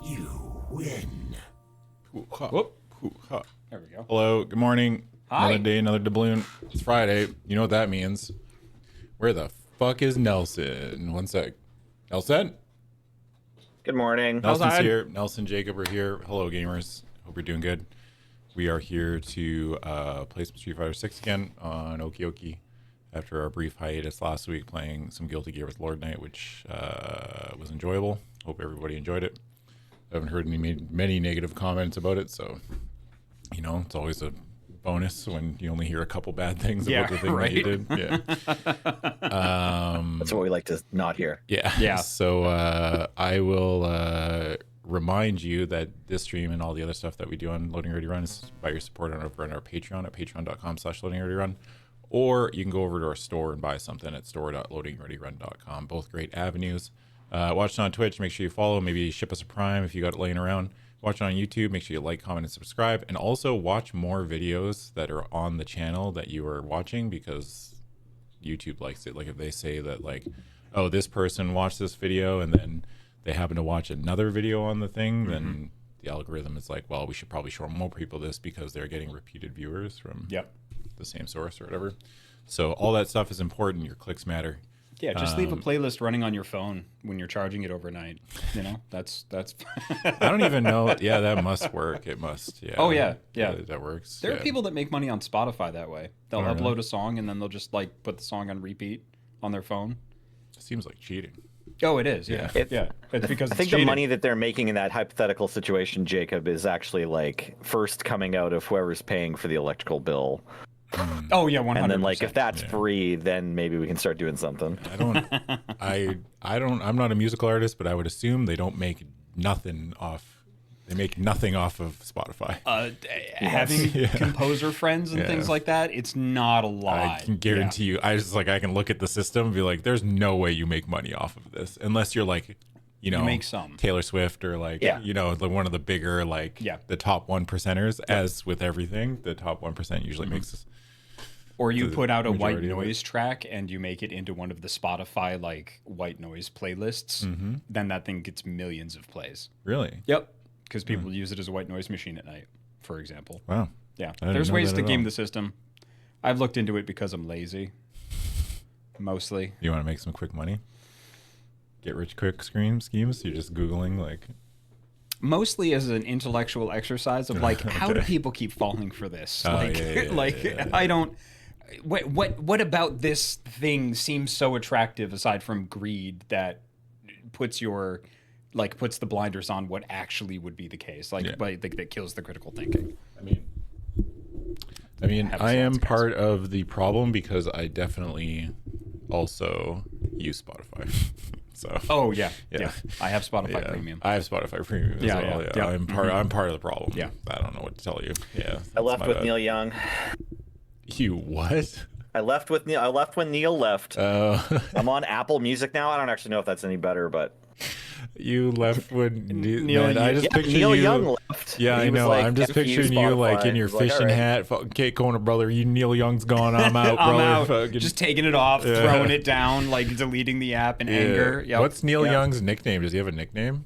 You win. Whoop. There we go. Hello, good morning. Hi. Another day, another doubloon. It's Friday. You know what that means. Where the fuck is Nelson? One sec. Nelson? Good morning. Nelson's here. Nelson, Jacob are here. Hello, gamers. Hope you're doing good. We are here to play some Street Fighter 6 again on Oki Oki after our brief hiatus last week playing some Guilty Gear with Lord Knight, which was enjoyable. Hope everybody enjoyed it. I haven't heard many negative comments about it, so, you know, it's always a bonus when you only hear a couple bad things about the thing that you did. Yeah. That's what we like to not hear. Yeah. So I will remind you that this stream and all the other stuff that we do on Loading Ready Run is by your support over on our Patreon at patreon.com/loadingreadyrun. Or you can go over to our store and buy something at store.loadingreadyrun.com. Both great avenues. Watch it on Twitch. Make sure you follow. Maybe ship us a Prime if you got it laying around. Watch it on YouTube. Make sure you like, comment, and subscribe. And also watch more videos that are on the channel that you are watching because YouTube likes it. Like if they say that like, oh, this person watched this video and then they happen to watch another video on the thing, then the algorithm is like, well, we should probably show more people this because they're getting repeated viewers from the same source or whatever. So all that stuff is important. Your clicks matter. Yeah, just leave a playlist running on your phone when you're charging it overnight. You know, that's. I don't even know. Yeah, that must work. It must. Yeah. Oh yeah. That works. There are people that make money on Spotify that way. They'll Oh, upload really? a song and then they'll just like put the song on repeat on their phone. Seems like cheating. Oh, it is. Yeah. It's because I think the money that they're making in that hypothetical situation, Jacob, is actually like first coming out of whoever's paying for the electrical bill. Oh yeah, 100%. And then like if that's free, then maybe we can start doing something. I'm not a musical artist, but I would assume they don't make nothing off. They make nothing off of Spotify. Having composer friends and things like that, it's not a lot. I can guarantee you. I can look at the system and be like, there's no way you make money off of this unless you're like, you know, make some. Taylor Swift or like, you know, one of the bigger like the top 1%ers. As with everything, the top 1% usually makes. Or you put out a white majority of it. noise track and you make it into one of the Spotify like white noise playlists, then that thing gets millions of plays. Really? Yep. Because people use it as a white noise machine at night, for example. Wow. Yeah. I didn't There's know ways that to at game all. the system. I've looked into it because I'm lazy. Mostly. You want to make some quick money? Get rich quick schemes? You're just Googling like. Mostly as an intellectual exercise of like, how do people keep falling for this? I don't. What about this thing seems so attractive aside from greed that puts the blinders on what actually would be the case, that kills the critical thinking. I mean, I am part of the problem because I definitely also use Spotify. So. Oh yeah. I have Spotify Yeah. Premium. I have Spotify Premium as well. Yeah. I'm part of the problem. Yeah. I don't know what to tell you. Yeah. I left with bad. Neil Young. You what? I left when Neil left. I'm on Apple Music now. I don't actually know if that's any better, but You left when Neil man, I just picture Neil you. Young left. Yeah, He I was know. like, I'm just "F you, picturing you like in Spotify." your He's like, fishing "All right." hat. Fucking Kate Corner, brother. You Neil Young's gone. I'm out, I'm brother. out. Fucking- Just taking it off, throwing it down, like deleting the app in anger. Yep. What's Neil Young's nickname? Does he have a nickname?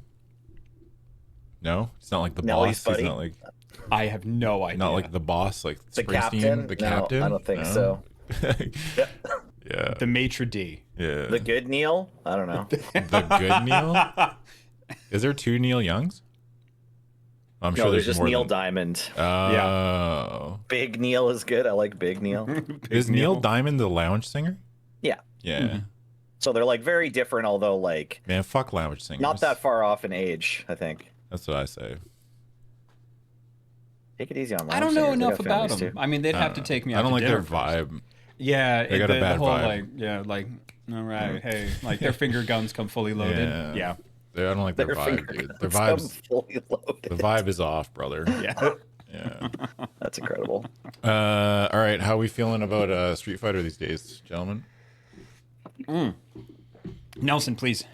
No, it's not like the Nelly's boss. buddy. He's not like I have no idea. not like the boss, like The Springsteen, captain? the No, captain. I don't think No? so. Yeah, the maitre d'. yeah. The good Neil? I don't know. The good Neil. Is there two Neil Youngs? I'm No, sure there's just more Neil than... Diamond. Oh. Big Neil is good. I like Big Neil. Is Neil Diamond the lounge singer? Yeah. Yeah. So they're like very different, although like Man, fuck lounge singers. not that far off in age, I think. That's what I say. Take it easy on I don't know singers. They enough got about families, them. too. I mean, they'd have to take me out I don't to like their dinner. vibe. Yeah, They got a bad the whole vibe. all right, hey, like their finger guns come fully loaded. Yeah. I don't like their vibe, finger dude. Their guns vibes. come fully loaded. The vibe is off, brother. Yeah. Yeah. That's incredible. All right, how we feeling about Street Fighter these days, gentlemen? Nelson, please.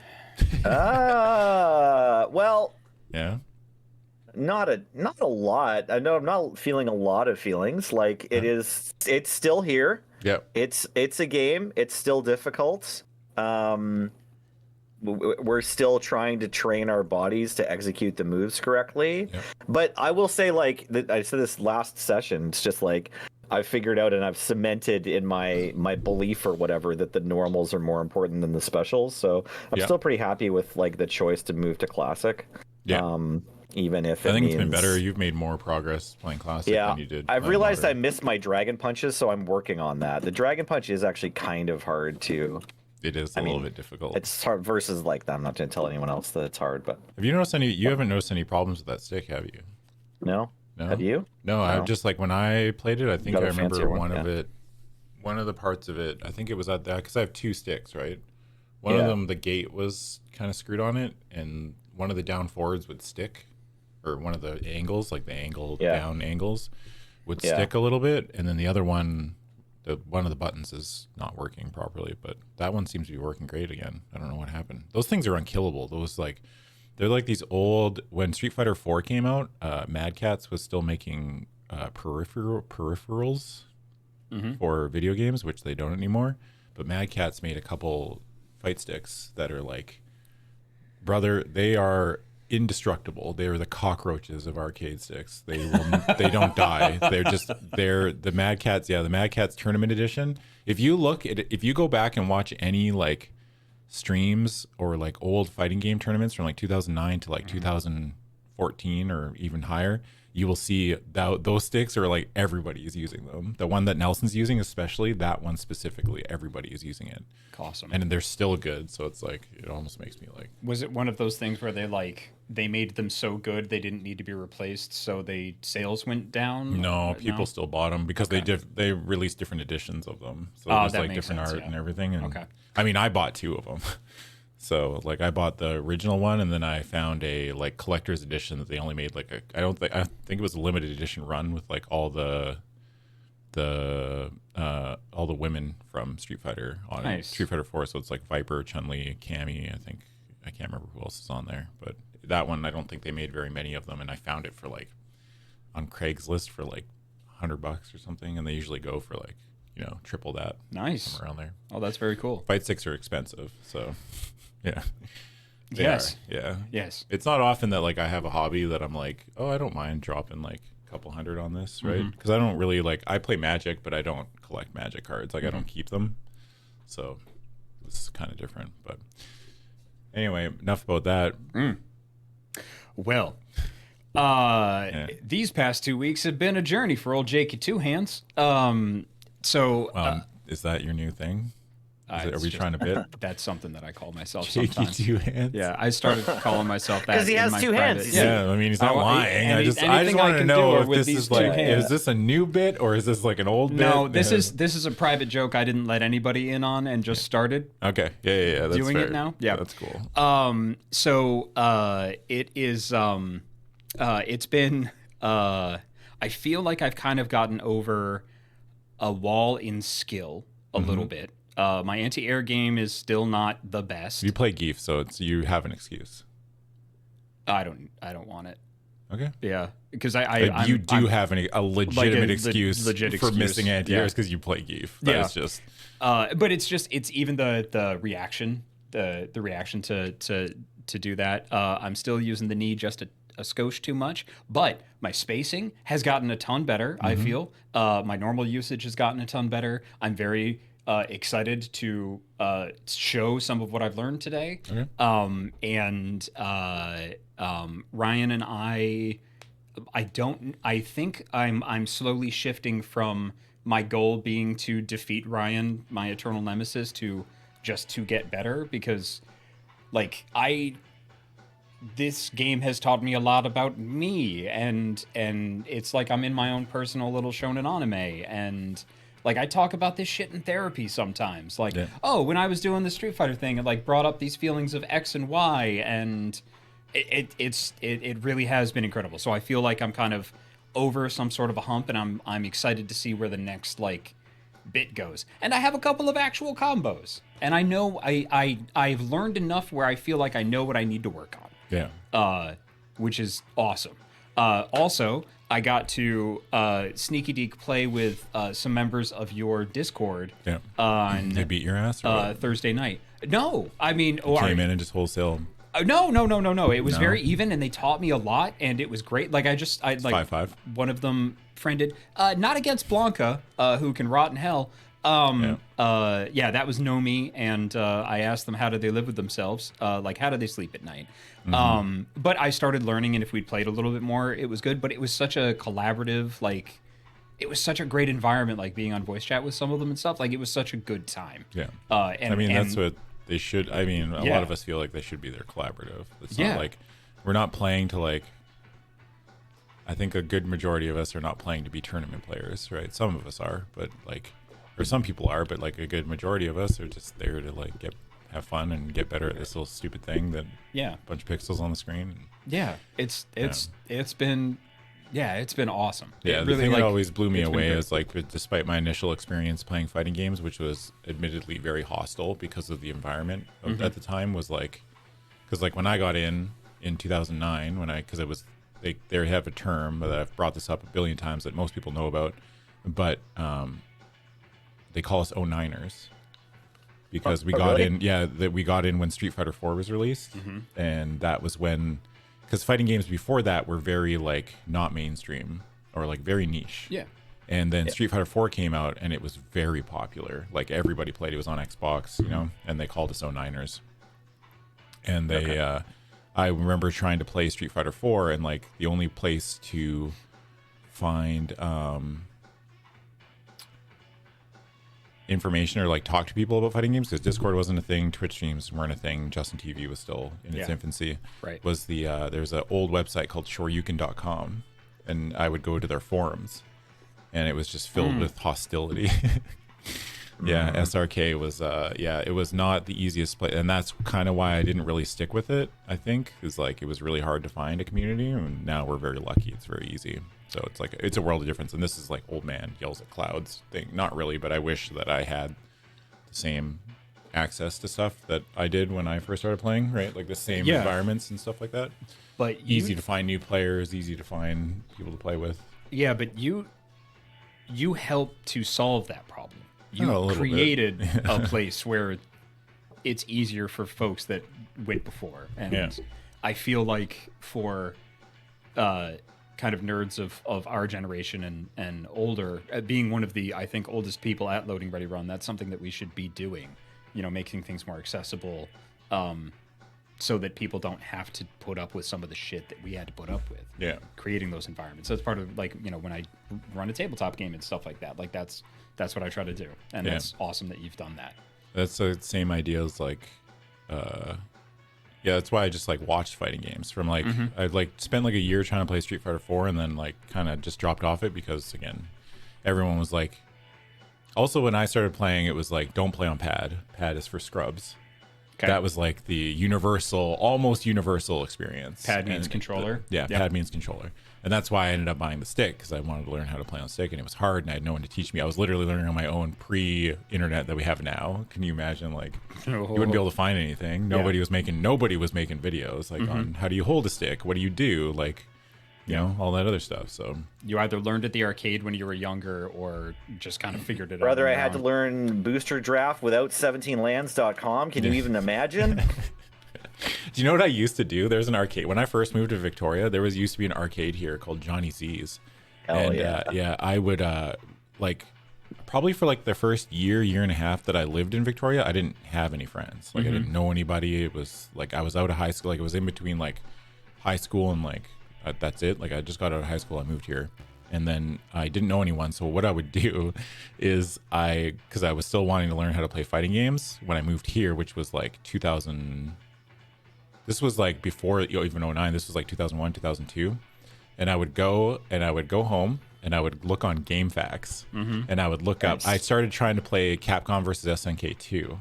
Well, Yeah. not a lot. I know I'm not feeling a lot of feelings. Like it's still here. Yep. It's a game. It's still difficult. we're still trying to train our bodies to execute the moves correctly. Yep. But I will say, like I said this last session, it's just like I've figured out and I've cemented in my belief or whatever that the normals are more important than the specials. So I'm still pretty happy with like the choice to move to classic. Yeah. Even if I think it's been better. You've made more progress playing classic than you did. I've realized I missed my dragon punches, so I'm working on that. The dragon punch is actually kind of hard to. It is a little bit difficult. It's hard versus like I'm not going to tell anyone else that it's hard, but have you noticed any? You haven't noticed any problems with that stick, have you? No. Have you? No, I've just like when I played it, I think I remember one of the parts of it. I think it was at that because I have 2 sticks, right? One of them, the gate was kind of screwed on it, and one of the down forwards would stick, or one of the angles, like the angle down angles, would stick a little bit, and then the other one, one of the buttons is not working properly, but that one seems to be working great again. I don't know what happened. Those things are unkillable. Those they're like these old, when Street Fighter 4 came out, Mad Catz was still making peripherals for video games, which they don't anymore. But Mad Catz made a couple fight sticks that are like, brother, they are indestructible. They are the cockroaches of arcade sticks. They don't die. They're the Mad Catz. Yeah, the Mad Catz Tournament Edition. If you go back and watch any like streams or like old fighting game tournaments from like 2009 to like 2014 or even higher, you will see that those sticks are like everybody is using them. The one that Nelson's using, especially that one specifically, everybody is using it. Awesome. And they're still good, so it's like it almost makes me like. Was it one of those things where they made them so good they didn't need to be replaced, so sales went down? No, people still bought them because they released different editions of them, so there's like different art and everything. And I mean, I bought 2 of them. So like I bought the original one, and then I found a like collector's edition that they only made like I think it was a limited edition run with like all the women from Street Fighter on it. Street Fighter 4. So it's like Viper, Chun-Li, Cammy. I can't remember who else is on there, but that one I don't think they made very many of them, and I found it for like on Craigslist for like $100 or something, and they usually go for like triple that. Nice, somewhere around there. Oh, that's very cool. Fight sticks are expensive, so. Yeah. Yes. Yeah. Yes. It's not often that like I have a hobby that I'm like, oh, I don't mind dropping like a couple hundred on this, right? Because I don't really like. I play Magic, but I don't collect Magic cards. Like I don't keep them, so this is kind of different. But anyway, enough about that. Well, these past 2 weeks have been a journey for old Jakey Two Hands. Is that your new thing? Are we trying to bit? That's something that I call myself Jakey sometimes. 2 Hands? Yeah, I started calling myself that because he has 2 hands. Yeah, I mean he's not lying. I just want to know if this is like, is this a new bit or is this like an old bit? No, this is a private joke I didn't let anybody in on and just started. Okay, yeah, that's doing fair. it now. Yeah, that's cool. It is. It's been. I feel like I've kind of gotten over a wall in skill a little bit. My anti-air game is still not the best. You play Geef, so you have an excuse. I don't want it. Okay. Yeah, because I'm have a legitimate excuse for missing anti-airs because you play Geef. That's just. But it's even the reaction, the reaction to do that. I'm still using the knee just a skosh too much, but my spacing has gotten a ton better. I feel my normal usage has gotten a ton better. I'm very excited to show some of what I've learned today. Okay. Ryan and I think I'm slowly shifting from my goal being to defeat Ryan, my eternal nemesis, to just to get better, because like this game has taught me a lot about me, and it's like I'm in my own personal little shonen anime, and like I talk about this shit in therapy sometimes. Like, when I was doing the Street Fighter thing, it like brought up these feelings of X and Y, and it really has been incredible. So I feel like I'm kind of over some sort of a hump, and I'm excited to see where the next like bit goes. And I have a couple of actual combos, and I know I've learned enough where I feel like I know what I need to work on. Yeah. Which is awesome. Also, I got to sneaky deek play with some members of your Discord. Yeah. They beat your ass? Or Thursday night. No, I mean, Came in and just wholesale. No. It was No? very even, and they taught me a lot, and it was great. Like I like 5-5. one of them friended, not against Blanca, who can rot in hell. That was Nomi, and I asked them how do they live with themselves, like how do they sleep at night. But I started learning, and if we'd played a little bit more, it was good. But it was such a collaborative, like it was such a great environment, like being on voice chat with some of them and stuff. Like it was such a good time. Yeah. And I mean, that's what they should. I mean, a Yeah. lot of us feel like they should be there collaborative. It's Yeah. not like we're not playing to like. I think a good majority of us are not playing to be tournament players, right? Some of us are, but like, or some people are, but like a good majority of us are just there to like have fun and get better at this little stupid thing that Yeah. a bunch of pixels on the screen. Yeah, it's been awesome. Yeah, It the thing that like, always blew me it's been away great. is like, despite my initial experience playing fighting games, which was admittedly very hostile because of the environment at the time, was like, because like when I got in 2009, because it was they have a term that I've brought this up a billion times that most people know about, but they call us 09ers because we got really? in we got in when Street Fighter 4 was released, and that was when, because fighting games before that were very like not mainstream or like very niche. Yeah. And then Street Fighter 4 came out and it was very popular. Like everybody played it. It was on Xbox, you know, and they called us 09ers. And they I remember trying to play Street Fighter 4, and like the only place to find information or like talk to people about fighting games, because Discord wasn't a thing, Twitch streams weren't a thing, Justin TV was still in its infancy. Right. Was there's an old website called shoryuken.com, and I would go to their forums, and it was just filled with hostility. Yeah, SRK was it was not the easiest place, and that's kind of why I didn't really stick with it. I think is like it was really hard to find a community, and now we're very lucky; it's very easy. So it's like it's a world of difference. And this is like old man yells at clouds thing. Not really, but I wish that I had the same access to stuff that I did when I first started playing. Right, like the same environments and stuff like that. But Easy to find new players, easy to find people to play with. Yeah, but you helped to solve that problem. A little You bit. created a place where it's easier for folks that went before. And I feel like for kind of nerds of our generation and older, being one of the, I think, oldest people at Loading Ready Run, that's something that we should be doing, you know, making things more accessible, so that people don't have to put up with some of the shit that we had to put up with. Yeah. Creating those environments. That's part of, like, you know, when I run a tabletop game and stuff like that, like that's what I try to do. And that's awesome that you've done that. That's the same idea as like, that's why I just like watched fighting games from like, I like spent like a year trying to play Street Fighter 4 and then like kind of just dropped off it because again, everyone was like, also when I started playing, it was like, don't play on pad. Pad is for scrubs. Okay. That was like the almost universal experience. Pad means controller. Pad means controller. And that's why I ended up buying the stick, because I wanted to learn how to play on stick, and it was hard, and I had no one to teach me. I was literally learning on my own pre-internet that we have now. Can you imagine? Like, you wouldn't be able to find anything. Nobody was making videos like on how do you hold a stick, what do you do, like, you know, all that other stuff. So you either learned at the arcade when you were younger, or just kind of figured it out. Brother, I had to learn booster draft without 17lands.com. Can you even imagine? Do you know what I used to do? There's an arcade. When I first moved to Victoria, there used to be an arcade here called Johnny C's. Hell I would like probably for like the first year and a half that I lived in Victoria, I didn't have any friends. Like I didn't know anybody. It was like I was out of high school. Like it was in between like high school and like that's it. Like I just got out of high school, I moved here, and then I didn't know anyone. So what I would do is because I was still wanting to learn how to play fighting games when I moved here, which was like 2000. This was like before even 09. This was like 2001, 2002. And I would go home and I would look on GameFAQs and I would look up. I started trying to play Capcom versus SNK 2.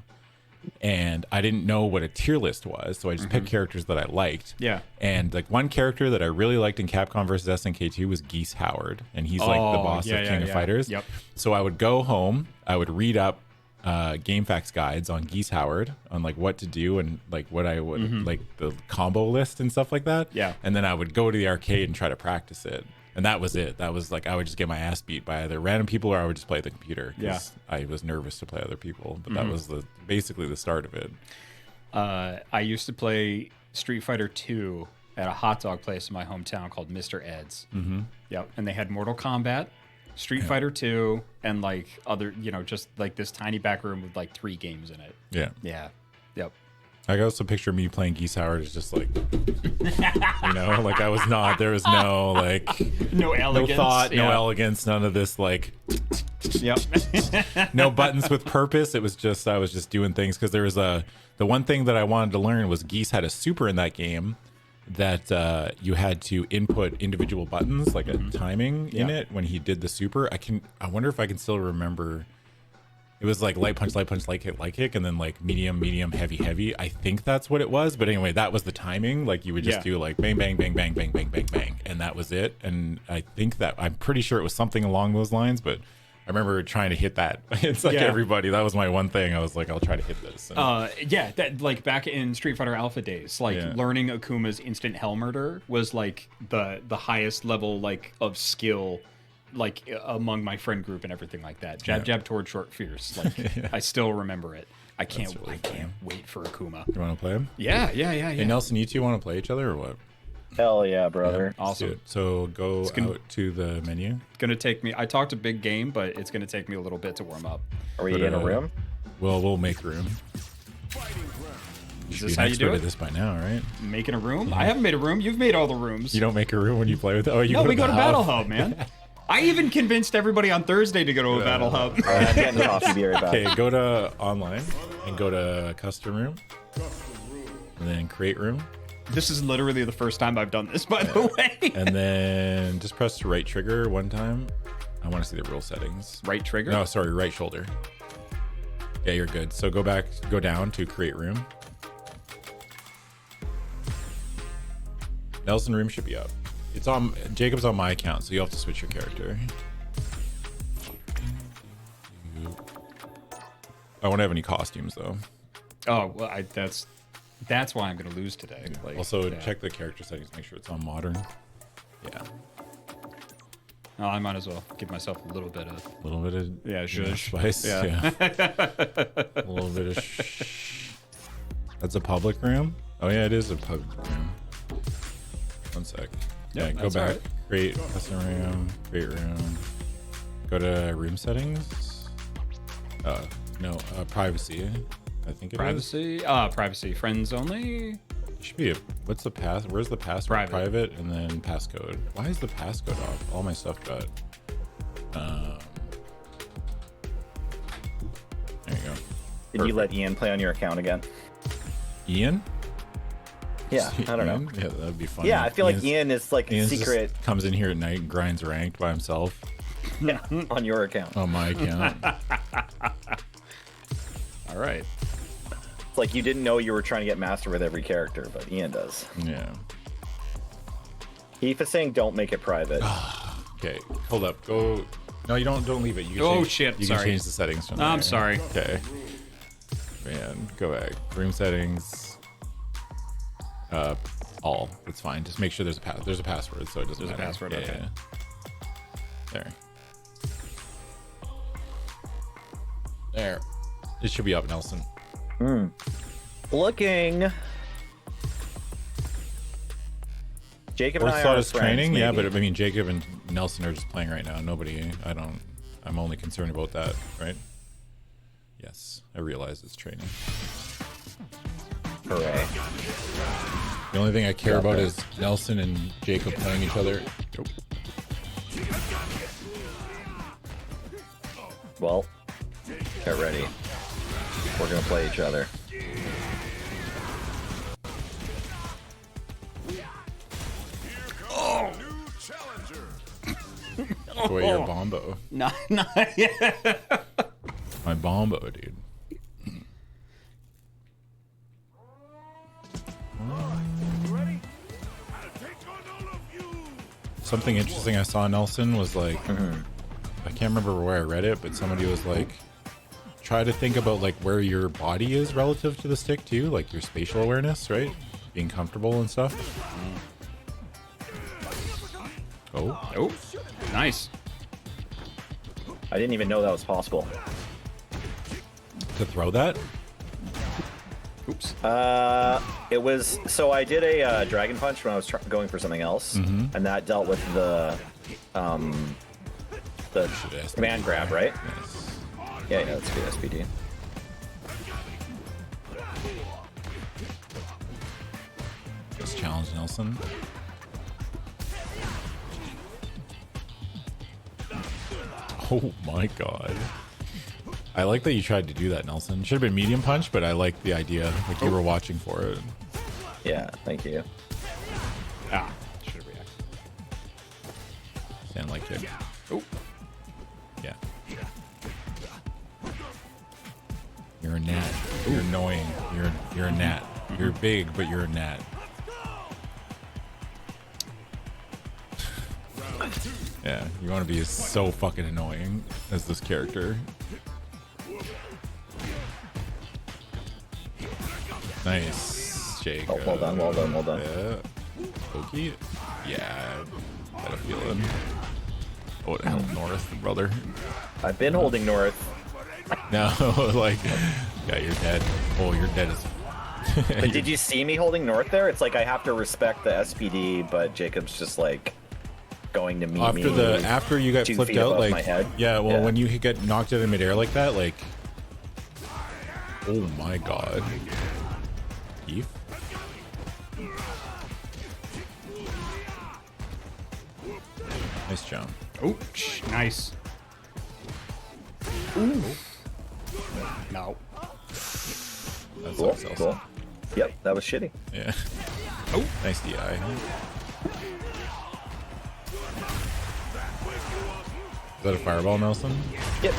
And I didn't know what a tier list was, so I just picked characters that I liked. Yeah. And like one character that I really liked in Capcom versus SNK 2 was Geese Howard, and he's like the boss of King of Fighters. Yep. So I would go home, I would read up GameFAQs guides on Geese Howard on like what to do and like what I would like the combo list and stuff like that. Yeah. And then I would go to the arcade and try to practice it. And that was it. That was like I would just get my ass beat by either random people or I would just play the computer because I was nervous to play other people. But that was basically the start of it. I used to play Street Fighter 2 at a hot dog place in my hometown called Mr. Ed's. Mm-hmm. Yep, and they had Mortal Kombat, Street Fighter 2, and like other, just like this tiny back room with like 3 games in it. Yeah. Yeah. Yep. I can also picture me playing Geese Howard as just like, like I was not, there was no like, no elegance, no thought, no elegance, none of this like, yep, no buttons with purpose. It was just, I was just doing things because there was the one thing that I wanted to learn was Geese had a super in that game that you had to input individual buttons, like a timing in it when he did the super. I wonder if I can still remember. It was like light punch, light kick, and then like medium, heavy. I think that's what it was. But anyway, that was the timing. Like you would just do like bang, bang, bang, bang, bang, bang, bang, bang. And that was it. And I think I'm pretty sure it was something along those lines. But I remember trying to hit that. It's like everybody. That was my one thing. I was like, I'll try to hit this. And that like back in Street Fighter Alpha days, like learning Akuma's instant hell murder was like the highest level like of skill, like among my friend group and everything like that. Jab toward short fierce. Like I still remember it. I can't wait for Akuma. You want to play him? Yeah. Hey Nelson, you two want to play each other or what? Hell yeah, brother. Yeah, awesome. So go out to the menu. It's gonna take me. I talked a big game, but it's gonna take me a little bit to warm up. Are we in a room? Well, we'll make room. Is this how you do it? At this by now, right? Making a room? I haven't made a room. You've made all the rooms. You don't make a room when you play with. Oh, you no, we go to Battle Hub, man. I even convinced everybody on Thursday to go to a Battle Hub. I'm getting coffee, be right back. Okay, go to online and go to custom room, and then create room. This is literally the first time I've done this, by the way. And then just press right trigger one time. I want to see the rule settings. Right trigger? No, sorry, right shoulder. Yeah, you're good. So go down to create room. Nelson room should be up. It's on Jacob's on my account, so you have to switch your character. I won't have any costumes though. Oh well, that's why I'm gonna lose today. Like, also, check the character settings, make sure it's on modern. Yeah. Oh, I might as well give myself a little bit of zhuzh spice. Yeah. A little bit of. That's a public room. Oh yeah, it is a public room. One sec. Yeah, go back. Right. Create custom room. Create room. Go to room settings. Privacy. I think it privacy. Privacy. Friends only. It should be what's the pass? Where's the password? Private, and then passcode. Why is the passcode off? All my stuff got. There you go. Did you let Ian play on your account again? Ian? Yeah, I don't know. Yeah, that'd be fun. Yeah, I feel like Ian is like a secret. Comes in here at night and grinds ranked by himself. Yeah, on your account. On my account. All right. It's like you didn't know you were trying to get master with every character, but Ian does. Yeah. Heath is saying don't make it private. Okay, hold up. Go. No, you don't leave it. You can shit. You can change the settings from there. I'm sorry. Okay. Man, go back. Room settings. All. It's fine. Just make sure there's a password, so it doesn't matter. There's a password. Okay. Yeah. There. It should be up, Nelson. Looking. Jacob and I are friends, training. maybe. Yeah, but I mean, Jacob and Nelson are just playing right now. I'm only concerned about that, right? Yes, I realize it's training. Hooray. The only thing I care about is Nelson and Jacob playing each other. Well, get ready. We're gonna play each other. Oh! Wait, your Bombo. Not yet. My Bombo, dude. Something interesting I saw, Nelson, was like, I can't remember where I read it, but somebody was like, try to think about like where your body is relative to the stick too, like your spatial awareness, right? Being comfortable and stuff. Oh, Oh, nice. I didn't even know that was possible. to throw that? Oops. It was so I did a dragon punch when I was going for something else, and that dealt with the command grab, right? Yes. Yeah, that's good SPD. Let's challenge Nelson. Oh my god. I like that you tried to do that, Nelson. Should have been medium punch, but I like the idea. Like you were watching for it. Yeah, thank you. Ah, should have reacted. Stand like kick. Oh, Yeah. You're a gnat. You're annoying. You're a gnat. You're big, but you're a gnat. Yeah, you want to be so fucking annoying as this character. Nice, Jake. Oh, well done, well done, well done. Yeah. Oki? Yeah, got a feeling. Oh, what the hell, North, brother? I've been holding north. No, like, yeah, you're dead. Oh, you're dead as. But did you see me holding north there? It's like I have to respect the SPD, but Jacob's just like going to meet me. After you got 2 flipped feet out, above like, my head. yeah, well, Yeah. when you get knocked out in midair like that, like, oh my god. Eve? Nice jump. oh, nice. Ooh. No. That's Cool, awesome. cool. Yep, that was shitty. Yeah. Oh, Nice DI. Is that a fireball, Nelson? Yep.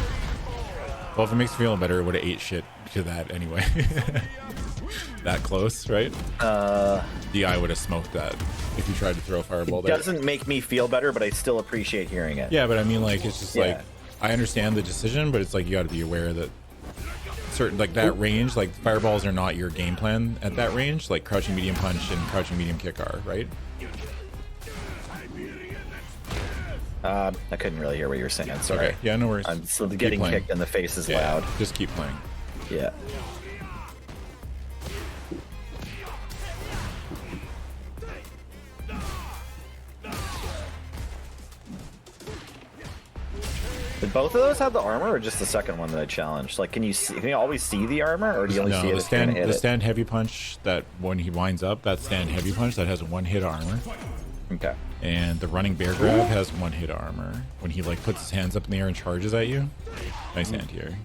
Well, if it makes you feel better, it would have ate shit to that anyway. That close, right? DI would have smoked that if you tried to throw a fireball there. Doesn't make me feel better, but I still appreciate hearing it. Yeah, but I mean, like, it's just Yeah. like, I understand the decision, but it's like you got to be aware that certain, like, that range, like, fireballs are not your game plan at that range, like crouching medium punch and crouching medium kick are, right? I couldn't really hear what you were saying. Sorry. Okay. Yeah, no worries. I'm still Keep getting playing. kicked in the face is Yeah, loud. just keep playing. Yeah. Did both of those have the armor, or just the second one that I challenged? Like, can you always see the armor, or do you only see it No, if you're gonna hit the it? stand heavy punch, that when he winds up, that stand heavy punch, that has 1-hit armor. Okay. And the running bear grab has 1-hit armor. When he, like, puts his hands up in the air and charges at you. Nice anti-air.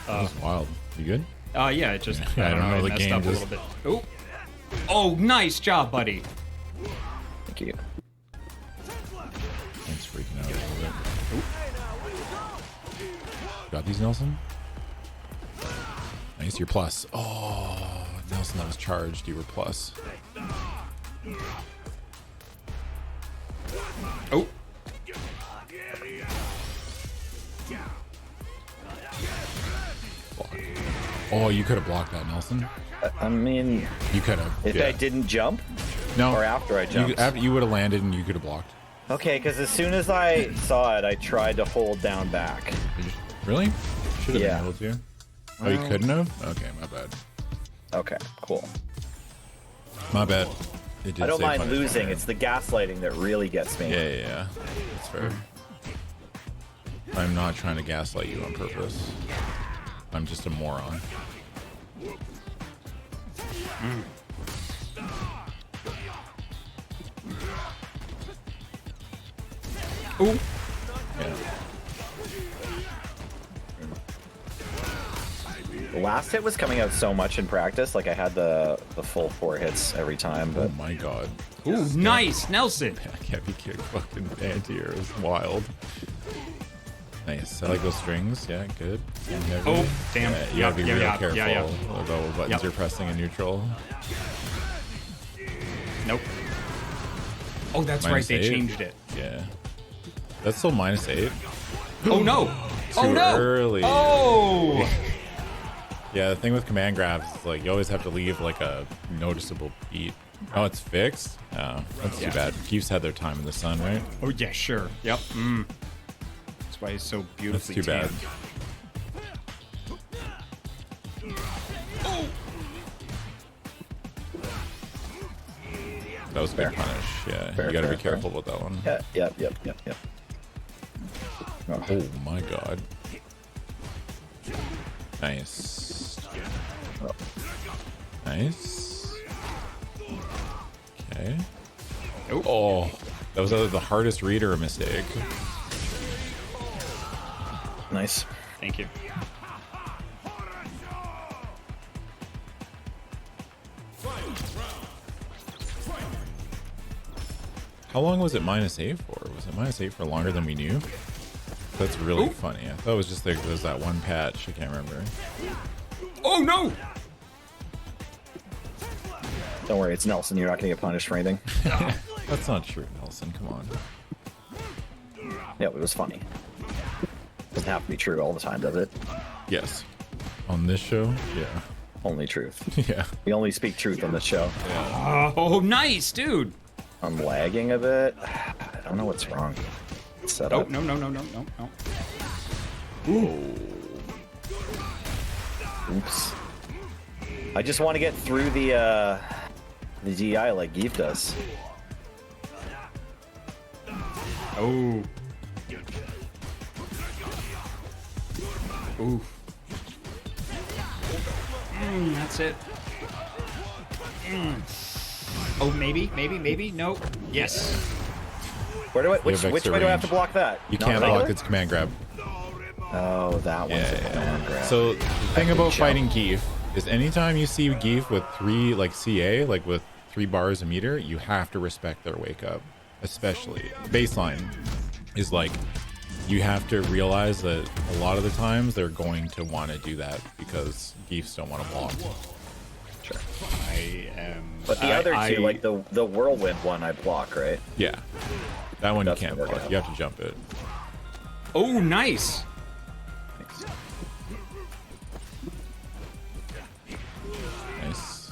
That was wild. You good? yeah, it just Yeah, I don't know, I the messed game up just- a little bit. Oh, oh, nice job, buddy. Thank you. It's freaking out a little bit. Got these, Nelson? Nice, you're plus. Oh, Nelson, that was charged. You were plus. Oh, Block. Oh, you could have blocked that, Nelson. I mean, You could have. if I didn't jump, No. or after I jumped. You would have landed and you could have blocked. Okay, because as soon as I saw it, I tried to hold down back. Really? Should have Yeah. been able to. Oh, you couldn't have? Okay, my bad. Okay, cool. My bad. It did I don't say mind punishment. losing. It's the gaslighting that really gets me. Yeah. That's fair. I'm not trying to gaslight you on purpose. I'm just a moron. oh, Yeah. The last hit was coming out so much in practice. Like I had the full 4 hits every time, Oh but my god. ooh, nice, Nelson. Heavy kick fucking anti-air is wild. Nice. I like those strings. Yeah, good. Oh, damn. Yeah, you gotta be real careful yeah. about what buttons you're pressing in neutral. Nope. Oh, that's right. They changed it. Yeah. That's still -8. Oh, no. Too early. Oh! Yeah, the thing with command grabs is like you always have to leave like a noticeable beat. Oh, it's fixed? Oh, that's too bad. Geefs had their time in the sun, right? Oh, yeah, sure. Yep. That's why he's so beautifully That's too bad. Oh! That was a big punish. Yeah, you gotta be careful with that one. Yeah, yep. Oh my god. Nice. Nice. Okay. Oh, that was either the hardest read or a mistake. Nice. Thank you. How long was it -8 for? Was it -8 for longer than we knew? That's really funny. I thought it was just like there was that one patch. I can't remember. Oh no! Don't worry, it's Nelson. You're not gonna get punished for anything. That's not true, Nelson. Come on. Yeah, it was funny. Doesn't have to be true all the time, does it? Yes. On this show, yeah. Only truth. Yeah. We only speak truth on this show. Oh, nice, dude. I'm lagging a bit. I don't know what's wrong. Set Oh, up. no. Oops. I just want to get through the DI like Geef does. Oh. Ooh. That's it. Oh, maybe. No. Yes. Where do I? Which way do I have to block that? You Not can't regular? block its command grab. Oh, that one's a command grab. So the thing about fighting Geef is anytime you see Geef with 3 like CA, like with 3 bars a meter, you have to respect their wake up. Especially baseline is like you have to realize that a lot of the times they're going to want to do that because Geefs don't want to block. Sure. I am. But the other two, like the whirlwind one, I block, right? Yeah, that one That's you can't gonna work block. out. You have to jump it. Oh, nice. Nice.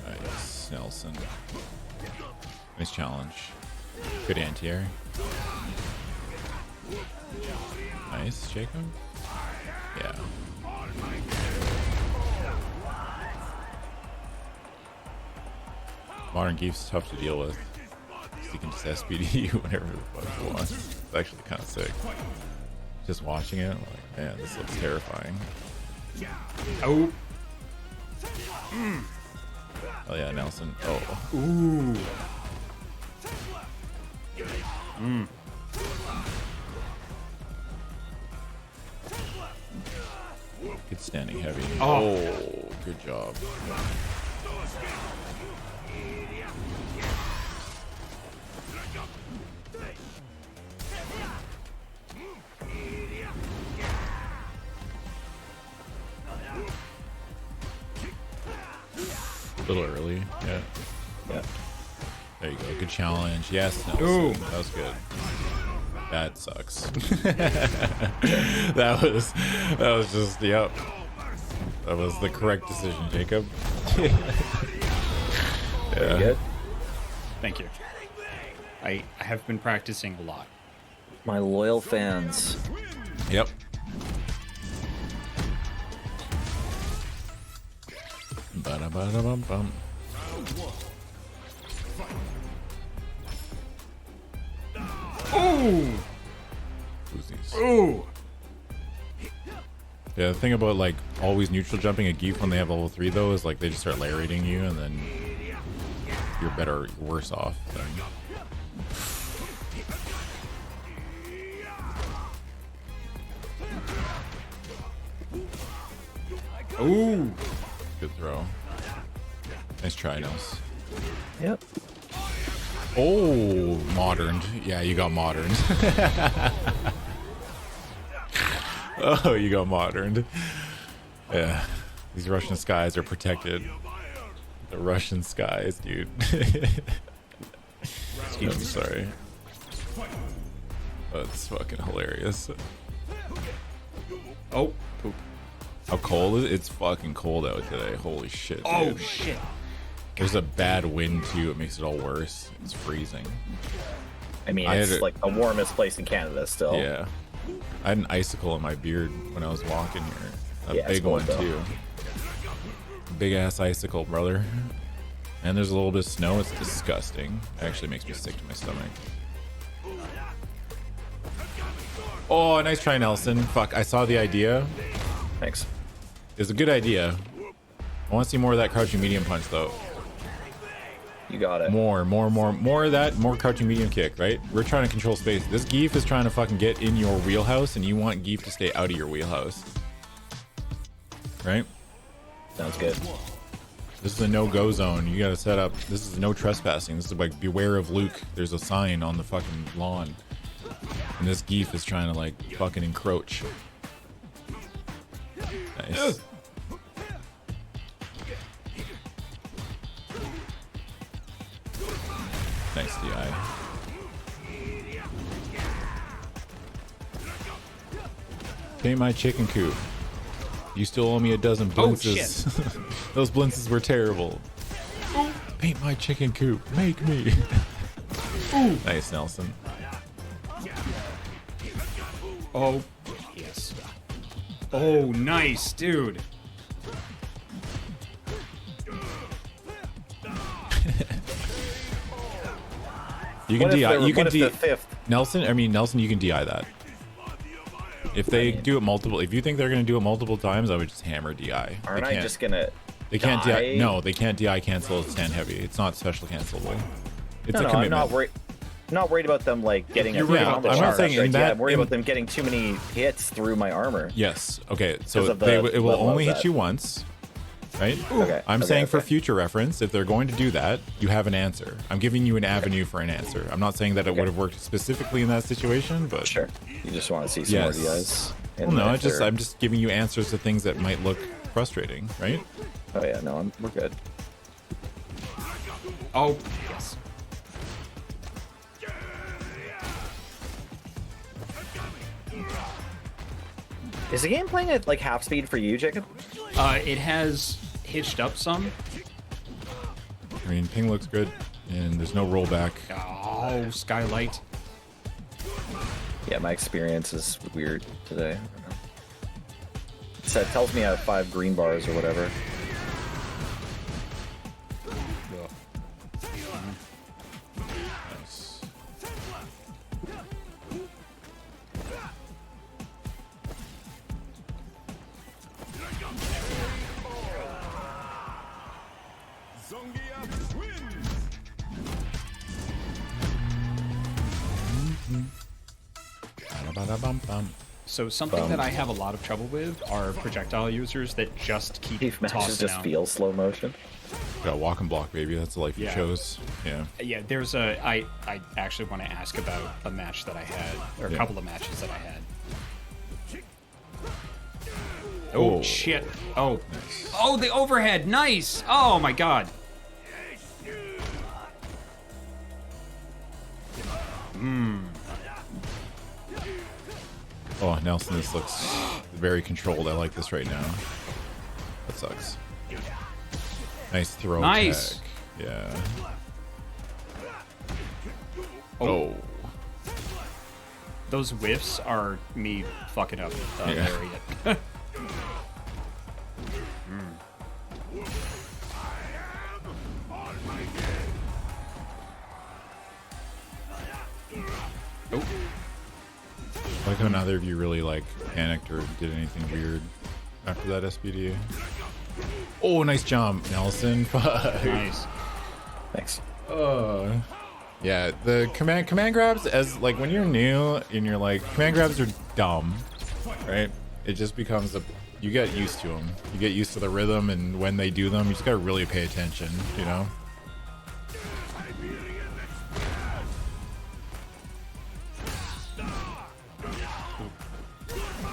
Nice, Nelson. Nice challenge. Good anti-air. Nice, Jacob. Yeah. Modern Geef's tough to deal with. You can just SPD you whenever the fuck you want. It's actually kind of sick. Just watching it, I'm like, man, this looks terrifying. Oh. Oh yeah, Nelson. Oh. Ooh. Good standing heavy. Oh. Oh, good job. A little early, yeah. Yeah. There you go. Good challenge. Yes, Nelson. Ooh. That was good. That sucks. that was just yep. That was the correct decision, Jacob. Very good. Thank you. I have been practicing a lot. My loyal fans. Yep. Ba-da-ba-da-bum-bum. Ooh. Who's these? Ooh. Yeah, the thing about like always neutral jumping a Geef when they have level 3 though is like they just start lariating you and then you're better, worse off. Than... Ooh. Good throw. Nice try, Nels. Yep. Oh, moderned. Yeah, you got moderned. Oh, you got moderned. Yeah, these Russian skies are protected. The Russian skies, dude. I'm sorry. Oh, that's fucking hilarious. Oh, poop. How cold is it? It's fucking cold out today. Holy shit, dude. Oh, shit. There's a bad wind too. It makes it all worse. It's freezing. I mean, it's like the warmest place in Canada still. Yeah. I had an icicle in my beard when I was walking here. A big one too. Big ass icicle, brother. And there's a little bit of snow. It's disgusting. It actually makes me sick to my stomach. Oh, nice try, Nelson. Fuck, I saw the idea. Thanks. It's a good idea. I want to see more of that crouching medium punch though. You got it. More of that, more crouching medium kick, right? We're trying to control space. This Geef is trying to fucking get in your wheelhouse, and you want Geef to stay out of your wheelhouse. Right? Sounds good. This is a no-go zone. You gotta set up. This is no trespassing. This is like, beware of Luke. There's a sign on the fucking lawn. And this Geef is trying to, like, fucking encroach. Nice. Nice DI. Paint my chicken coop. You still owe me a dozen blintzes. Oh, shit. Those blintzes were terrible. Paint my chicken coop. Make me. Nice, Nelson. Oh, yes. Oh, nice, dude. You can DI. You can the fifth? Nelson. I mean, Nelson. You can DI that. If they do it multiple, if you think they're gonna do it multiple times, I would just hammer DI. Aren't I just gonna? They can't DI. No, they can't DI cancel stand heavy. It's not special cancelable. It's a commitment. I'm not worried. Not worried about them like getting. You're worried about the charge, I'm not saying in that. I'm worried about them getting too many hits through my armor. Yes. Okay. So it will only hit you once. Right? Okay. I'm saying for future reference, if they're going to do that, you have an answer. I'm giving you an avenue for an answer. I'm not saying that it would have worked specifically in that situation, but sure. You just want to see some more DIs. Well, no, I'm just giving you answers to things that might look frustrating, right? Oh yeah, no, we're good. Oh, yes. Is the game playing at like half speed for you, Jacob? It has hitched up some. I mean, ping looks good, and there's no rollback. Oh, skylight. Yeah, my experience is weird today. I don't know. It tells me I have 5 green bars or whatever. Nice. So something that I have a lot of trouble with are projectile users that just keep Chief matches tossing just out. feel slow motion. Got walk and block, baby. That's the life you chose. Yeah. Yeah, there's I actually want to ask about a match that I had, or a couple of matches that I had. Oh, shit. Oh. Nice. Oh, the overhead. Nice. Oh, my God. Oh, Nelson, this looks very controlled. I like this right now. That sucks. Nice throw. Nice. Tag. Yeah. Oh. Those whiffs are me fucking up Lariat. Oh. I like how neither of you really like panicked or did anything weird after that SPD. Oh, nice jump, Nelson. Nice. Thanks. Yeah, the command grabs, as like when you're new and you're like, command grabs are dumb, right? It just becomes you get used to them. You get used to the rhythm, and when they do them, you just gotta really pay attention, you know?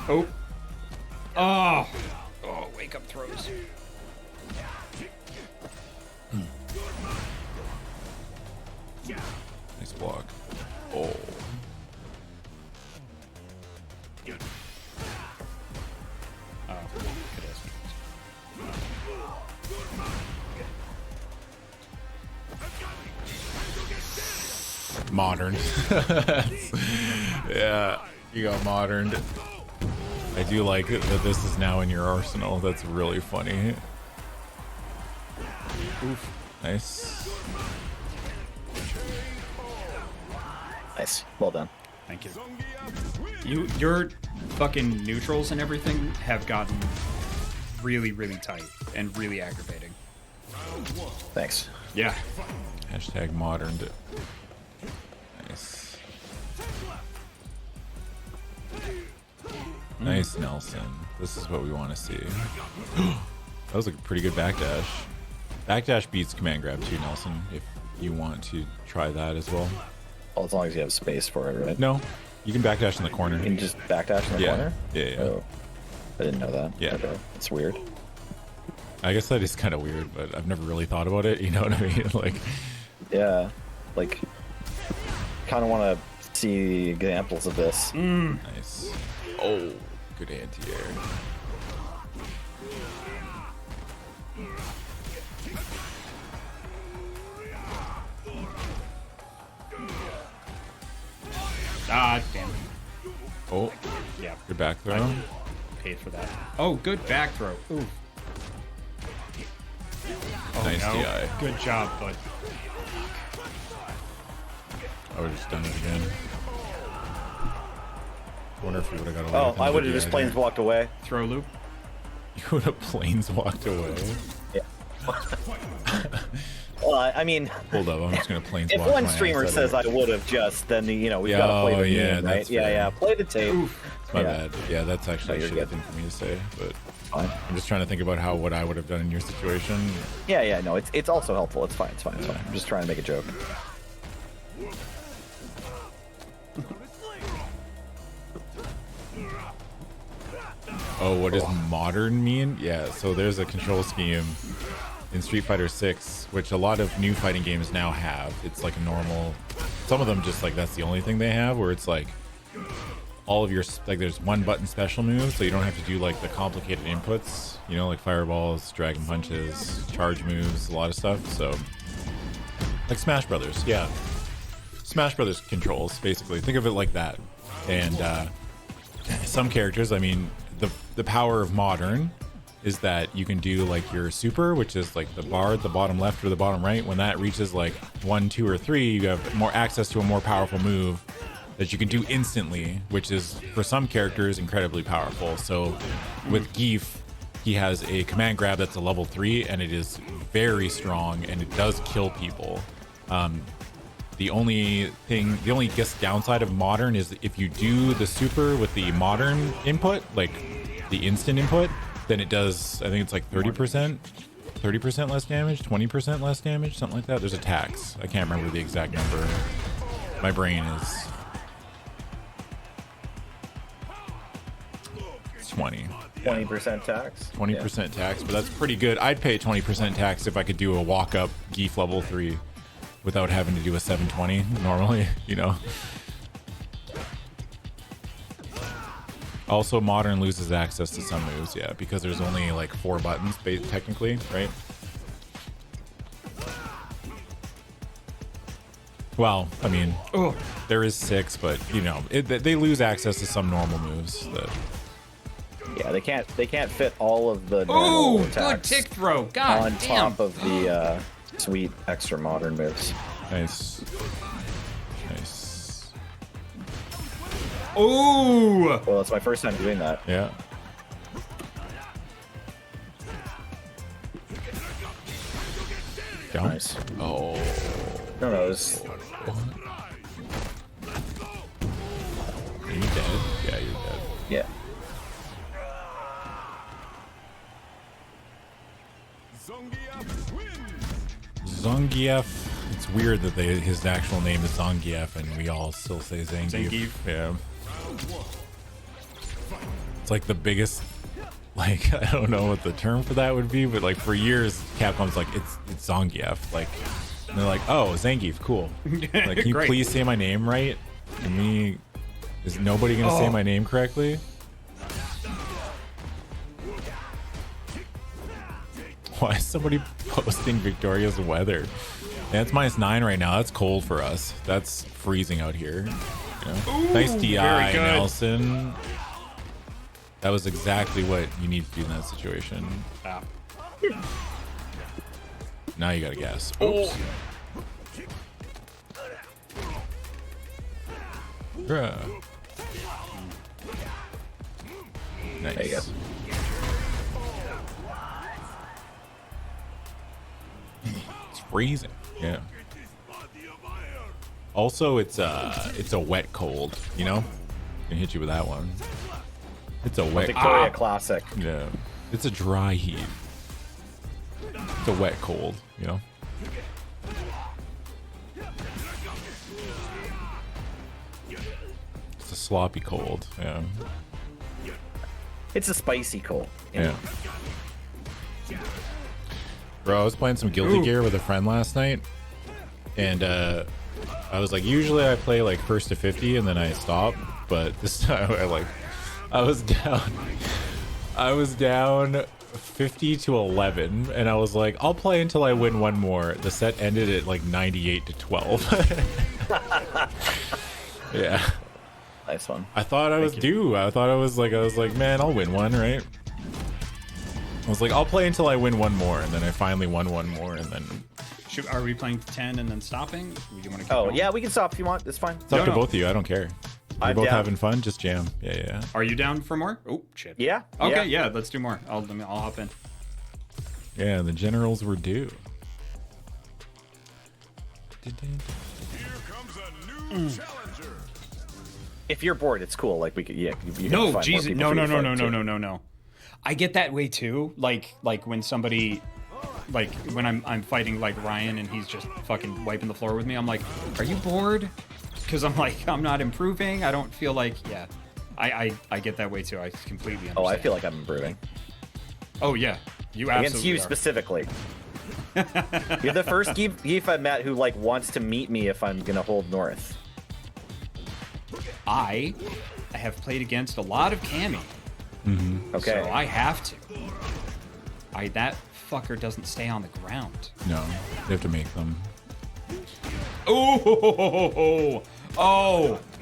Oh. Oh. Oh, wake up throws. Nice block. Oh. Modern. Yeah, you got moderned. I do like that this is now in your arsenal. That's really funny. Oof. Nice. Nice. Well done. Thank you. Your fucking neutrals and everything have gotten really, really tight and really aggravating. Thanks. Yeah. Hashtag moderned. Nice. Nice, Nelson. This is what we want to see. That was a pretty good backdash. Backdash beats command grab too, Nelson, if you want to try that as well. Well, as long as you have space for it, right? No, you can backdash in the corner. You can just backdash in the corner? Yeah. Oh, I didn't know that. Yeah. Okay. That's weird. I guess that is kind of weird, but I've never really thought about it. You know what I mean? Like, yeah. Like, kind of want to see examples of this. nice. Oh, good anti-air. Ah, damn. Oh, Yeah. good back throw. Paid for that. Oh, good back throw. Ooh. Oh, Nice no. DI. Good job, bud. I would have just done it again. I wonder if you would have got away. Oh, with I it. would have just planes walked away. Throw loop. You would have planes walked away. Yeah. Well, I mean, Hold up, I'm just gonna planes if walk one my streamer ass out says of I it. would have just, then we've Yeah, got to play the yeah, game, right? that's Yeah, fair. yeah. Play the tape. It's my Yeah. bad. Yeah, that's actually No, a you're shitty good. thing for me to say, but Fine. I'm just trying to think about what I would have done in your situation. Yeah, yeah. No, it's also helpful. It's fine. It's fine. It's fine. I'm just trying to make a joke. Oh, what does modern mean? Yeah, so there's a control scheme in Street Fighter 6, which a lot of new fighting games now have. It's like a normal, some of them just like that's the only thing they have, where it's like all of your, like there's one button special moves, so you don't have to do like the complicated inputs, you know, like fireballs, dragon punches, charge moves, a lot of stuff. So like Smash Brothers, yeah. Smash Brothers controls, basically. Think of it like that. And some characters, I mean, the power of modern is that you can do like your super, which is like the bar at the bottom left or the bottom right. When that reaches like 1, 2, or 3, you have more access to a more powerful move that you can do instantly, which is for some characters incredibly powerful. So with Geef, he has a command grab that's a level 3, and it is very strong, and it does kill people. The only downside of modern is if you do the super with the modern input, like the instant input, then it does, I think it's like 30% less damage, 20% less damage, something like that. There's a tax. I can't remember the exact number. My brain is 20. 20% tax. 20% tax, but that's pretty good. I'd pay 20% tax if I could do a walk-up Geef level 3 without having to do a 720 normally, you know. Also, modern loses access to some moves, yeah, because there's only like 4 buttons, technically, right? Well, I mean, there is 6, but you know, they lose access to some normal moves. That Yeah, they can't fit all of the normal Ooh, good attacks tick throw. God on damn. top of the sweet extra modern moves. nice, nice, Ooh. Well, it's my first time doing that. yeah. Down. Nice. Oh. No, it was Are you dead? Yeah, you're dead. yeah. Zangief. It's weird that his actual name is Zangief and we all still say Zangief. Zangief. Yeah. It's like the biggest, like, I don't know what the term for that would be, but like for years, Capcom's like, it's Zangief. Like, and they're like, oh, Zangief, cool. Like, can you please say my name right? Is nobody gonna say my name correctly? Why is somebody posting Victoria's weather? Yeah, it's -9 right now. That's cold for us. That's freezing out here. You know? Ooh, nice DI, Nelson. That was exactly what you need to do in that situation. Ah. Now you gotta guess. Oops. Bruh. Nice. There you go. It's freezing. Yeah. Also, it's a wet cold. You know, can hit you with that one. It's a wet. Victoria classic. Yeah. It's a dry heat. It's a wet cold. You know. It's a sloppy cold. Yeah. It's a spicy cold. Yeah. Bro, I was playing some Guilty Gear with a friend last night, and I was like, usually I play like first to 50 and then I stop, but this time I was down 50 to 11, and I was like, I'll play until I win one more. The set ended at like 98 to 12. Yeah. Nice one. I thought I was due. I was like, man, I'll win one, right? I was like, I'll play until I win one more, and then I finally won one more, and then... Are we playing 10 and then stopping? Or do you want to keep Oh, going? yeah, we can stop if you want. It's fine. It's up to both of you. I don't care. You're both down. having fun. Just jam. Yeah. Are you down for more? Oh, shit. Yeah. Okay, yeah, let's do more. I'll hop in. Yeah, the generals were due. Here comes a new challenger. If you're bored, it's cool. Like we could, you can No, find Jesus, more people for you to fight, too. no. I get that way too. Like when somebody, like when I'm fighting like Ryan and he's just fucking wiping the floor with me. I'm like, are you bored? Because I'm like, I'm not improving. I don't feel like, yeah. I get that way too. I completely understand. Oh, I feel like I'm improving. Oh yeah, you absolutely Against you are. specifically. You're the first Geef I met who like wants to meet me if I'm gonna hold North. I have played against a lot of Cammy. Okay. So I have to. That fucker doesn't stay on the ground. No, you have to make them. Oh!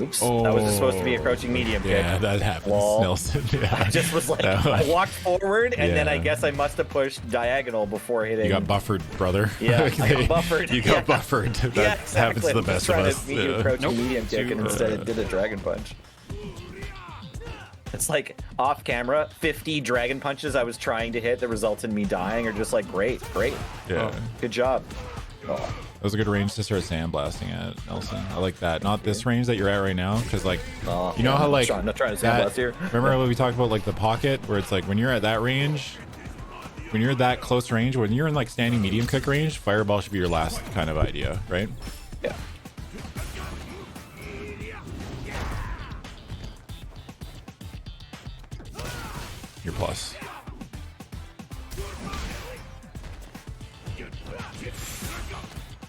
Oops. That was supposed to be a crouching medium kick. Yeah, that happens, Lol. Nelson. Yeah. I just was like, I walked forward, and then I guess I must have pushed diagonal before hitting. You got buffered, brother. Yeah, I got buffered. You got buffered. That Yeah, exactly. happens to the best of us. I was trying to meet you crouching medium kick, and instead it did a dragon punch. It's like off camera, 50 dragon punches I was trying to hit that results in me dying are just like, great. Yeah. Good job. Oh. That was a good range to start sandblasting at, Nelson. I like that. Not this range that you're at right now, because like, you know how like I'm not trying to that, sandblast here. Remember when we talked about like the pocket, where it's like when you're at that range, when you're that close range, when you're in like standing medium kick range, fireball should be your last kind of idea, right? Yeah. Your plus.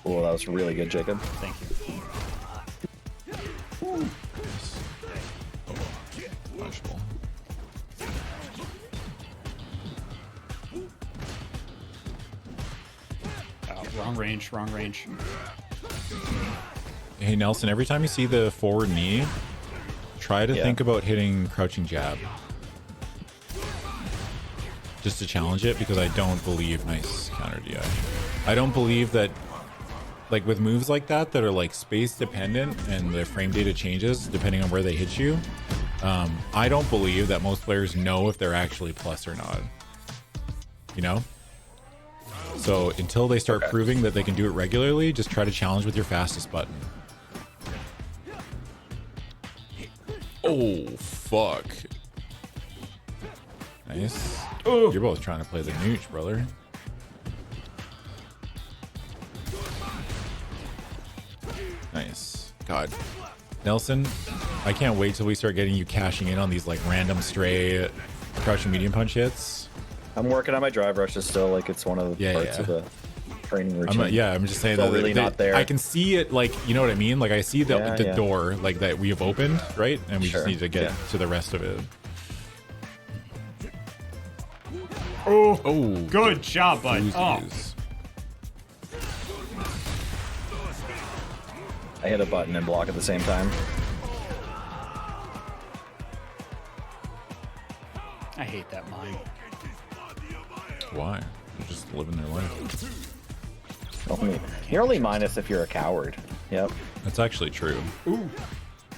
Oh, that was really good, Jacob. Thank you. Punishable. Wrong range. Hey Nelson, every time you see the forward knee, try to think about hitting crouching jab. Just to challenge it, because I don't believe nice counter DI. I don't believe that, like with moves like that are like space dependent and the frame data changes depending on where they hit you. I don't believe that most players know if they're actually plus or not. You know? So until they start proving that they can do it regularly, just try to challenge with your fastest button. Oh, fuck. Nice. Ooh. You're both trying to play the nooch, brother. Nice. God. Nelson, I can't wait till we start getting you cashing in on these like random stray crouching medium punch hits. I'm working on my drive rushes still. Like it's one of the parts of the training routine. I'm just saying still that really not there. I can see it, like, you know what I mean? Like I see the door like that we have opened, right? And we just need to get to the rest of it. Oh, good job, bud. Oh. I hit a button and block at the same time. I hate that mine. Why? They're just living their life. You're only minus if you're a coward. Yep. That's actually true. Ooh.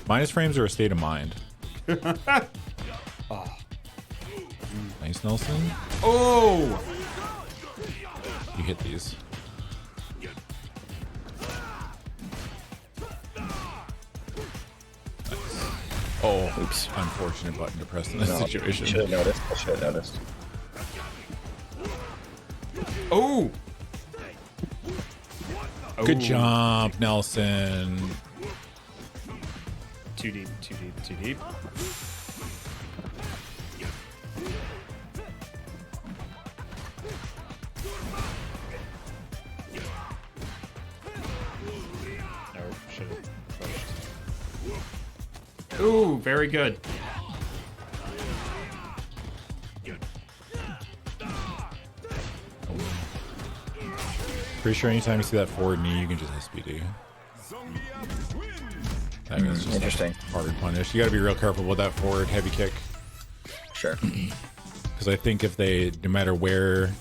Minus frames are a state of mind. Oh. Nice, Nelson. Oh! You hit these. Oh, oops. Unfortunate button to press in this situation. Should have noticed. I should have noticed. Oh! Good jump, Nelson. Too deep, too deep, too deep. No, should have pushed. Ooh, very good. Pretty sure anytime you see that forward knee, you can just SPD. That is just Interesting. Hard punish. You got to be real careful with that forward heavy kick. Sure. Because I think if they, no matter where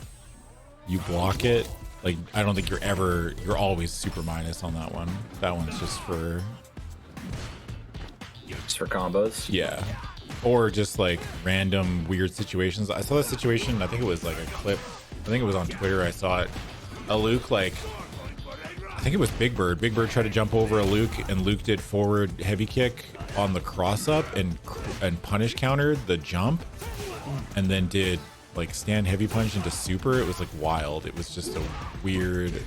you block it, like, I don't think you're always super minus on that one. That one's just for... Just for combos? Yeah. Or just like random weird situations. I saw that situation, I think it was like a clip. I think it was on Twitter. I saw it. A Luke, like, I think it was Big Bird. Big Bird tried to jump over a Luke, and Luke did forward heavy kick on the cross up and punish countered the jump, and then did like stand heavy punch into super. It was like wild. It was just a weird.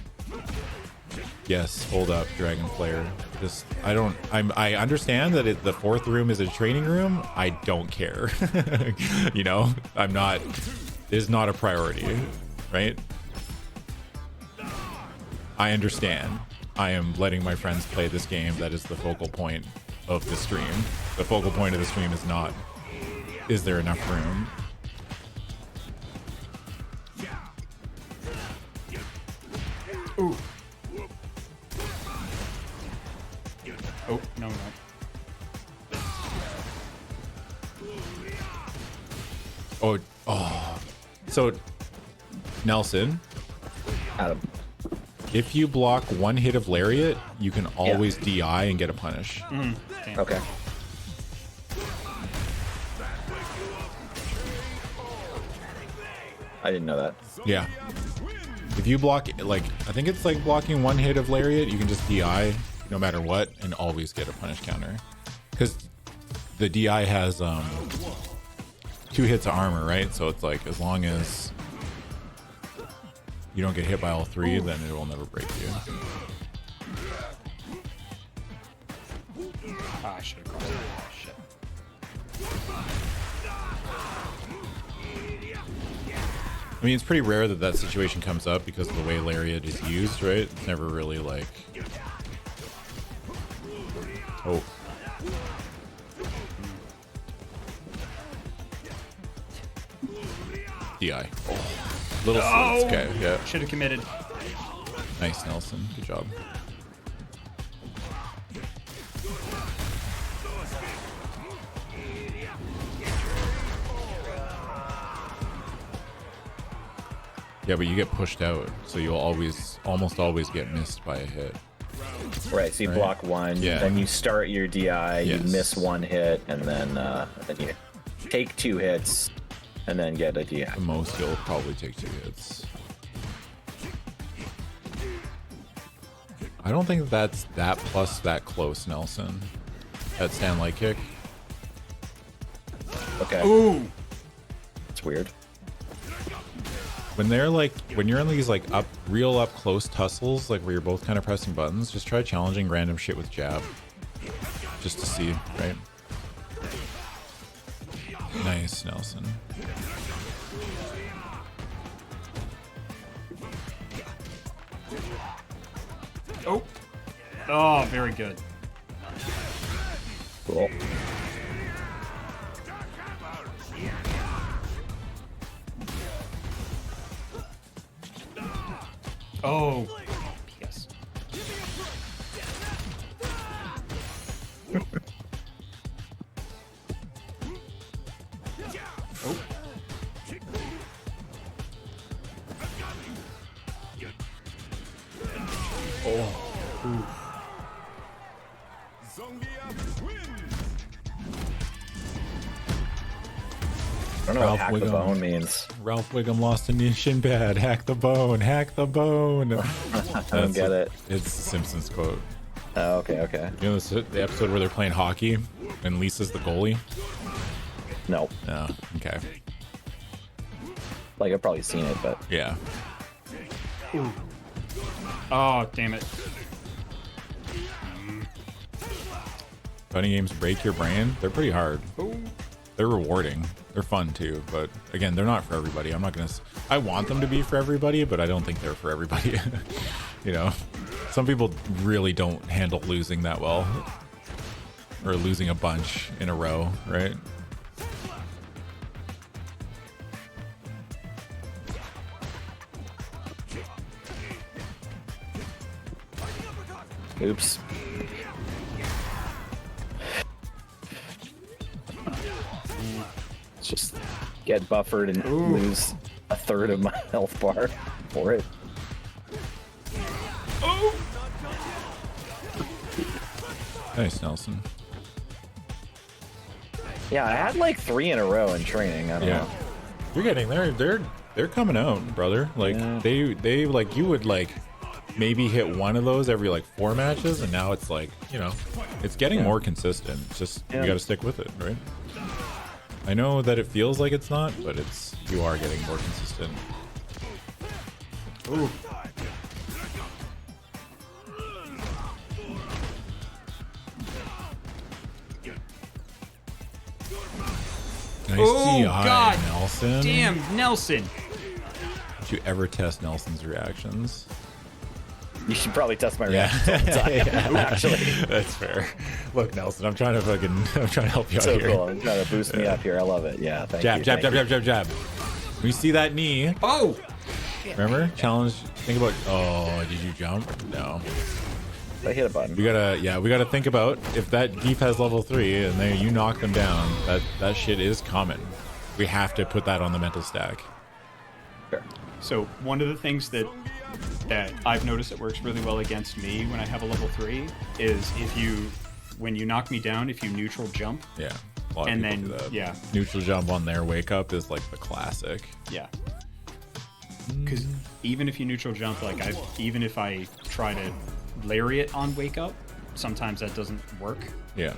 Yes, hold up, Dragon Flare. Just I understand that the fourth room is a training room. I don't care. You know, it's not a priority, right? I understand. I am letting my friends play this game. That is the focal point of the stream. The focal point of the stream is not, is there enough room? Ooh. Oh, no. Oh. So, Nelson, Adam. if you block one hit of Lariat, you can always DI and get a punish. Okay. I didn't know that. Yeah. If you block, like, I think it's like blocking one hit of Lariat, you can just DI no matter what and always get a punish counter. Because the DI has 2 hits of armor, right? So it's like, as long as you don't get hit by all 3, then it will never break you. I should have crossed that. Shit. I mean, it's pretty rare that situation comes up because of the way Lariat is used, right? It's never really like... Oh. DI. Oh. Little slits. Okay, yeah. Should have committed. Nice, Nelson. Good job. Yeah, but you get pushed out, so you'll almost always get missed by a hit. Right, so you block one, then you start your DI, you miss one hit, and then you take 2 hits, and then get a DI. The most you'll probably take 2 hits. I don't think that's that plus that close, Nelson. That stand light kick. Okay. Ooh. It's weird. When you're in these like real up close tussles, like where you're both kind of pressing buttons, just try challenging random shit with jab. just to see, right? Nice, Nelson. Oh. Oh, very good. Cool. Oh. Yes. Oh. Zongia wins. I don't know what Ralph hack the Wiggum. bone means. Ralph Wiggum lost a shin pad. Hack the bone. Hack the bone. I don't get it. It's a Simpsons quote. Oh, okay, okay. You know the episode where they're playing hockey and Lisa's the goalie? No, No. Okay. like I've probably seen it, but Yeah. Oh, damn it. Funny games break your brain. They're pretty hard. Oh. They're rewarding. They're fun too, but again, they're not for everybody. I'm not gonna. I want them to be for everybody, but I don't think they're for everybody. You know, some people really don't handle losing that well, or losing a bunch in a row, right? oops. Let's just get buffered and lose a third of my health bar for it. Nice, Nelson. Yeah, I had like 3 in a row in training. I don't Yeah, know. you're getting there. They're coming out, brother. Like Yeah. they like you would like maybe hit one of those every like 4 matches, and now it's like, you know, it's getting more consistent. It's just Yeah. you got to stick with it, right? I know that it feels like it's not, but you are getting more consistent. Ooh. Nice Oh, DI, God. Nelson. Damn, Nelson. Did you ever test Nelson's reactions? You should probably test my Yeah, reactions. Actually, that's fair. Look, Nelson, I'm trying to help you so out here. cool. I'm trying to boost me up here. I love it. Yeah, thank Jab, you. jab, thank jab, jab, jab, jab. We see that knee. Oh. Remember? Challenge. Think about. Oh, did you jump? No. you. I hit a button. We gotta think about if that Deep has level 3 and then you knock them down. That shit is common. We have to put that on the mental stack. Sure. So one of the things that I've noticed that works really well against me when I have a level 3 is when you knock me down, if you neutral jump, Yeah. A lot of and people then do that. yeah, Neutral jump on their wake up is like the classic. yeah. Because even if you neutral jump, like even if I try to lariat on wake up, sometimes that doesn't work. Yeah.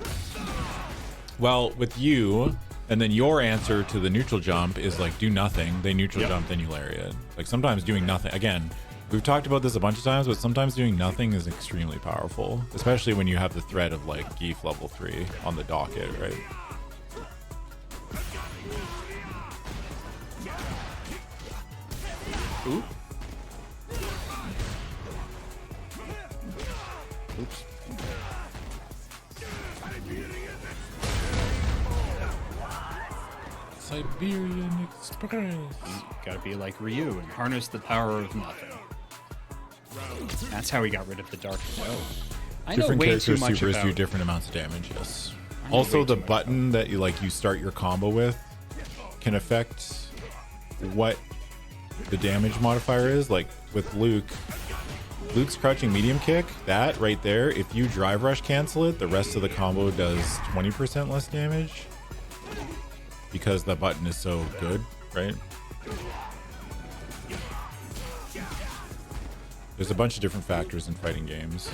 Well, with you, and then your answer to the neutral jump is like do nothing. They neutral Yep. jump, then you lariat. Like sometimes doing nothing. Again, we've talked about this a bunch of times, but sometimes doing nothing is extremely powerful, especially when you have the threat of like Geef level 3 on the docket, right? Ooh. Oops. Siberian Express. Gotta be like Ryu and harness the power of nothing. That's how he got rid of the Dark Well. I know Different way too character much supers about. do different amounts of damage. Yes. I know Also, way the too much button that you start your combo with can affect what the damage modifier is. Like with Luke's crouching medium kick, that right there, if you drive rush cancel it, the rest of the combo does 20% less damage because the button is so good, right? There's a bunch of different factors in fighting games.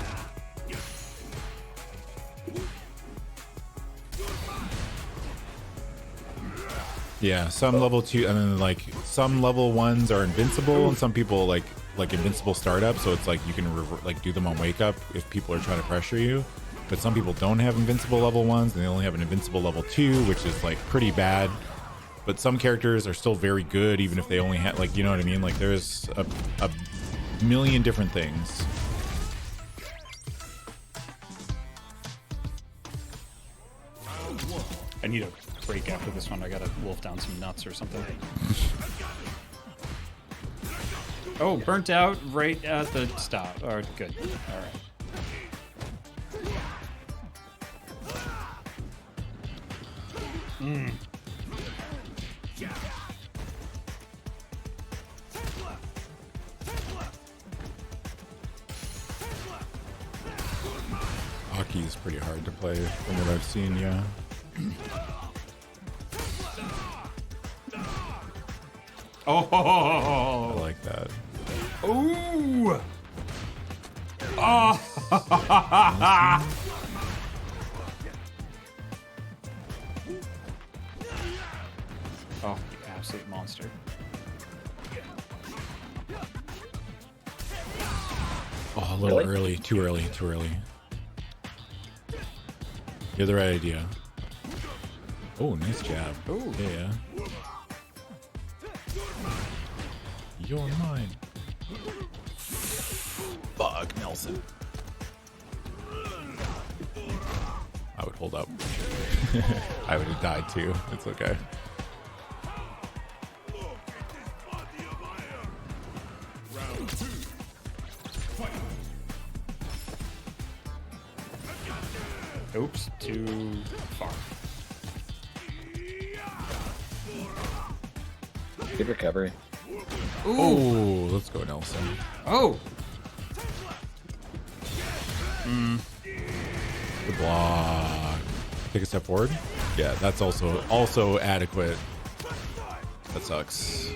Yeah, some level 2 and then like some level 1s are invincible and some people like invincible startup, so it's like you can do them on wake up if people are trying to pressure you. but some people don't have invincible level 1s, and they only have an invincible level 2, which is like pretty bad. But some characters are still very good, even if they only have, like, you know what I mean? Like, there's a million different things. I need a break after this one. I gotta wolf down some nuts or something. Oh, burnt out right at the stop. All right, good. All right. Oki is pretty hard to play from what I've seen, yeah. Oh, I like that. ooh. Oh. Oh, you absolute monster. Oh, a little Really? early. Too early. Too early. You have the right idea. Oh, nice jab. Ooh. Yeah. You're mine. Fuck, Nelson. I would hold up. I would have died too. It's okay. Oops, too far. Good recovery. Oh, let's go, Nelson. Oh. Good block. Take a step forward. Yeah, that's also adequate. That sucks.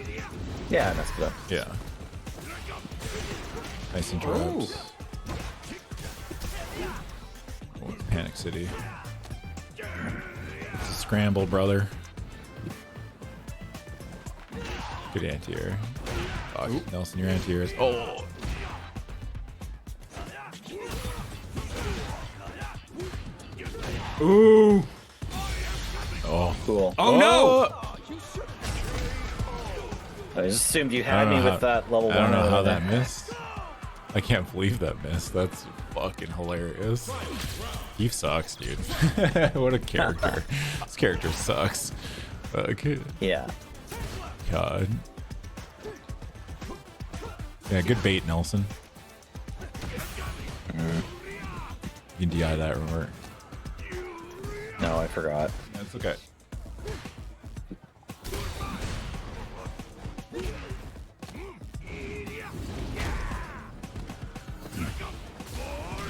Yeah, that's good. Yeah. Nice interrupts. Oh, it's Panic City. It's a scramble, brother. Good anti-air. Fuck, Nelson, your anti-air is... Oh! Ooh. Oh. Cool. Oh, no. I just assumed you I had don't me know with how- that level 1. I don't know over how there. that missed. I can't believe that missed. That's fucking hilarious. He sucks, dude. What a character. This character sucks. Okay. Yeah. God. Yeah, good bait, Nelson. You can DI that, remember? No, I forgot. That's okay.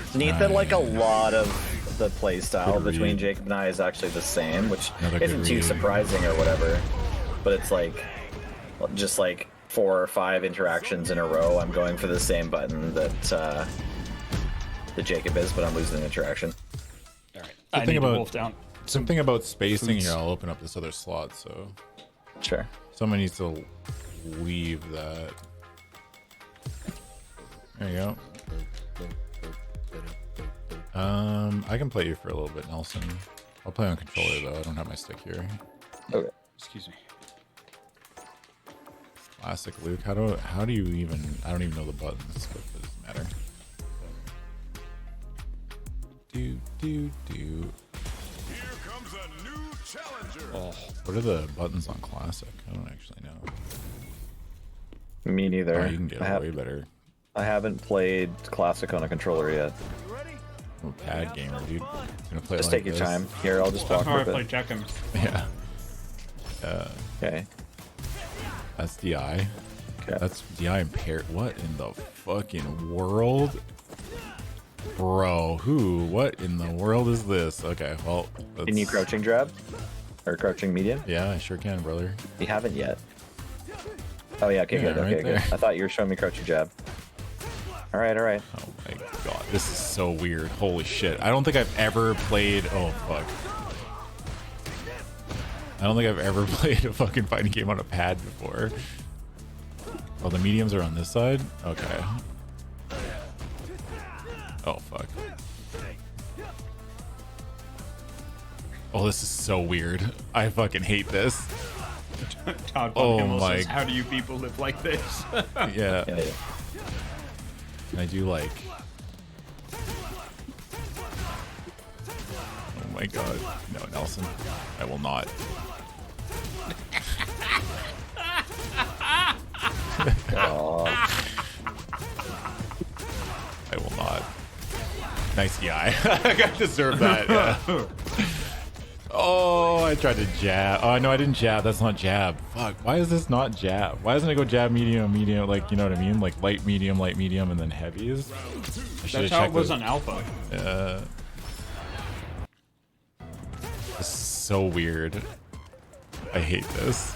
It's neat that like a lot of the playstyle Good between read. Jacob and I is actually the same, which Another good isn't too read. surprising or whatever. But it's like just like 4 or 5 interactions in a row. I'm going for the same button that Jacob is, but I'm losing an interaction. All right. I Something need to about- wolf down. Something about spacing Foods. here. I'll open up this other slot, so Sure. someone needs to leave that. There you go. I can play you for a little bit, Nelson. I'll play on controller though. I don't have my stick here. Okay. Excuse me. Classic Luke. How do you even? I don't even know the buttons, but it doesn't matter. Do. Here comes a new challenger. Oh. What are the buttons on classic? I don't actually know. Me neither. Oh, you can get I, it have, way better. I haven't played Classic on a controller yet. I'm a pad gamer, dude. Gonna play Just like take your this. time. Here, I'll just That's walk how I with play it. Tekken. Yeah. Okay. That's DI. Okay. That's DI impaired. What in the fucking world? Bro, what in the world is this? Okay, well. Can you crouching jab? Or crouching medium? Yeah, I sure can, brother. You haven't yet. Oh yeah, okay, Yeah, good, right okay, good. there. I thought you were showing me crouching jab. Alright. Oh my god, this is so weird. Holy shit. I don't think I've ever played. Oh, fuck. I don't think I've ever played a fucking fighting game on a pad before. Oh, the mediums are on this side? Okay. Oh, fuck. Oh, this is so weird. I fucking hate this. Todd Oh Von Himmel my- says, "How do you people live like this?" Yeah. Yeah, yeah. And I do like. Oh my god. No, Nelson. I will not. Aw. I will not. Nice guy. I deserve that. Yeah. Oh, I tried to jab. Oh, no, I didn't jab. That's not jab. Fuck. Why is this not jab? Why doesn't it go jab, medium, medium? Like, you know what I mean? Like light, medium, and then heavies. I should've That's how it checked was the- on Alpha. This is so weird. I hate this.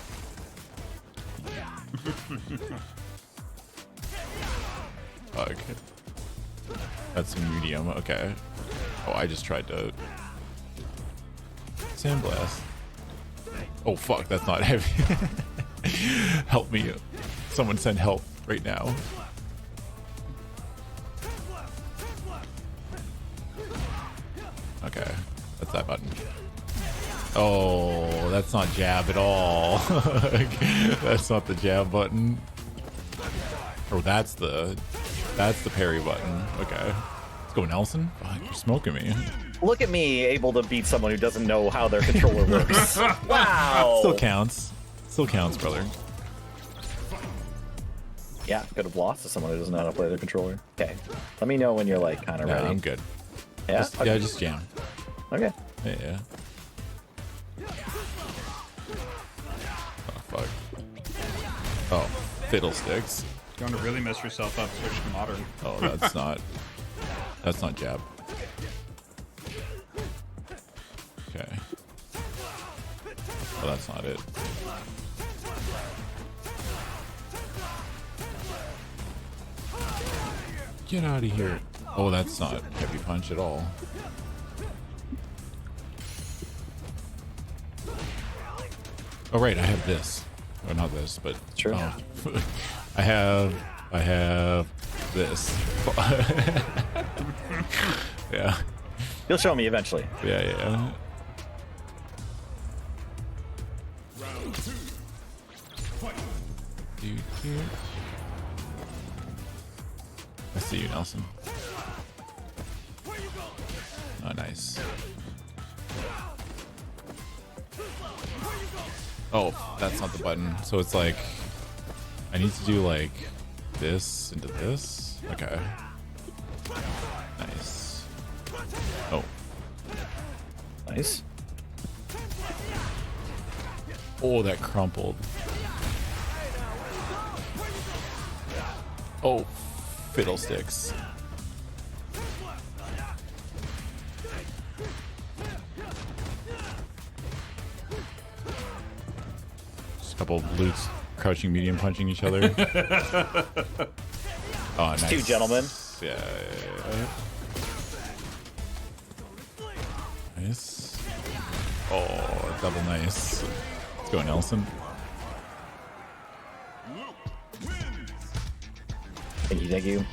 Fuck. That's a medium. Okay. Oh, I just tried to sandblast. Oh fuck, that's not heavy. Help me. Someone send help right now. Okay, that's that button. Oh, that's not jab at all. That's not the jab button. Oh, that's the parry button. Okay. Let's go, Nelson. Fuck, you're smoking me. Look at me, able to beat someone who doesn't know how their controller works. Wow. Still counts. Still counts, brother. Yeah, could have lost to someone who doesn't know how to play their controller. Okay. Let me know when you're like kind of Yeah, ready. I'm good. Yeah. Just, Okay. yeah, just jam. Okay. Yeah. Oh, fuck. Oh, fiddlesticks. You want to really mess yourself up? Switch to modern. Oh, that's not. That's not jab. Okay. Oh, that's not it. Get out of here. Oh, that's not heavy punch at all. Oh, right, I have this. Oh, not this, but Sure. oh. I have this. Yeah. You'll show me eventually. Yeah. Dude. I see you, Nelson. Oh, nice. Oh, that's not the button. So it's like, I need to do like this into this. Okay. Nice. Oh. Nice. Oh, that crumpled. Oh, fiddlesticks. Just a couple of glutes crouching medium punching each other. Oh, nice. Two gentlemen. Yeah. Nice. Oh, double nice. Let's go, Nelson. Thank you.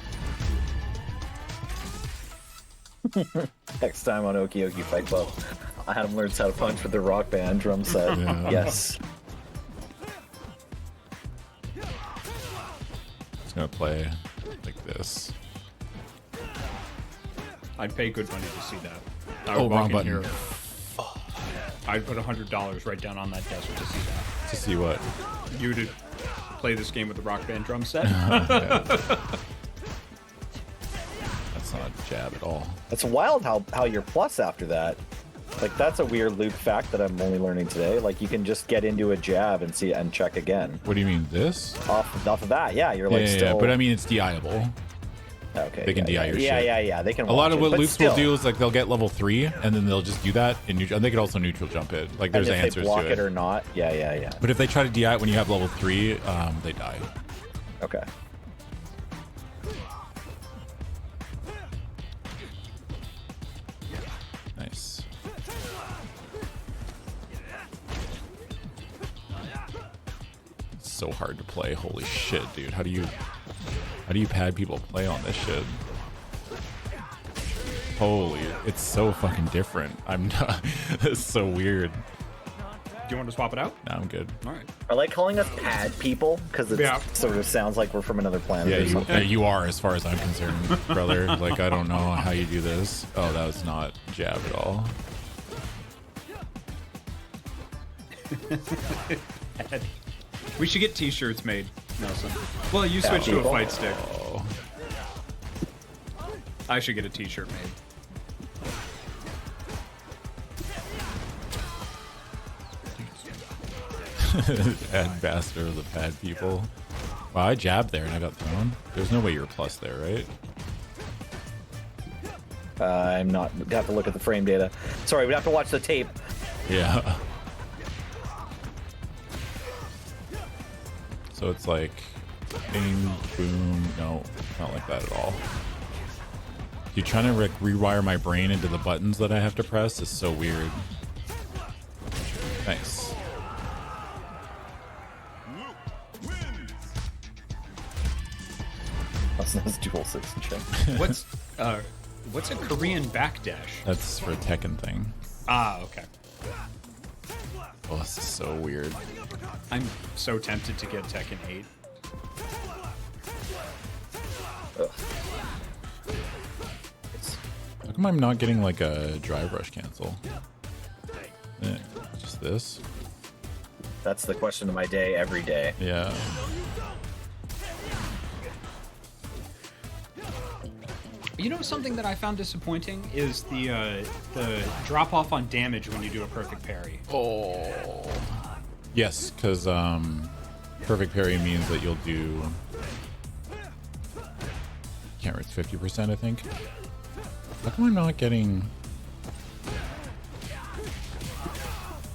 Next time on Oki Oki Fight Club, Adam learns how to punch with the rock band drum set. Yeah. Yes. Just gonna play like this. I'd pay good money to see that. I Oh, would wrong walk in button. here. I'd put $100 right down on that desk to see that. To see what? You to play this game with the rock band drum set. That's not jab at all. It's wild how you're plus after that. Like, that's a weird loop fact that I'm only learning today. Like, you can just get into a jab and see and check again. What do you mean, this? Off of that, yeah, you're Yeah, like yeah, still. yeah, but I mean, it's DIable. Okay. They can DI your shit. Yeah. They can. A lot watch of it, what but loops still. will do is like they'll get level 3 and then they'll just do that in neutral. And they could also neutral jump it. Like there's and if answers they block to it or not. Yeah. But if they try to DI it when you have level 3, they die. Okay. Nice. It's so hard to play. Holy shit, dude. How do you pad people play on this shit? Holy, it's so fucking different. I'm not. It's so weird. Do you want to swap it out? No, I'm good. All right. I like calling us pad people because it sort of sounds like we're from another planet. Yeah, or something. you are, as far as I'm concerned, brother. Like, I don't know how you do this. Oh, that was not jab at all. We should get T-shirts made, Nelson. Well, you switched to a fight stick. Oh. I should get a T-shirt made. Ambassador of the pad people. Wow, I jabbed there and I got thrown. There's no way you're plus there, right? I'm not. We'd have to look at the frame data. Sorry, we'd have to watch the tape. Yeah. So it's like, bing, boom. No, not like that at all. You're trying to rewire my brain into the buttons that I have to press. It's so weird. Nice. That's dual citizenship. What's a Korean backdash? That's for a Tekken thing. Ah, okay. Oh, this is so weird. I'm so tempted to get Tekken 8. How come I'm not getting like a drive rush cancel? Just this? That's the question of my day every day. Yeah. You know, something that I found disappointing is the drop off on damage when you do a perfect parry. Oh. Yes, because perfect parry means that you'll do. Can't reach 50%, I think. How come I'm not getting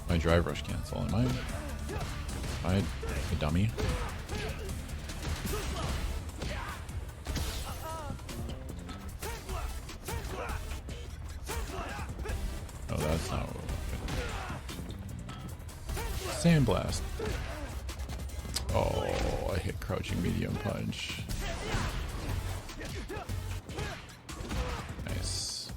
my drive rush cancel? Am I a dummy? Oh, that's not what Sandblast. Oh, I hit crouching medium punch. Nice.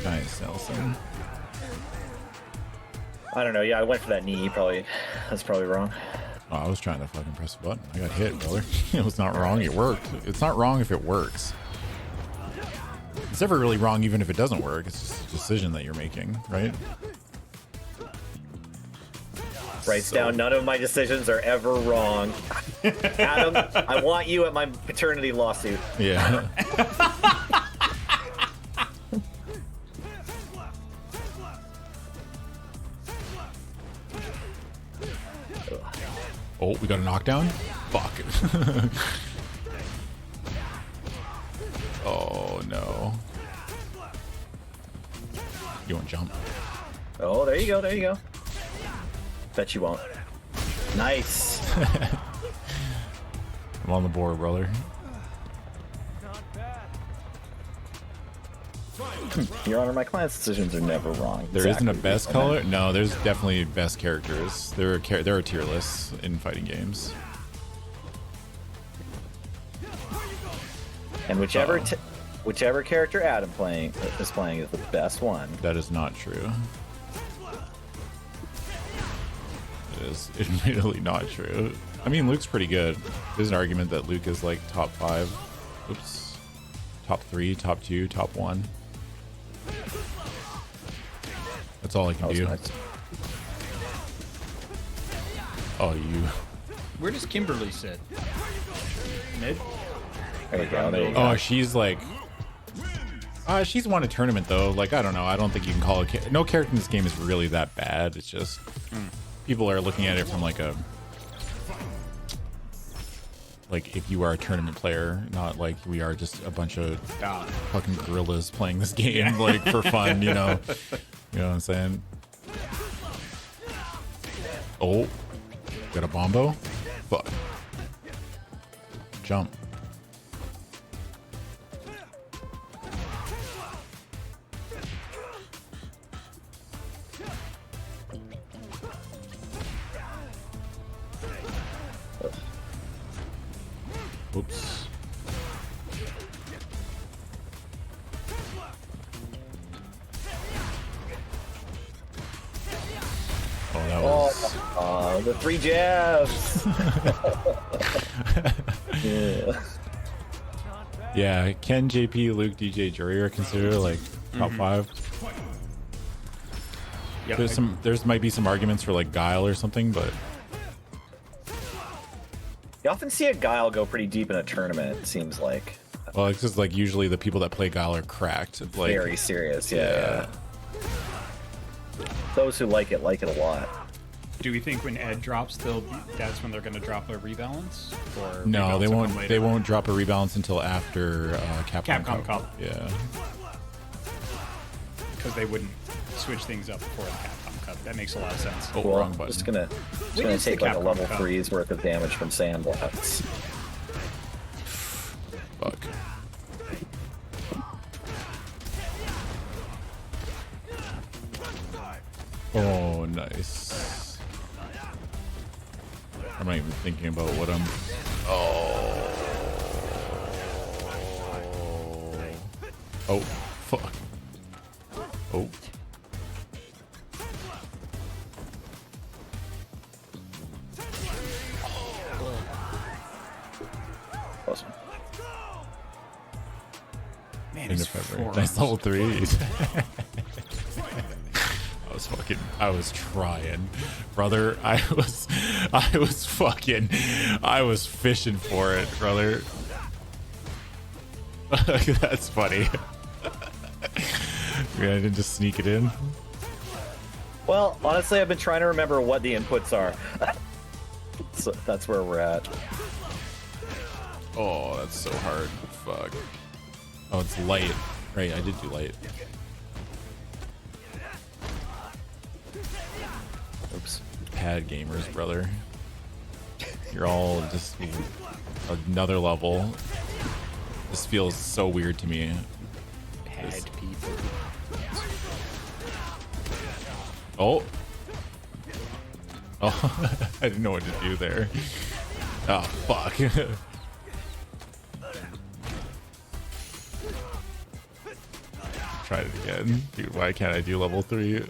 Nice, Nelson. I don't know. Yeah, I went for that knee. That's probably wrong. Oh, I was trying to fucking press a button. I got hit, brother. It was not wrong. It worked. It's not wrong if it works. It's never really wrong even if it doesn't work. It's just a decision that you're making, right? Writes down, none of my decisions are ever wrong. Adam, I want you at my paternity lawsuit. Yeah. Oh, we got a knockdown? Fuck. Oh, no. You want to jump? Oh, there you go. There you go. Bet you won't. Nice. I'm on the board, brother. Your Honor, my client's decisions are never wrong. There isn't a best color? No, there's definitely best characters. There are tier lists in fighting games. And whichever character Adam is playing is the best one. That is not true. It is admittedly not true. I mean, Luke's pretty good. There's an argument that Luke is like top 5. Oops. Top 3, top 2, top 1. That's all I can do. Nice. Oh, you. Where does Kimberly sit? Mid? There you go. There you go. Oh, she's like. She's won a tournament though. Like, I don't know. I don't think you can call it. No character in this game is really that bad. It's just people are looking at it from like a. Like if you are a tournament player, not like we are just a bunch of fucking gorillas playing this game like for fun, you know. You know what I'm saying? Oh, got a bombo? Fuck. Jump. Oops. Oh, that was... the 3 jabs. Yeah. Yeah, Ken, JP, Luke, DJ, Jury are considered like top 5. Yep, There's might be some arguments for like Guile or something, but You often see a Guile go pretty deep in a tournament, it seems like. well, it's just like usually the people that play Guile are cracked. Like, Very serious, yeah. Those who like it a lot. Do we think when Ed drops, that's when they're going to drop a rebalance? Or no, rebalance they will won't. come later? They won't drop a rebalance until after Capcom Cup. Yeah. Because they wouldn't switch things up before the Capcom Cup. That makes a lot of sense. Oh, Well, wrong I'm button. just gonna is the take like a Capcom level Cup? 3's worth of damage from Sandblasts. Fuck. Oh, nice. I'm not even thinking about what I'm. Oh. Oh, fuck. Oh. Awesome. Man, In his the February. forearms. Nice level 3. I was trying, brother. I was fishing for it, brother. That's funny. Yeah, I didn't just sneak it in. Well, honestly, I've been trying to remember what the inputs are. So that's where we're at. Oh, that's so hard. Fuck. Oh, it's light. Right, I did do light. Oops. Pad gamers, brother. You're all just another level. This feels so weird to me. Pad people. Oh. Oh, I didn't know what to do there. Oh, fuck. Try it again. Dude, why can't I do level 3?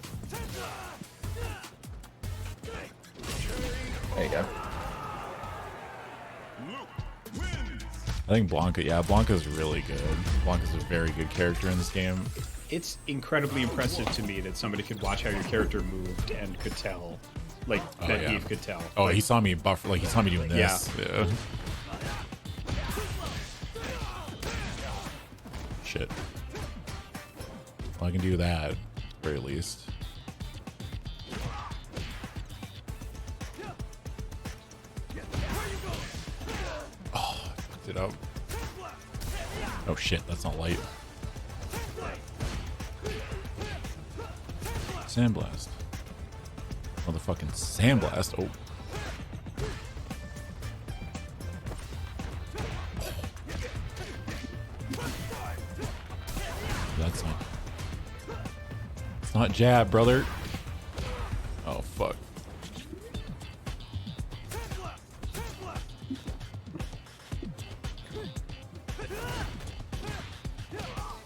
There you go. I think Blanca, yeah, Blanca's really good. Blanca's a very good character in this game. It's incredibly impressive to me that somebody could watch how your character moved and could tell, like, that yeah. Eve could tell. Oh, he saw me buff, like he saw me doing this. Yeah. Shit. Well, I can do that, at the very least. Oh, I fucked it up. Oh shit, that's not light. Sandblast. Motherfucking Sandblast. Oh. That's not. It's not jab, brother. Oh, fuck.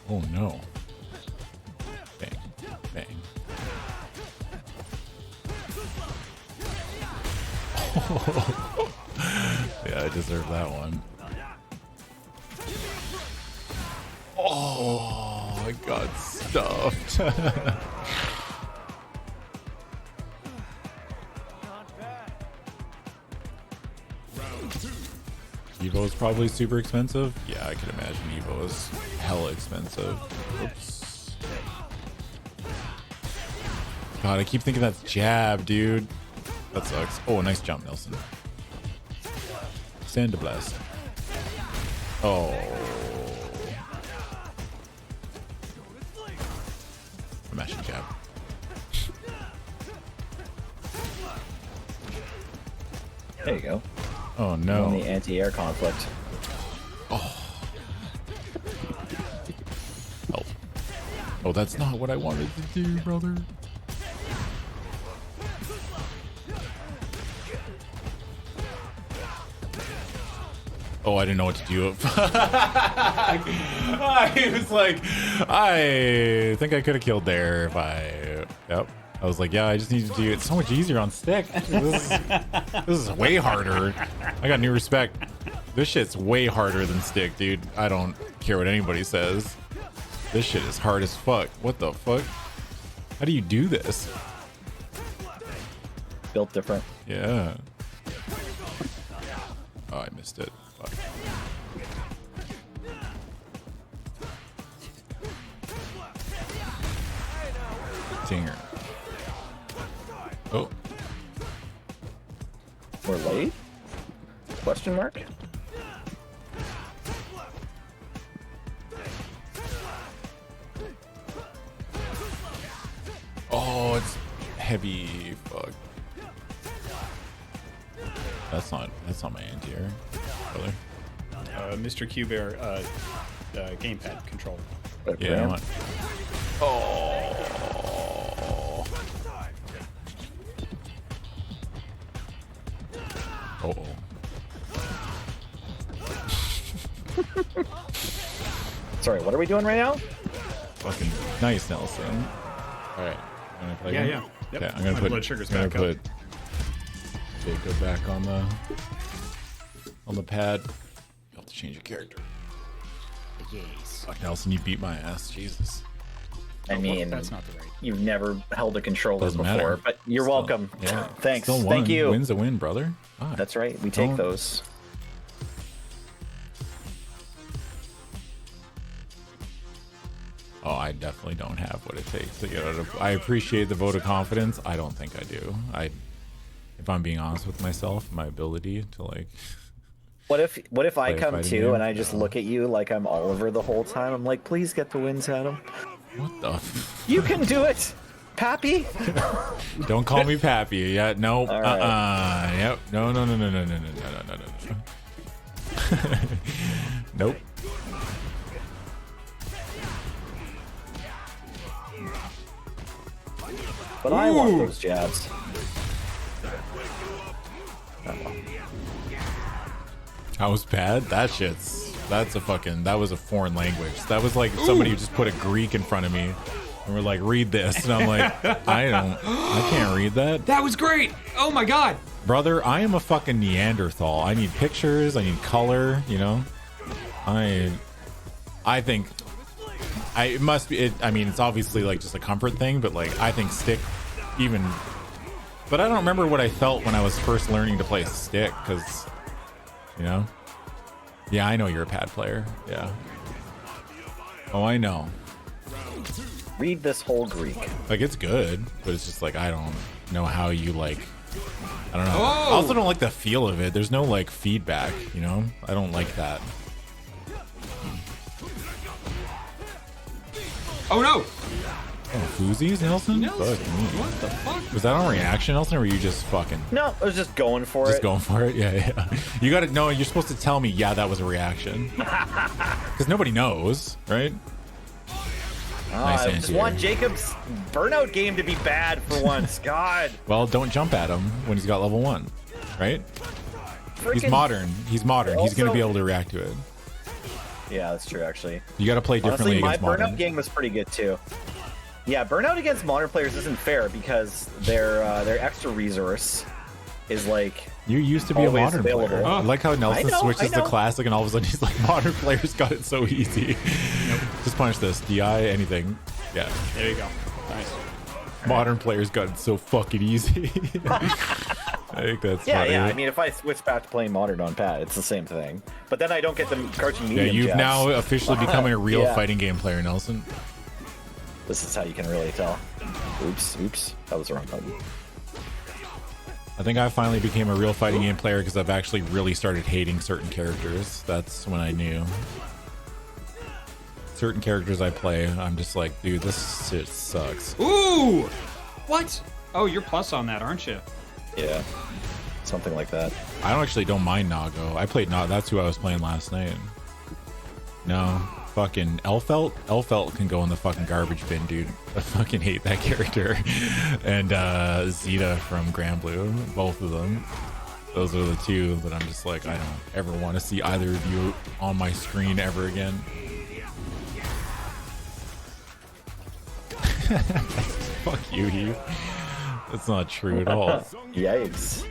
Oh, no. Bang. Bang. Yeah, I deserve that one. Oh, I got stuffed. Evo is probably super expensive. Yeah, I could imagine Evo is hella expensive. Oops. God, I keep thinking that's jab, dude. That sucks. Oh, nice jump, Nelson. Sandblast. Oh. I'm mashing jab. There you go. Oh On no. the anti-air conflict. Oh, that's not what I wanted to do, brother. Oh, I didn't know what to do. I was like, I think I could have killed there if I. Yep. I was like, yeah, I just need to do it so much easier on stick. This is way harder. I got new respect. This shit's way harder than stick, dude. I don't care what anybody says. This shit is hard as fuck. What the fuck? How do you do this? Built different. Yeah. Oh, I missed it. Fuck. Dinger. Oh. We're late? Question mark? Oh, it's heavy. Fuck. That's not my anti-air, brother. Mr. Q-Bear, gamepad control. Yeah, I want. Oh. Oh. Sorry, what are we doing right now? Fucking nice, Nelson. All right. I'm gonna play Yeah, again? yeah. Yep. Okay, I'm gonna My put blood sugar's I'm gonna back up. put Jacob back on the pad. You have to change your character. Yes. Fuck, Nelson, you beat my ass. Jesus. I mean, That's not the right. you've never held a controller Doesn't before, matter. but you're Still- welcome. Yeah. Thanks. Still won. Thank you. Win's a win, brother. Fuck. That's right. We take Don't- those. Oh, I definitely don't have what it takes to get out of. I appreciate the vote of confidence. I don't think I do. If I'm being honest with myself, my ability to like. What if I Play a come fighting to game? and I just look at you like I'm Oliver the whole time? I'm like, please get the wins, Adam. What the? You can do it, Pappy. Don't call me Pappy. Yeah, no. All right. Yep. No. No. Nope. But I want those jabs. That was bad. That was a foreign language. That was like somebody who just put a Greek in front of me and we're like, read this. And I'm like, I can't read that. That was great. Oh my god. Brother, I am a fucking Neanderthal. I need pictures. I need color, you know? I think it must be, I mean, it's obviously like just a comfort thing, but like, I think stick even, but I don't remember what I felt when I was first learning to play stick. Cause you know, yeah, I know you're a pad player. Yeah. Oh, I know. Read this whole Greek. Like, it's good, but it's just like, I don't know how you like, I don't know. Oh! I also don't like the feel of it. There's no like feedback, you know? I don't like that. Oh no. Oh, Foozies, Nelson? Nelson, Fuck me. what the fuck? Was that on reaction, Nelson, or were you just fucking No, I was just going for just it. going for it? Yeah. You gotta know, you're supposed to tell me, yeah, that was a reaction. Because nobody knows, right? Nice I just anti-air. want Jacob's burnout game to be bad for once. God. Well, don't jump at him when he's got level 1, right? He's Frickin- modern. He's modern. He's gonna Also- be able to react to it. Yeah, that's true, actually. You gotta play differently Honestly, my against modern. burnout game was pretty good, too. Yeah, burnout against modern players isn't fair because their extra resource is like... You used to be a always modern available. player. I like how Nelson I know, switches I to know. classic, and all of a sudden he's like, modern players got it so easy. Just punch this. DI, anything. Yeah. There you go. Nice. Modern players got it so fucking easy. I think that's Yeah, funny. yeah. I mean, if I switch back to playing modern on pad, it's the same thing. But then I don't get the crouching Yeah, medium you've jabs. now officially becoming a real Yeah. fighting game player, Nelson. This is how you can really tell. Oops. That was the wrong button. I think I finally became a real fighting game player because I've actually really started hating certain characters. That's when I knew. Certain characters I play, I'm just like, dude, this shit sucks. Ooh. What? Oh, you're plus on that, aren't you? Yeah. Something like that. I don't mind Nago. I played Nago. That's who I was playing last night. No, fucking Elfelt. Elfelt can go in the fucking garbage bin, dude. I fucking hate that character. And Zeta from Grand Blue, both of them. Those are the two that I'm just like, I don't ever want to see either of you on my screen ever again. Fuck you, Heath. That's not true at all. Yikes.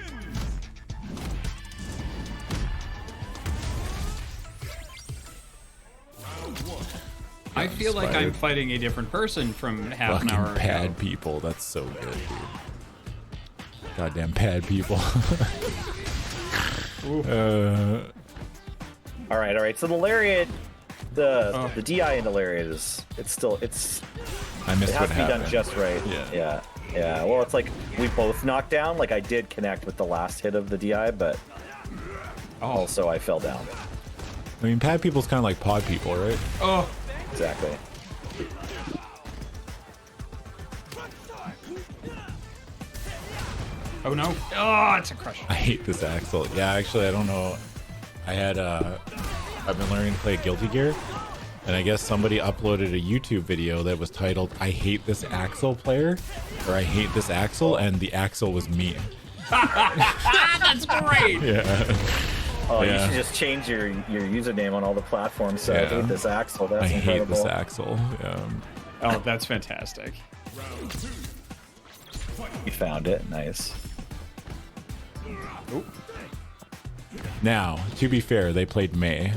I feel like I'm fighting a different person from half an hour ago. Pad people. That's so good, dude. Goddamn pad people. All right. So the lariat, the DI in the lariat it's I missed it has what to be happened. done just right. Yeah. Well, it's like we both knocked down. Like I did connect with the last hit of the DI, but also I fell down. I mean, pad people's kind of like pod people, right? Oh, Exactly. oh no! Oh, it's a crush. I hate this Axel. Yeah, actually, I don't know. I've been learning to play Guilty Gear, and I guess somebody uploaded a YouTube video that was titled "I hate this Axel player," or "I hate this Axel," and the Axel was me. That's great. Yeah. Oh, Yeah. you should just change your username on all the platforms. So I Yeah. hate this Axel. That's I hate incredible. this Axel. Yeah. Oh, that's fantastic. You found it. Nice. Ooh. Now, to be fair, they played May,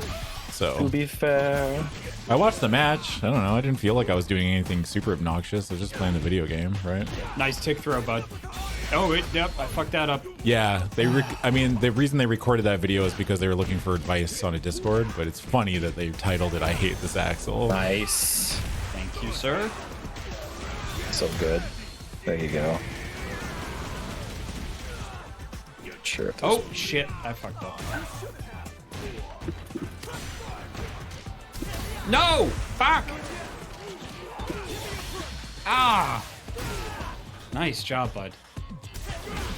To so be fair. I watched the match. I don't know. I didn't feel like I was doing anything super obnoxious. I was just playing the video game, right? Nice tick throw, bud. Oh, yep, I fucked that up. Yeah, I mean, the reason they recorded that video is because they were looking for advice on a Discord, but it's funny that they titled it "I hate this Axel." Nice. Thank you, sir. So good. There you go. Sure. Oh, shit. I fucked up. No! Fuck! Ah! Nice job, bud.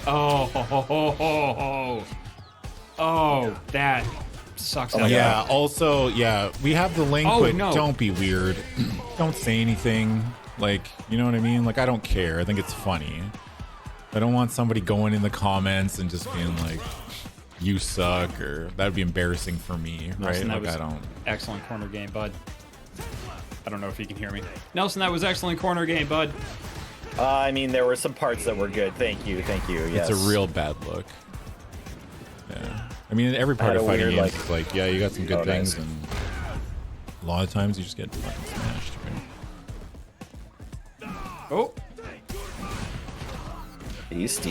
Oh, ho, ho, ho, ho, ho. Oh, that sucks. my Yeah. Also, yeah, we have the link, Oh, but no. don't be weird. Don't say anything. Like, you know what I mean? Like, I don't care. I think it's funny. I don't want somebody going in the comments and just being like, "You suck," or that would be embarrassing for me, right? Nelson, that Like, was I don't. excellent corner game, bud. I don't know if you can hear me. Nelson, that was excellent corner game, bud. I mean, there were some parts that were good. Thank you. Yes. It's a real bad look. Yeah. I mean, every part had of a fighting weird, games like- is like, yeah, you got some good Oh, things, nice. and a lot of times you just get fucking smashed, right? Oh, East.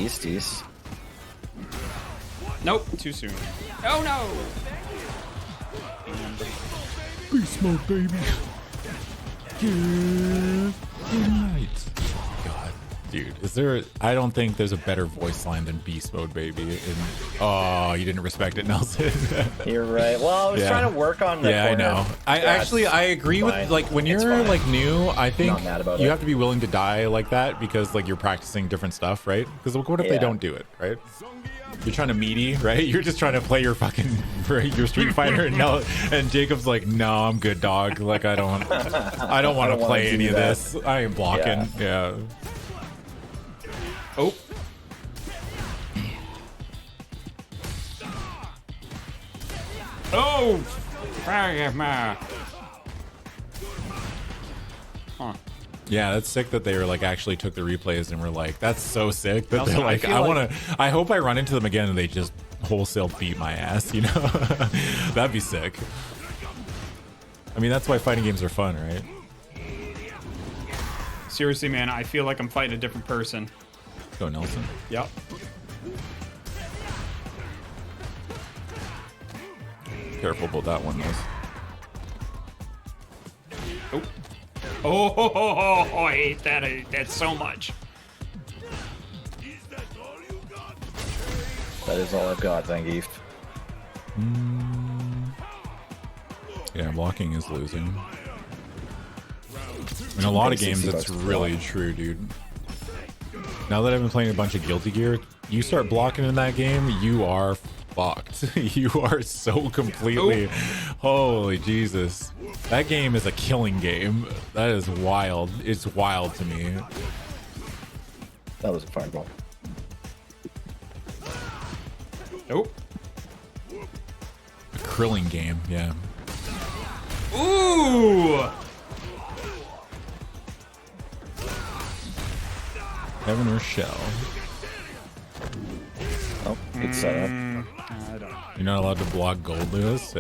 nope, too soon. Oh, no! Beast mode, baby. Yeah. Right. God, dude, is there? I don't think there's a better voice line than "Beast Mode, baby." Oh, you didn't respect it, Nelson. You're right. Well, I was Yeah. trying to work on the Yeah, I corner. know. I agree fine. with, like, when It's you're fine. like new, I think Not mad about you it. have to be willing to die like that because like you're practicing different stuff, right? Because what if they Yeah. don't do it, right? You're trying to meaty, right? You're just trying to play your fucking your Street Fighter, and Jacob's like, no, I'm good, dog. Like I don't want to wanna play do any of that. this. I am blocking. Yeah. Oh. Oh! Huh. Yeah, that's sick that they were like actually took the replays and were like, that's so sick that Also, they're I like, feel I like- want to. I hope I run into them again and they just wholesale beat my ass. You know, that'd be sick. I mean, that's why fighting games are fun, right? Seriously, man, I feel like I'm fighting a different person. Go, Nelson. Yep. Careful about that one, Nels. Oh. Oh, I hate that. I hate that so much. That is all I've got. Thank you. Yeah, blocking is losing. In a lot of games, $60 that's to really true, dude. Now that I've been playing a bunch of Guilty Gear, you start blocking in that game, you are fucked. You are so completely... Holy Jesus. That game is a killing game. That is wild. It's wild to me. That was a fireball. Oh. A Krilling game, yeah. Ooh. Heaven or Shell. Oh, good setup. I don't know. You're not allowed to block Gold Lewis.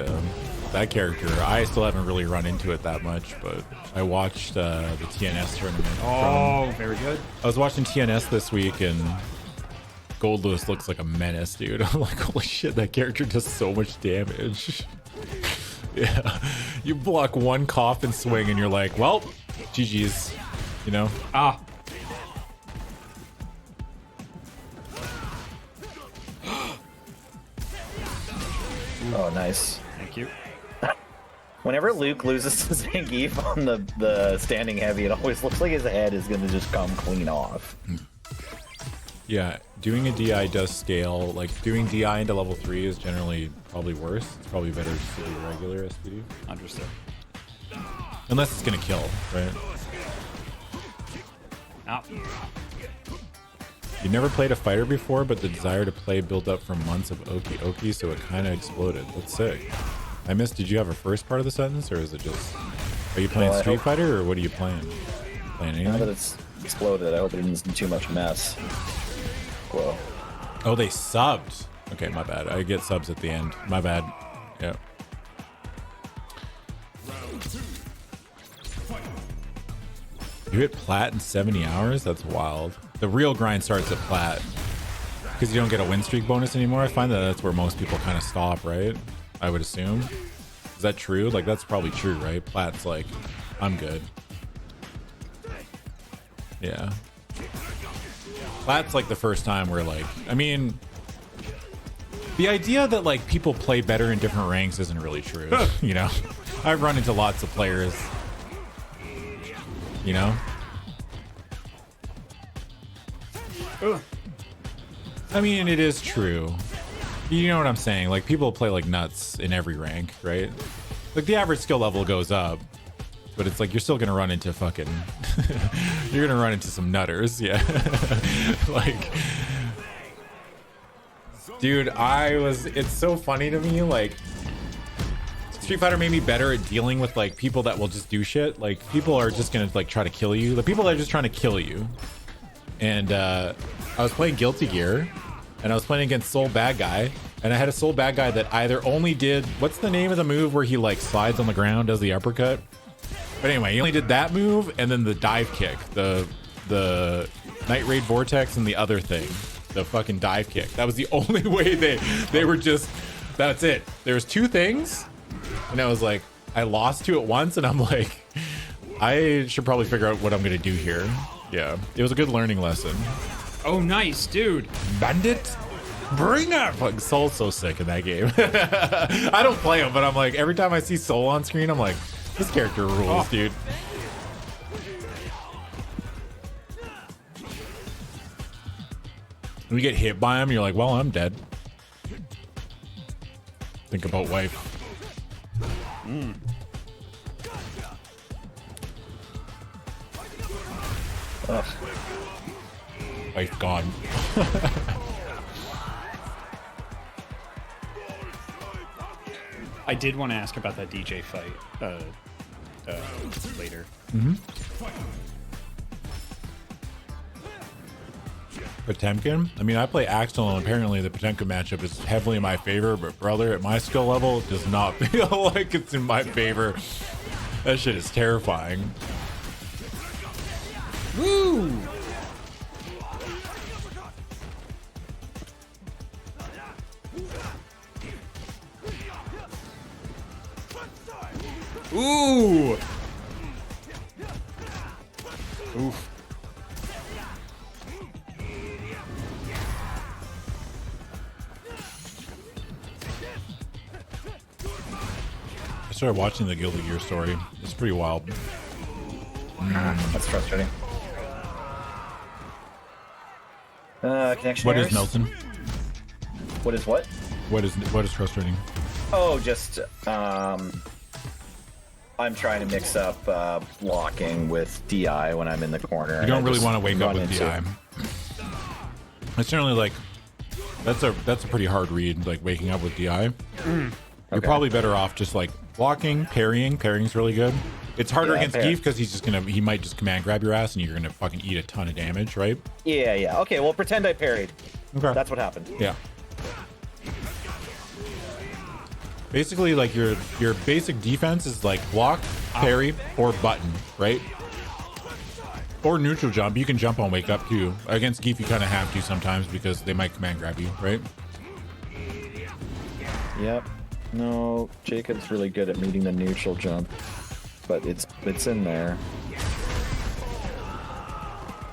That character, I still haven't really run into it that much, but I watched the TNS tournament. Oh, very good. I was watching TNS this week, and Gold Lewis looks like a menace, dude. I'm like, holy shit, that character does so much damage. Yeah, you block one coffin swing, and you're like, well, GG's, you know? Ah. Oh, nice. Thank you. Whenever Luke loses to Zangief on the standing heavy, it always looks like his head is going to just come clean off. Yeah, doing a DI does scale. Like, doing DI into level 3 is generally probably worse. It's probably better just to do regular SPD. Understood. Unless it's gonna kill, right? Ah. You never played a fighter before, but the desire to play built up from months of Oki Oki, so it kind of exploded. That's sick. I missed, did you have a first part of the sentence, or is it just... Are you playing Well, Street Fighter, or what are you playing? Playing Now that anything? it's exploded, I hope it isn't too much mess. Whoa. Oh, they subbed. Okay, my bad. I get subs at the end. My bad. Yeah. You hit plat in 70 hours? That's wild. The real grind starts at plat. Because you don't get a win streak bonus anymore. I find that that's where most people kind of stop, right? I would assume. Is that true? Like, that's probably true, right? Plat's like, I'm good. Yeah. Plat's like the first time where, like, I mean, the idea that, like, people play better in different ranks isn't really true, you know? I've run into lots of players, you know? I mean, it is true. You know what I'm saying? Like, people play like nuts in every rank, right? Like, the average skill level goes up, but it's like you're still gonna run into fucking... you're gonna run into some nutters, yeah. Like... Dude, it's so funny to me, like... Street Fighter made me better at dealing with, like, people that will just do shit. Like, people are just gonna, like, try to kill you. The people that are just trying to kill you. And, I was playing Guilty Gear, and I was playing against Soul Bad Guy, and I had a Soul Bad Guy that either only did... What's the name of the move where he, like, slides on the ground, does the uppercut? But anyway, he only did that move, and then the dive kick. The Night Raid Vortex and the other thing. The fucking dive kick. That was the only way they were just... That's it. There was two things, and I was like, I lost two at once, and I'm like, I should probably figure out what I'm gonna do here. Yeah, it was a good learning lesson. Oh, nice, dude. Bandit, bring up! Like, Soul's so sick in that game. I don't play him, but I'm like, every time I see Soul on screen, I'm like, this character rules, dude. When you get hit by him, you're like, well, I'm dead. Think about wife. Wife gone. I did want to ask about that DJ fight later. Potemkin? I mean, I play Axel, and apparently the Potemkin matchup is heavily in my favor, but brother, at my skill level, it does not feel like it's in my favor. That shit is terrifying. Woo! Ooh! Oof. I started watching the Guilty Gear story. It's pretty wild. That's frustrating. Connection What errors? is Nelson? What is what? What is frustrating? Oh, just I'm trying to mix up blocking with DI when I'm in the corner. You don't really want to wake up with DI. It's generally like That's a pretty hard read, like waking up with DI. You're probably better off just like blocking, parrying. Parrying's really good. It's harder against Geef because he might just command grab your ass and you're gonna fucking eat a ton of damage, right? Yeah. Okay, well pretend I parried. Okay. That's what happened. Yeah. Basically, like your basic defense is like block, parry, or button, right? Or neutral jump. You can jump on wake up too. Against Geef, you kind of have to sometimes because they might command grab you, right? Yep. No, Jacob's really good at meeting the neutral jump, but it's in there.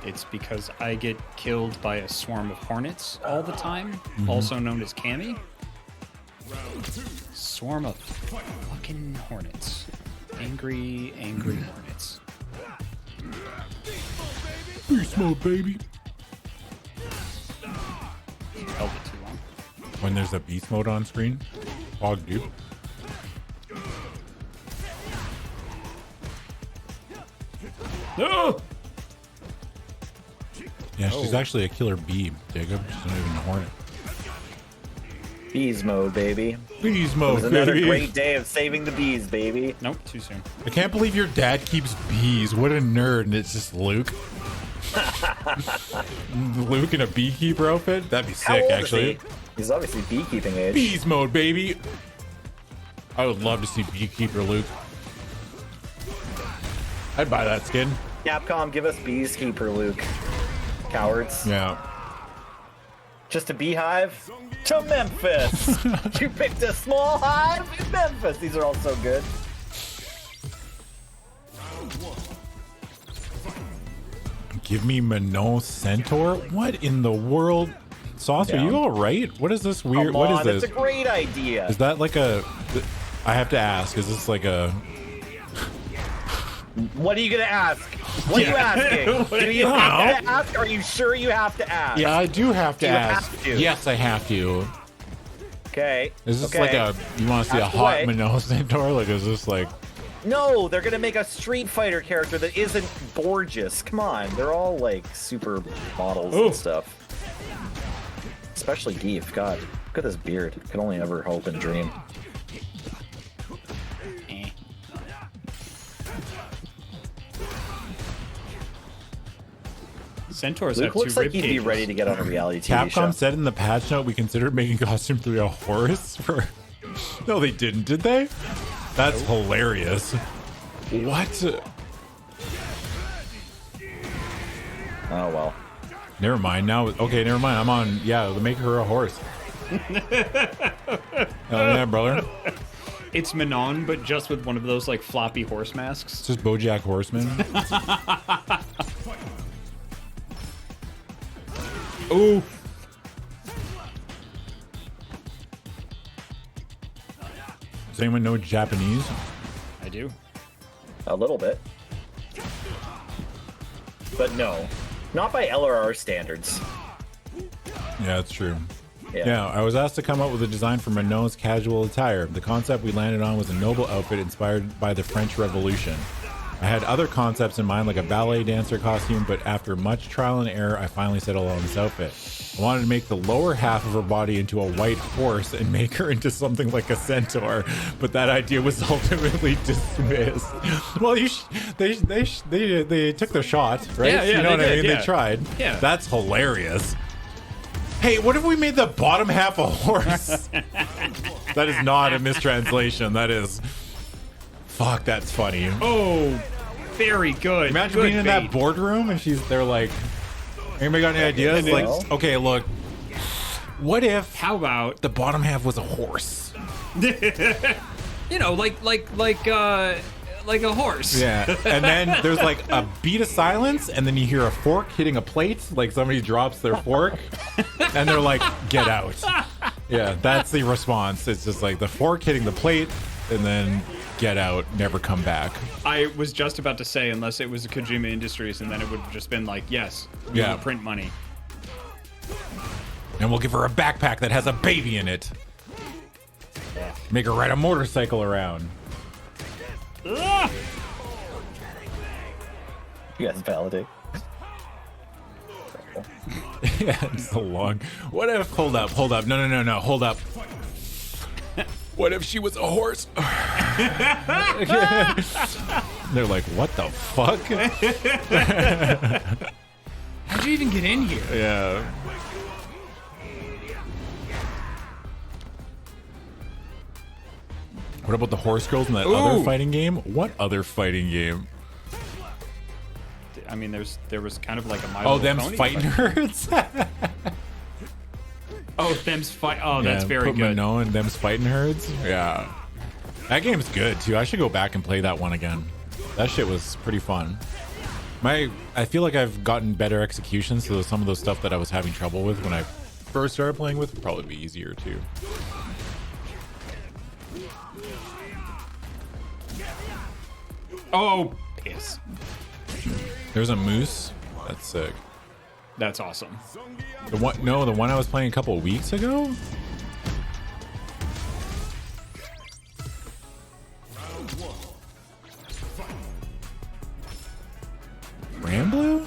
It's because I get killed by a swarm of hornets all the time, also known as Cammy. Swarm of fucking hornets. Angry hornets. Beast mode, baby. Held it too long. When there's a beast mode on screen, fog dude. No! Yeah, she's actually a killer bee, Jacob. She's not even a hornet. Bees mode, baby. Bees It mode, was another baby. great day of saving the bees, baby. Nope, too soon. I can't believe your dad keeps bees. What a nerd. And it's just Luke. Luke in a beekeeper outfit? That'd be How sick, old actually. is he? He's obviously beekeeping age. Bees mode, baby. I would love to see Beekeeper Luke. I'd buy that skin. Capcom, give us Beekeeper Luke. Cowards. Yeah. Just a beehive? To Memphis! You picked a small hive in Memphis! These are all so good. Give me Manon Centaur? What in the world? Sauce, are you all right? What is this weird? Come What on, is this? It's a great idea. Is that like a... I have to ask. Is this like a... What are you gonna ask? What are you asking? Do you have to ask? Are you sure you have to ask? Yeah, I do have to You ask. have to. Yes, I have to. Okay. Is this okay. like a... You want to see Ask a hot away. Manon Centaur? Like, is this like... No, they're gonna make a Street Fighter character that isn't gorgeous. Come on, they're all like super models and stuff. Especially Geef. God, look at this beard. Can only ever hope and dream. Eh. Centaurs Luke have two looks like rib he'd be cages. ready to get on a reality TV show. Capcom said in the patch note we considered making costume 3 a horse for... No, they didn't, did they? That's hilarious. What? Oh well. Never mind. Now, okay, never mind. I'm on. Yeah, make her a horse. Yeah, brother. It's Manon, but just with one of those like floppy horse masks. It's just BoJack Horseman. Ooh. Does anyone know Japanese? I do. A little bit. But no. Not by LRR standards. Yeah, that's true. Yeah. I was asked to come up with a design for Manon's casual attire. The concept we landed on was a noble outfit inspired by the French Revolution. I had other concepts in mind, like a ballet dancer costume, but after much trial and error, I finally settled on this outfit. I wanted to make the lower half of her body into a white horse and make her into something like a centaur, but that idea was ultimately dismissed. Well, they took the shot, right? Yeah, you know what I mean? yeah. They tried. Yeah. That's hilarious. Hey, what if we made the bottom half a horse? That is not a mistranslation. That is... Fuck, that's funny. Oh, very good. Imagine good being in that bait. boardroom and they're like, anybody got any ideas? Yeah. Like, okay, look, what if How about the bottom half was a horse? you know, like a horse? Yeah. And then there's like a beat of silence, and then you hear a fork hitting a plate, like somebody drops their fork, and they're like, get out. Yeah, that's the response. It's just like the fork hitting the plate, and then get out, never come back. I was just about to say, unless it was a Kojima Industries, and then it would have just been like, yes, we Yeah. will print money. And we'll give her a backpack that has a baby in it. Make her ride a motorcycle around. Ah! You guys validate. Yeah, it's so long. What if? Hold up. No. Hold up. What if she was a horse? They're like, what the fuck? How'd you even get in here? Yeah. What about the horse girls in that other fighting game? What other fighting game? I mean, there was kind of like a My Oh, Little them's Pony fighting herds? Oh, them's fight. Oh, that's very put good. Mano and them's fighting herds? Yeah. That game's good, too. I should go back and play that one again. That shit was pretty fun. I feel like I've gotten better execution, so some of those stuff that I was having trouble with when I first started playing with would probably be easier, too. Oh, piss. There's a moose. That's sick. That's awesome. The one I was playing a couple of weeks ago? Rambloo?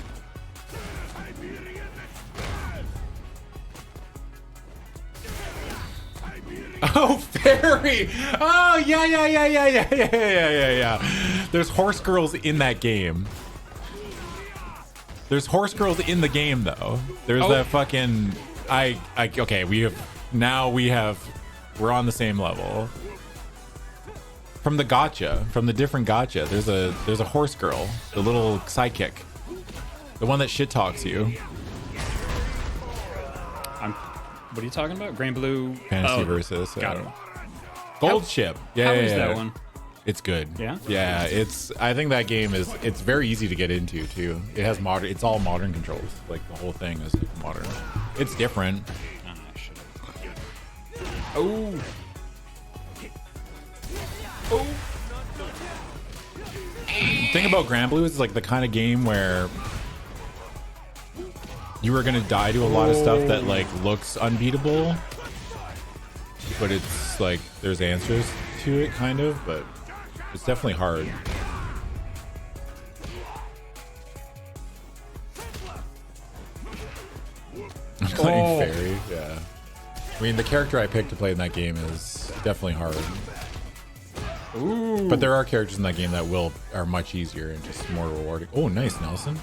Oh, fairy! Oh, yeah. There's horse girls in that game. There's horse girls in the game, though. There's that fucking... Okay, we're on the same level. From the gacha, from the different gacha, there's a horse girl, the little sidekick. The one that shit talks you. What are you talking about? Grand Blue Fantasy Versus. Got it. Gold Ship. Yeah, How yeah, is yeah. that one? It's good. Yeah? Yeah, I think that game it's very easy to get into too. It has it's all modern controls. Like the whole thing is modern. It's different. Oh. The thing about Granblue is like the kind of game where you were gonna die to a lot of stuff that like looks unbeatable, but it's like there's answers to it kind of, but it's definitely hard. I'm playing Fairy, yeah. I mean, the character I picked to play in that game is definitely hard. Ooh. But there are characters in that game that are much easier and just more rewarding. Oh, nice, Nelson.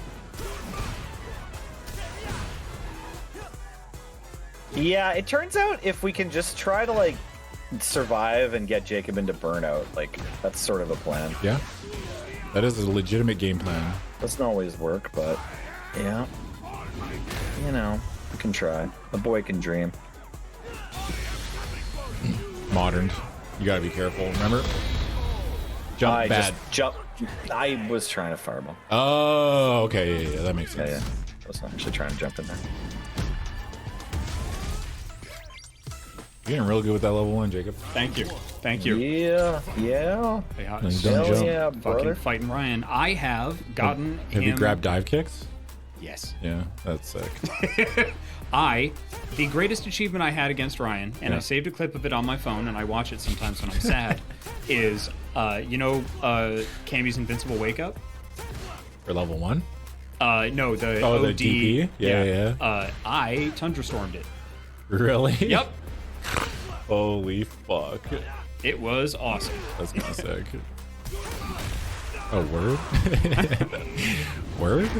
Yeah, it turns out if we can just try to like survive and get Jacob into burnout, like that's sort of a plan. Yeah, that is a legitimate game plan. Doesn't always work, but yeah, you know, we can try. A boy can dream. Modern, you gotta be careful. Remember, jump bad. I was trying to fireball. Oh, okay, yeah, that makes sense. Yeah. I was actually trying to jump in there. You're getting real good with that level 1, Jacob. Thank you. Yeah. Hey, Nice. still Jump. Yeah, fucking brother. fighting Ryan. I have gotten Have you him- grabbed dive kicks? Yes. Yeah, that's sick. The greatest achievement I had against Ryan, and I saved a clip of it on my phone, and I watch it sometimes when I'm sad, is, Cammy's Invincible Wake Up? For level 1? No, the Oh, OD. the DP? Yeah. I Tundra Stormed it. Really? Yep. Holy fuck. It was awesome. That's kind of sick. Oh, word? Word?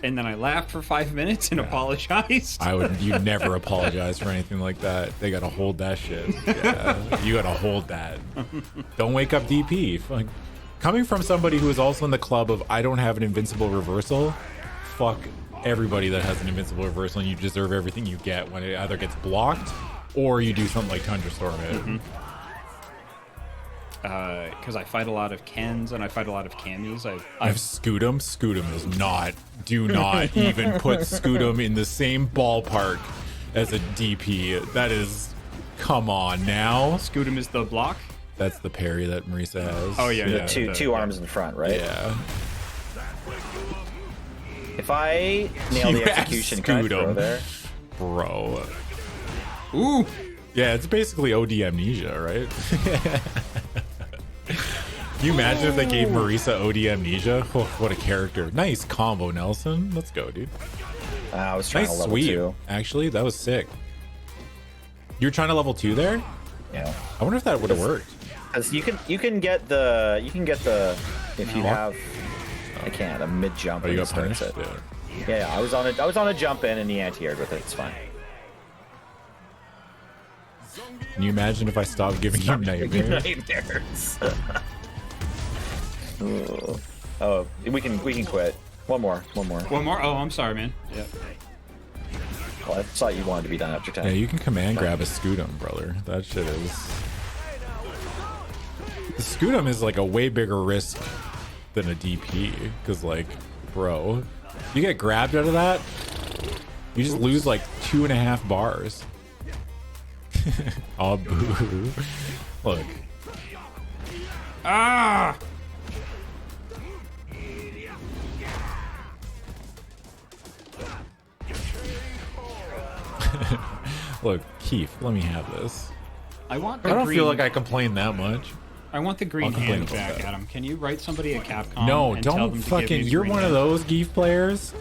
And then I laughed for 5 minutes and apologized. You never apologize for anything like that. They gotta hold that shit. Yeah, you gotta hold that. Don't wake up DP. Like, coming from somebody who is also in the club of I don't have an invincible reversal, fuck everybody that has an invincible reversal, and you deserve everything you get when it either gets blocked or you do something like Tundra Storm it. Because I fight a lot of Kens and I fight a lot of Cammies. I've Scootum. Scootum is not. Do not even put Scootum in the same ballpark as a DP. That is. Come on now. Scootum is the block. That's the parry that Marisa has. Oh, yeah. Two arms in front, right? Yeah. If I nail You the execution, can I scoot throw 'em. there? Bro. Ooh. Yeah, it's basically OD amnesia, right? Can you imagine if they gave Marisa OD amnesia? Oh, what a character. Nice combo, Nelson. Let's go, dude. I was trying Nice to level sweep. 2. Actually, that was sick. You were trying to level 2 there? Yeah. I wonder if that would have worked. Because you can get the if you have I can't a mid jump. Oh, you got starts punished? it. Yeah, I was on a jump in and he anti-aired with it. It's fine. Can you imagine if I stopped giving you nightmares? Nightmares. Oh, we can quit. One more. One more? Oh, I'm sorry, man. Yeah. Well, I thought you wanted to be done after 10. Yeah, you can command grab a Scootum, brother. That shit is... The Scootum is like a way bigger risk than a DP. Because, like, bro, you get grabbed out of that, you just lose like 2.5 bars. Oh, boo. Look. Ah! Look, Keith, let me have this. I want. I don't feel like I complain that much. I want the green I'll complain hand about back, that. Adam. Can you write somebody at Capcom? No, and tell don't them to give me fucking. the You're green one of hand? those Geef players.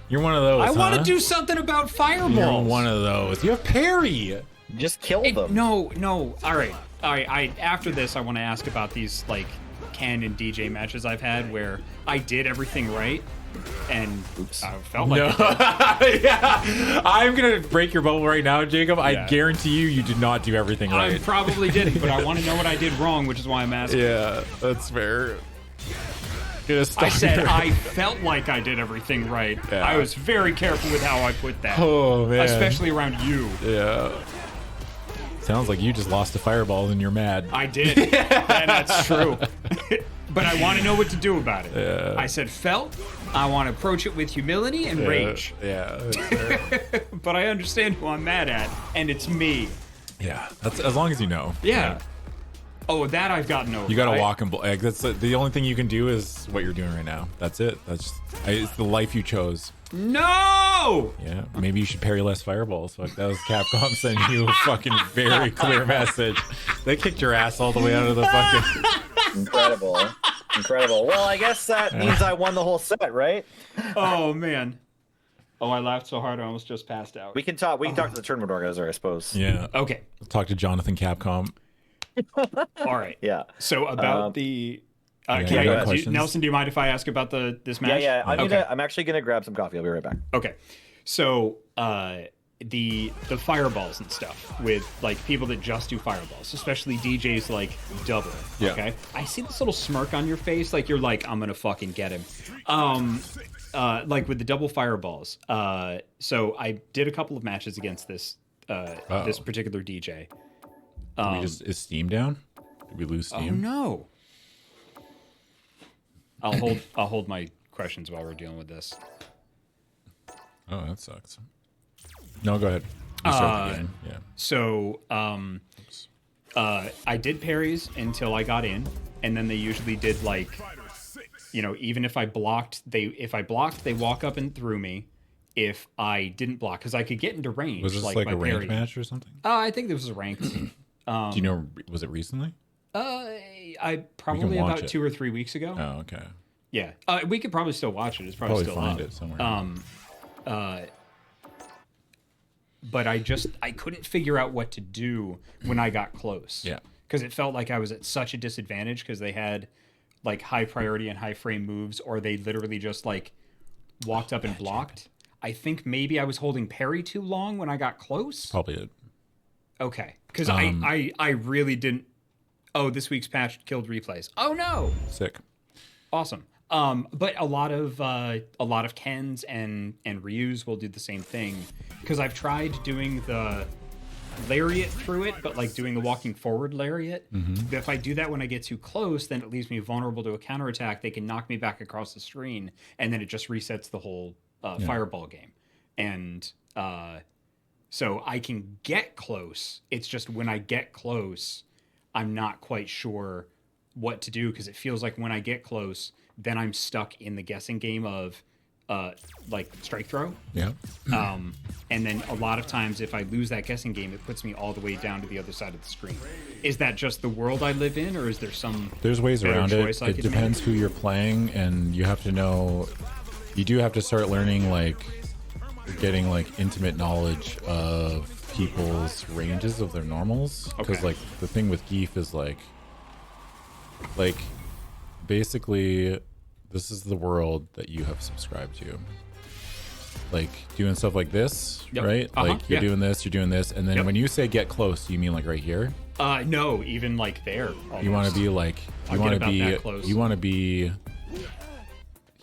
You're one of those. I want huh? to do something about fireballs. You're one of those. You have parry. Just kill them. No. All right. I after this, I want to ask about these like Ken and DJ matches I've had where I did everything right, and I felt like I did. Yeah, I'm gonna break your bubble right now, Jacob. I Yeah. guarantee you did not do everything I right. probably didn't, but I want to know what I did wrong, which is why I'm asking. Yeah, that's fair. I said I felt like I did everything right. Yeah. I was very careful with how I put that, Oh man. especially around you. Yeah. Sounds like you just lost the fireball and you're mad. I did. And that's true. But I want to know what to do about it. Yeah. I said felt. I want to approach it with humility and rage. Yeah. That's fair. But I understand who I'm mad at, and it's me. Yeah. That's as long as you know. Yeah. Oh, that I've gotten over. You gotta I- walk and like that's the only thing you can do is what you're doing right now. That's it. It's the life you chose. No! Yeah, maybe you should parry less fireballs. Like that was Capcom sending you a fucking very clear message. They kicked your ass all the way out of the fucking. Incredible. Well, I guess that means I won the whole set, right? Oh, man. Oh, I laughed so hard I almost just passed out. We can talk to the tournament organizer, I suppose. Yeah. Okay. Talk to Jonathan Capcom. All right. Yeah. So about the... yeah, can you got I, questions? Nelson, do you mind if I ask about this match? Yeah. Okay. I'm actually gonna grab some coffee. I'll be right back. Okay. So the fireballs and stuff with like people that just do fireballs, especially DJs like Double. Yeah. Okay. I see this little smirk on your face, like you're like, I'm gonna fucking get him. Like with the double fireballs. So I did a couple of matches against this this particular DJ. Is Steam down? Did we lose Oh Steam? no. I'll hold my questions while we're dealing with this. Oh, that sucks. No, go ahead. You start the game. Yeah. So I did parries until I got in, and then they usually did like, you know, even if I blocked, they walk up and through me. If I didn't block, because I could get into range. Was this like my a ranked parry. match or something? I think this was ranked. Do you know? Was it recently? I probably watch about it. 2 or 3 weeks ago. Oh, okay. Yeah, we could probably still watch it. It's probably still find up. it somewhere. But I couldn't figure out what to do when I got close. Yeah. Because it felt like I was at such a disadvantage because they had like high priority and high frame moves, or they literally just like walked up and blocked. I think maybe I was holding parry too long when I got close. Probably it. Okay. Because I really didn't. Oh, this week's patch killed replays. Oh no. Sick. Awesome. But a lot of Kens and Ryus will do the same thing, because I've tried doing the lariat through it, but like doing the walking forward lariat. Mm-hmm. If I do that when I get too close, then it leaves me vulnerable to a counterattack. They can knock me back across the screen, and then it just resets the whole fireball game. And so I can get close. It's just when I get close, I'm not quite sure what to do, because it feels like when I get close, then I'm stuck in the guessing game of like strike throw. Yeah. And then a lot of times if I lose that guessing game, it puts me all the way down to the other side of the screen. Is that just the world I live in, or is there some There's ways better around choice it. I It could depends make? who you're playing, and you have to know. You do have to start learning, like, getting like intimate knowledge of people's ranges of their normals. Because Okay. like the thing with Geef is like basically this is the world that you have subscribed to. Like doing stuff like this, Yep. right? Like you're yeah. doing this, and then Yep. when you say get close, you mean like right here? No, even like there. You want to almost. be like I'll you get want to about be that close. you want to be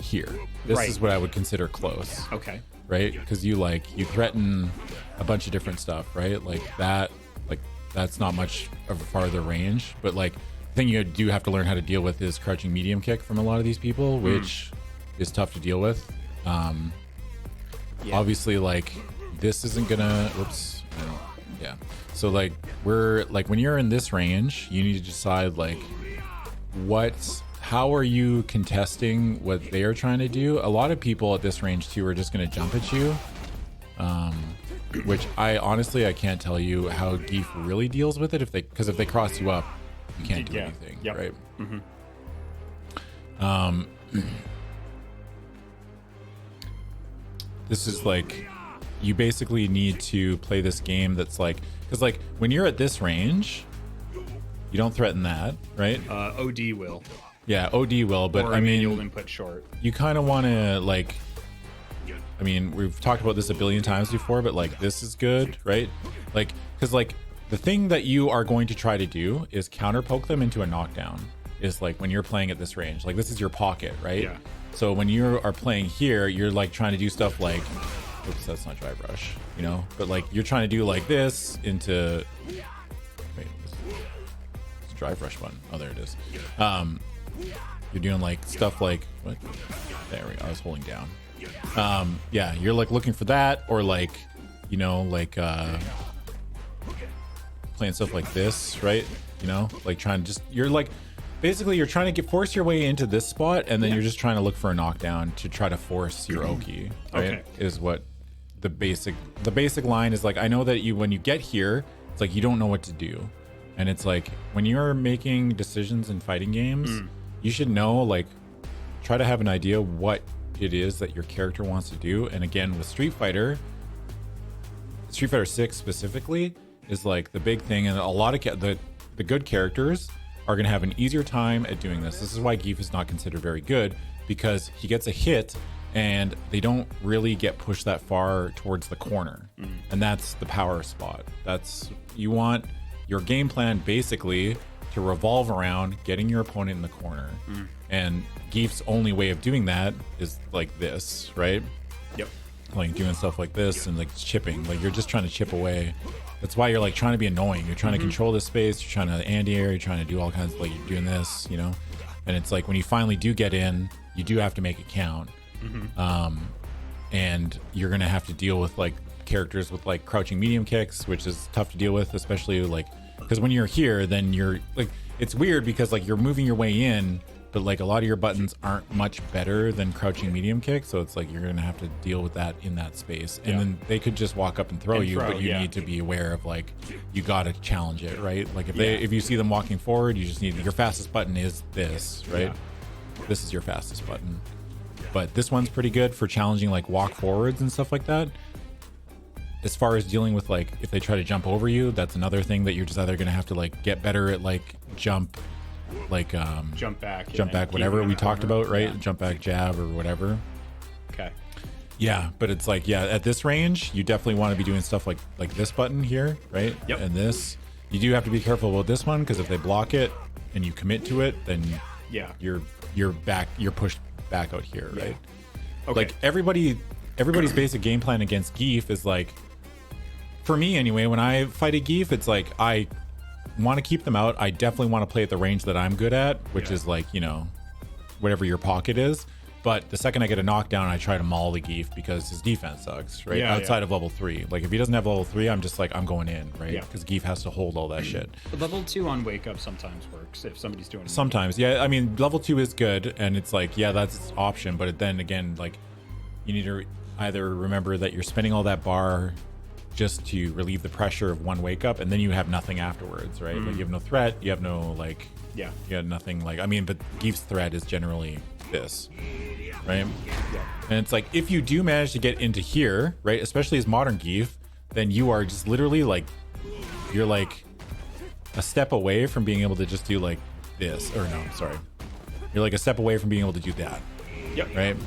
here. This Right. is what I would consider close, Okay. right? Because you threaten a bunch of different stuff, right? Like that's not much of a farther range, but like the thing you do have to learn how to deal with is crouching medium kick from a lot of these people, which is tough to deal with. Yeah. Obviously, like this isn't gonna. Whoops. Yeah. So like we're like when you're in this range, you need to decide like how are you contesting what they are trying to do. A lot of people at this range too are just gonna jump at you, which I honestly can't tell you how Geef really deals with it because if they cross you up, you can't do Yeah. anything, Yep. right? This is like you basically need to play this game that's like because like when you're at this range, you don't threaten that, right? OD will. Yeah, OD will, but Or I mean, manual input short. you kind of want to like. I mean, we've talked about this a billion times before, but like this is good, right? Like because like the thing that you are going to try to do is counter poke them into a knockdown. Is like when you're playing at this range, like this is your pocket, right? Yeah. So when you are playing here, you're like trying to do stuff like, oops, that's not drive rush, you know? But like you're trying to do like this into, wait, it's drive rush button. Oh, there it is. You're doing like stuff like, what? There we go. I was holding down. Yeah, you're like looking for that or like, you know, like playing stuff like this, right? You know, like trying to just, you're like, basically, you're trying to force your way into this spot, and then you're just trying to look for a knockdown to try to force your Oki. Right? Okay. Is what the basic line is like. I know that when you get here, it's like you don't know what to do, and it's like when you're making decisions in fighting games, you should know like try to have an idea what it is that your character wants to do. And again, with Street Fighter 6 specifically is like the big thing, and a lot of the good characters are going to have an easier time at doing this. This is why Geef is not considered very good, because he gets a hit and they don't really get pushed that far towards the corner. And that's the power spot. You want your game plan basically to revolve around getting your opponent in the corner. And Geef's only way of doing that is like this, right? Yep. Like doing stuff like this and like chipping. Like you're just trying to chip away. That's why you're like trying to be annoying. You're trying to control this space. You're trying to anti-air. You're trying to do all kinds of like you're doing this, you know. And it's like when you finally do get in, you do have to make it count. And you're gonna have to deal with like characters with like crouching medium kicks, which is tough to deal with, especially like because when you're here, then you're like it's weird because like you're moving your way in, but like a lot of your buttons aren't much better than crouching medium kick, so it's like you're gonna have to deal with that in that space. And then they could just walk up and throw you, but you need to be aware of like you gotta challenge it, right? Like if you see them walking forward, you just need your fastest button is this, right? This is your fastest button. But this one's pretty good for challenging like walk forwards and stuff like that. As far as dealing with like if they try to jump over you, that's another thing that you're just either gonna have to like get better at like jump Jump back, whatever we talked about, right? Jump back, jab, or whatever. Okay. Yeah, but it's like at this range, you definitely want to be doing stuff like this button here, right? Yep. And this, you do have to be careful about this one because if they block it and you commit to it, then you're pushed back out here, right? Okay. Like everybody's basic game plan against Geef is like, for me anyway, when I fight a Geef, it's like I want to keep them out. I definitely want to play at the range that I'm good at, which is like, you know, whatever your pocket is. But the second I get a knockdown, I try to maul the Geef because his defense sucks, right? Outside of level 3. Like if he doesn't have level 3, I'm just like, I'm going in, right? Because Geef has to hold all that shit. Level 2 on Wake Up sometimes works if somebody's doing it. Sometimes, yeah. I mean, level 2 is good, and it's like, yeah, that's its option. But then again, like you need to either remember that you're spending all that bar just to relieve the pressure of one wake up, and then you have nothing afterwards, right? Like you have no threat, you have no like, you have nothing like, I mean, but Geef's threat is generally this, right? And it's like, if you do manage to get into here, right, especially as modern Geef, then you are just literally like, you're like a step away from being able to just do like this, or no, sorry. You're like a step away from being able to do that. Yep. Right?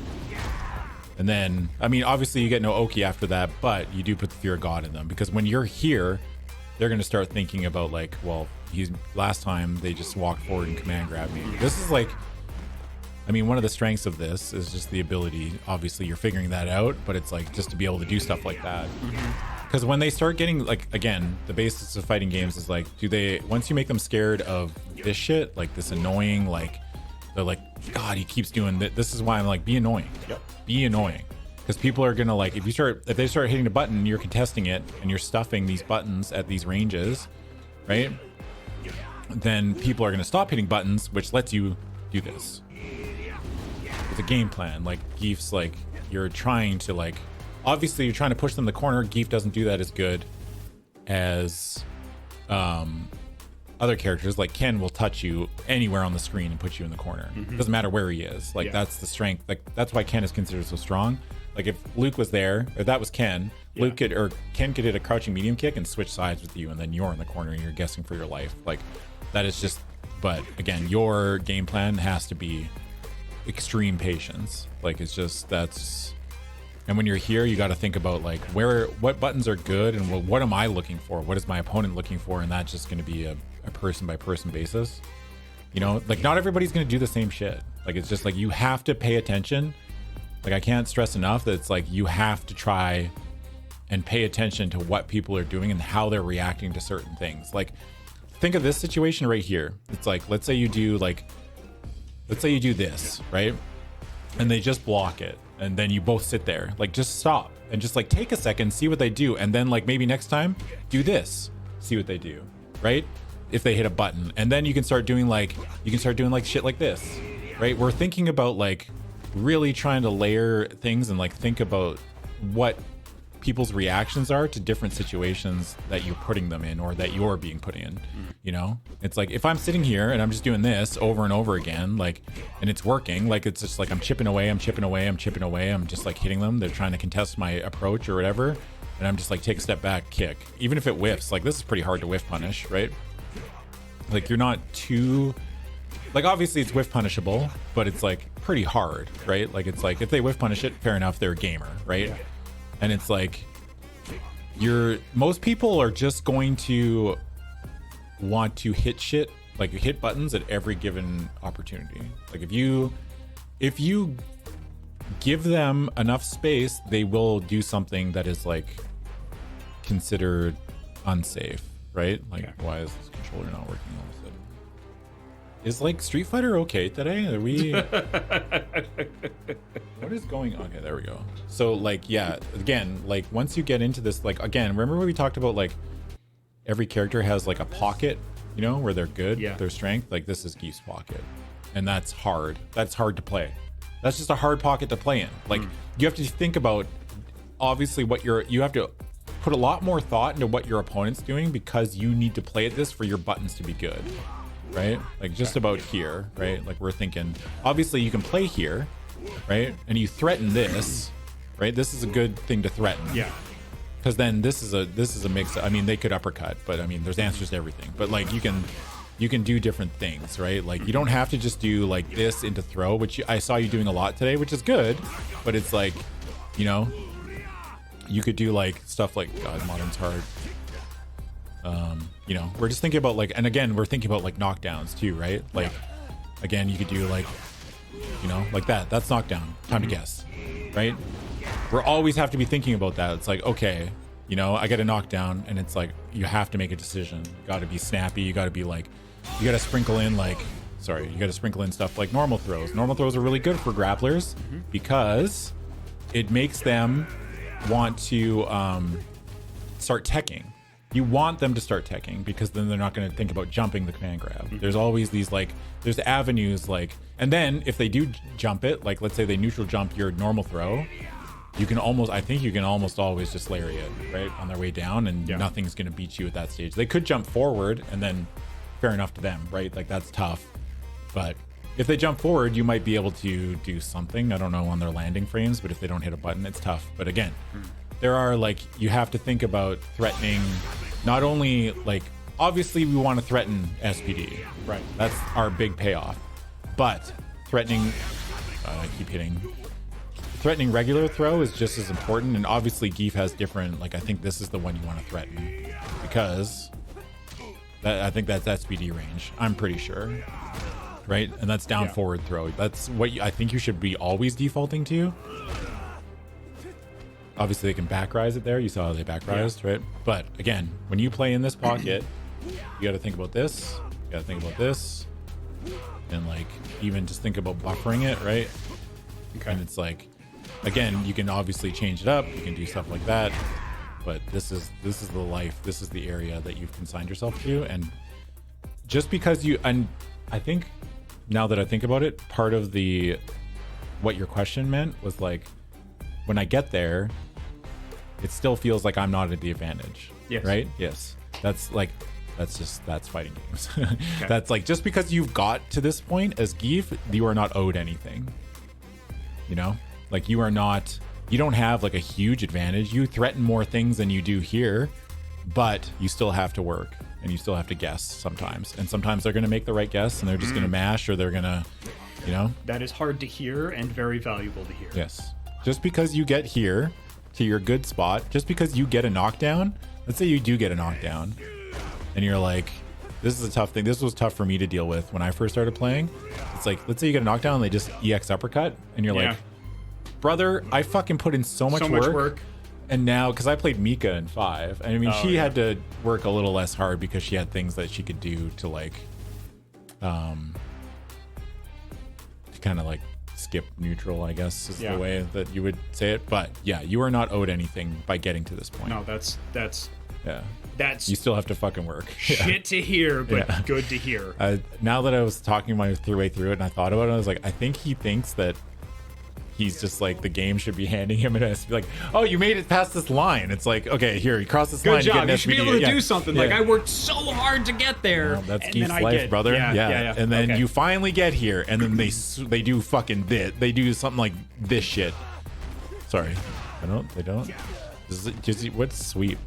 And then, I mean, obviously you get no Oki after that, but you do put the fear of God in them, because when you're here, they're going to start thinking about like, well, last time they just walked forward and command grabbed me. This is like, I mean, one of the strengths of this is just the ability, obviously you're figuring that out, but it's like just to be able to do stuff like that. Because when they start getting like, again, the basis of fighting games is like, once you make them scared of this shit, like this annoying, like, they're like, God, he keeps doing that. This is why I'm like, be annoying. Yep. Be annoying. Because people are gonna like, if they start hitting a button, you're contesting it, and you're stuffing these buttons at these ranges, right? Then people are gonna stop hitting buttons, which lets you do this. It's a game plan. Like Geef's like, you're trying to like, obviously you're trying to push them in the corner. Geef doesn't do that as good as other characters. Like Ken will touch you anywhere on the screen and put you in the corner. Doesn't matter where he is. Like that's the strength. Like that's why Ken is considered so strong. Like if Luke was there, or that was Ken, Ken could hit a crouching medium kick and switch sides with you, and then you're in the corner and you're guessing for your life. Like that is just, but again, your game plan has to be extreme patience. Like it's just, and when you're here, you got to think about like what buttons are good, and what am I looking for? What is my opponent looking for? And that's just going to be a person by person basis. You know, like not everybody's going to do the same shit. Like it's just like you have to pay attention. Like I can't stress enough that it's like you have to try and pay attention to what people are doing and how they're reacting to certain things. Like think of this situation right here. It's like, let's say you do this, right? And they just block it. And then you both sit there, like just stop and just like take a second, see what they do. And then like maybe next time do this, see what they do, right? If they hit a button, and then you can start doing like shit like this, right? We're thinking about like really trying to layer things and like think about what people's reactions are to different situations that you're putting them in, or that you're being put in. You know, it's like if I'm sitting here and I'm just doing this over and over again, like, and it's working, like it's just like I'm chipping away, I'm just like hitting them. They're trying to contest my approach or whatever, and I'm just like take a step back, kick. Even if it whiffs, like this is pretty hard to whiff punish, right? Like you're not too, like obviously it's whiff punishable, but it's like pretty hard, right? Like it's like if they whiff punish it, fair enough, they're a gamer, right? And it's like most people are just going to want to hit shit, like hit buttons at every given opportunity. Like if you give them enough space, they will do something that is like considered unsafe, right? Like why is this controller not working all of a sudden? Is like Street Fighter okay today? Are we what is going on? Okay, there we go. So like, yeah, again, like once you get into this, like again, remember when we talked about like every character has like a pocket, you know, where they're good, their strength. Like this is Geef's pocket, and that's hard. That's hard to play. That's just a hard pocket to play in. Like you have to think about obviously you have to put a lot more thought into what your opponent's doing, because you need to play at this for your buttons to be good, right? Like just about here, right? Like we're thinking obviously you can play here, right? And you threaten this, right? This is a good thing to threaten. Yeah. Because then this is a mix. I mean, they could uppercut, but I mean, there's answers to everything. But like you can do different things, right? Like you don't have to just do like this into throw, which I saw you doing a lot today, which is good. But it's like, you know, you could do like stuff like, God, modern's hard. You know, we're just thinking about like, and again, we're thinking about like knockdowns too, right? Like, again, you could do like, you know, like that. That's knockdown. Time to guess, right? We're always have to be thinking about that. It's like, okay, you know, I get a knockdown, and it's like you have to make a decision. You got to be snappy. You got to be like, you got to sprinkle in like, you got to sprinkle in stuff like normal throws. Normal throws are really good for grapplers because it makes them want to start teching. You want them to start teching because then they're not going to think about jumping the command grab. There's always these like, there's avenues like, and then if they do jump it, like let's say they neutral jump your normal throw, you can almost, I think you can almost always just lariat, right, on their way down, and Yeah. nothing's going to beat you at that stage. They could jump forward, and then fair enough to them, right? Like, that's tough. But if they jump forward, you might be able to do something, I don't know, on their landing frames, but if they don't hit a button, it's tough. But again, there are, like, you have to think about threatening, not only, like, obviously we want to threaten SPD. Right. That's our big payoff. But threatening, I keep hitting. Threatening regular throw is just as important, and obviously Geef has different, like, I think this is the one you want to threaten because I think that's SPD range, I'm pretty sure, right? And that's down forward throw. That's what I think you should be always defaulting to. Obviously they can back rise it there, you saw how they back rised, right? But again, when you play in this pocket, you got to think about this, you got to think about this, and, like, even just think about buffering it, right? Okay. And it's like, again, you can obviously change it up, you can do stuff like that, but this is the life, this is the area that you've consigned yourself to. And just because you, and I think now that I think about it, part of the what your question meant was, like, when I get there, it still feels like I'm not at the advantage. Yes. Right? Yes. That's fighting games. Okay. That's like, just because you've got to this point as Geef, you are not owed anything. You know? Like, you don't have, like, a huge advantage. You threaten more things than you do here, but you still have to work and you still have to guess sometimes. And sometimes they're going to make the right guess and they're just going to mash, or they're going to, you know? That is hard to hear and very valuable to hear. Yes. Just because you get here to your good spot, just because you get a knockdown, let's say you do get a knockdown, and you're like, this is a tough thing. This was tough for me to deal with when I first started playing. It's like, let's say you get a knockdown and they just EX uppercut, and you're like, brother, I fucking put in so much work. And now, because I played Mika in 5, and I mean, she had to work a little less hard because she had things that she could do to, like, to kind of, like, skip neutral, I guess is the way that you would say it. But yeah, you are not owed anything by getting to this point. No, that's you still have to fucking work. Shit to hear, but good to hear. Now that I was talking my way through it and I thought about it, I was like, I think he thinks that he's just like, the game should be handing him an SB, like, oh, you made it past this line. It's like, okay, here, you cross this line. Good job. You You should be able to do something. Like, I worked so hard to get there. Well, that's Geef's life, brother. Yeah. And then you finally get here, and then they do fucking this. They do something like this shit. Sorry, They don't. What's sweep?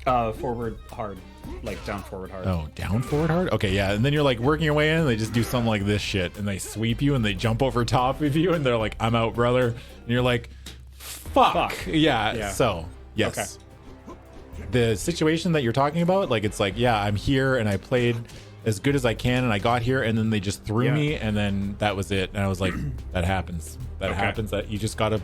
Forward hard, like down forward hard. Oh, down forward hard? Okay, yeah. And then you're like working your way in, and they just do something like this shit, and they sweep you, and they jump over top of you, and they're like, I'm out, brother. And you're like, fuck. Yeah. So, yes. Okay. The situation that you're talking about, like, it's like, yeah, I'm here, and I played as good as I can, and I got here, and then they just threw me, and then that was it. And I was like, that happens. That happens. That you just gotta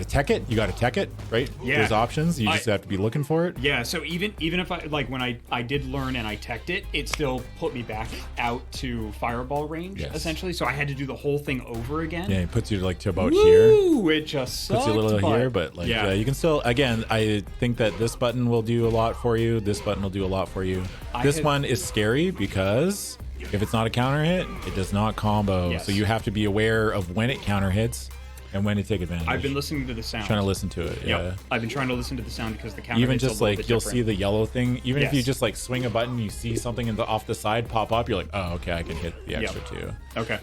tech it. You gotta tech it, right? Yeah. There's options. You just have to be looking for it. Yeah. So even if I, like, when I did learn and I teched it, it still put me back out to fireball range, essentially. So I had to do the whole thing over again. Yeah, it puts you to about here. Ooh, it just sucked. Puts you a little here, but like, you can still. Again, I think that this button will do a lot for you. This button will do a lot for you. This one is scary because if it's not a counter hit, it does not combo. Yes. So you have to be aware of when it counter hits and when to take advantage. I've been listening to the sound. Trying to listen to it. Yeah. I've been trying to listen to the sound because the counter even hits just a little like bit you'll different. see the yellow thing. Even if you just like swing a button, you see something off the side pop up. You're like, oh, okay, I can hit the extra too. Okay.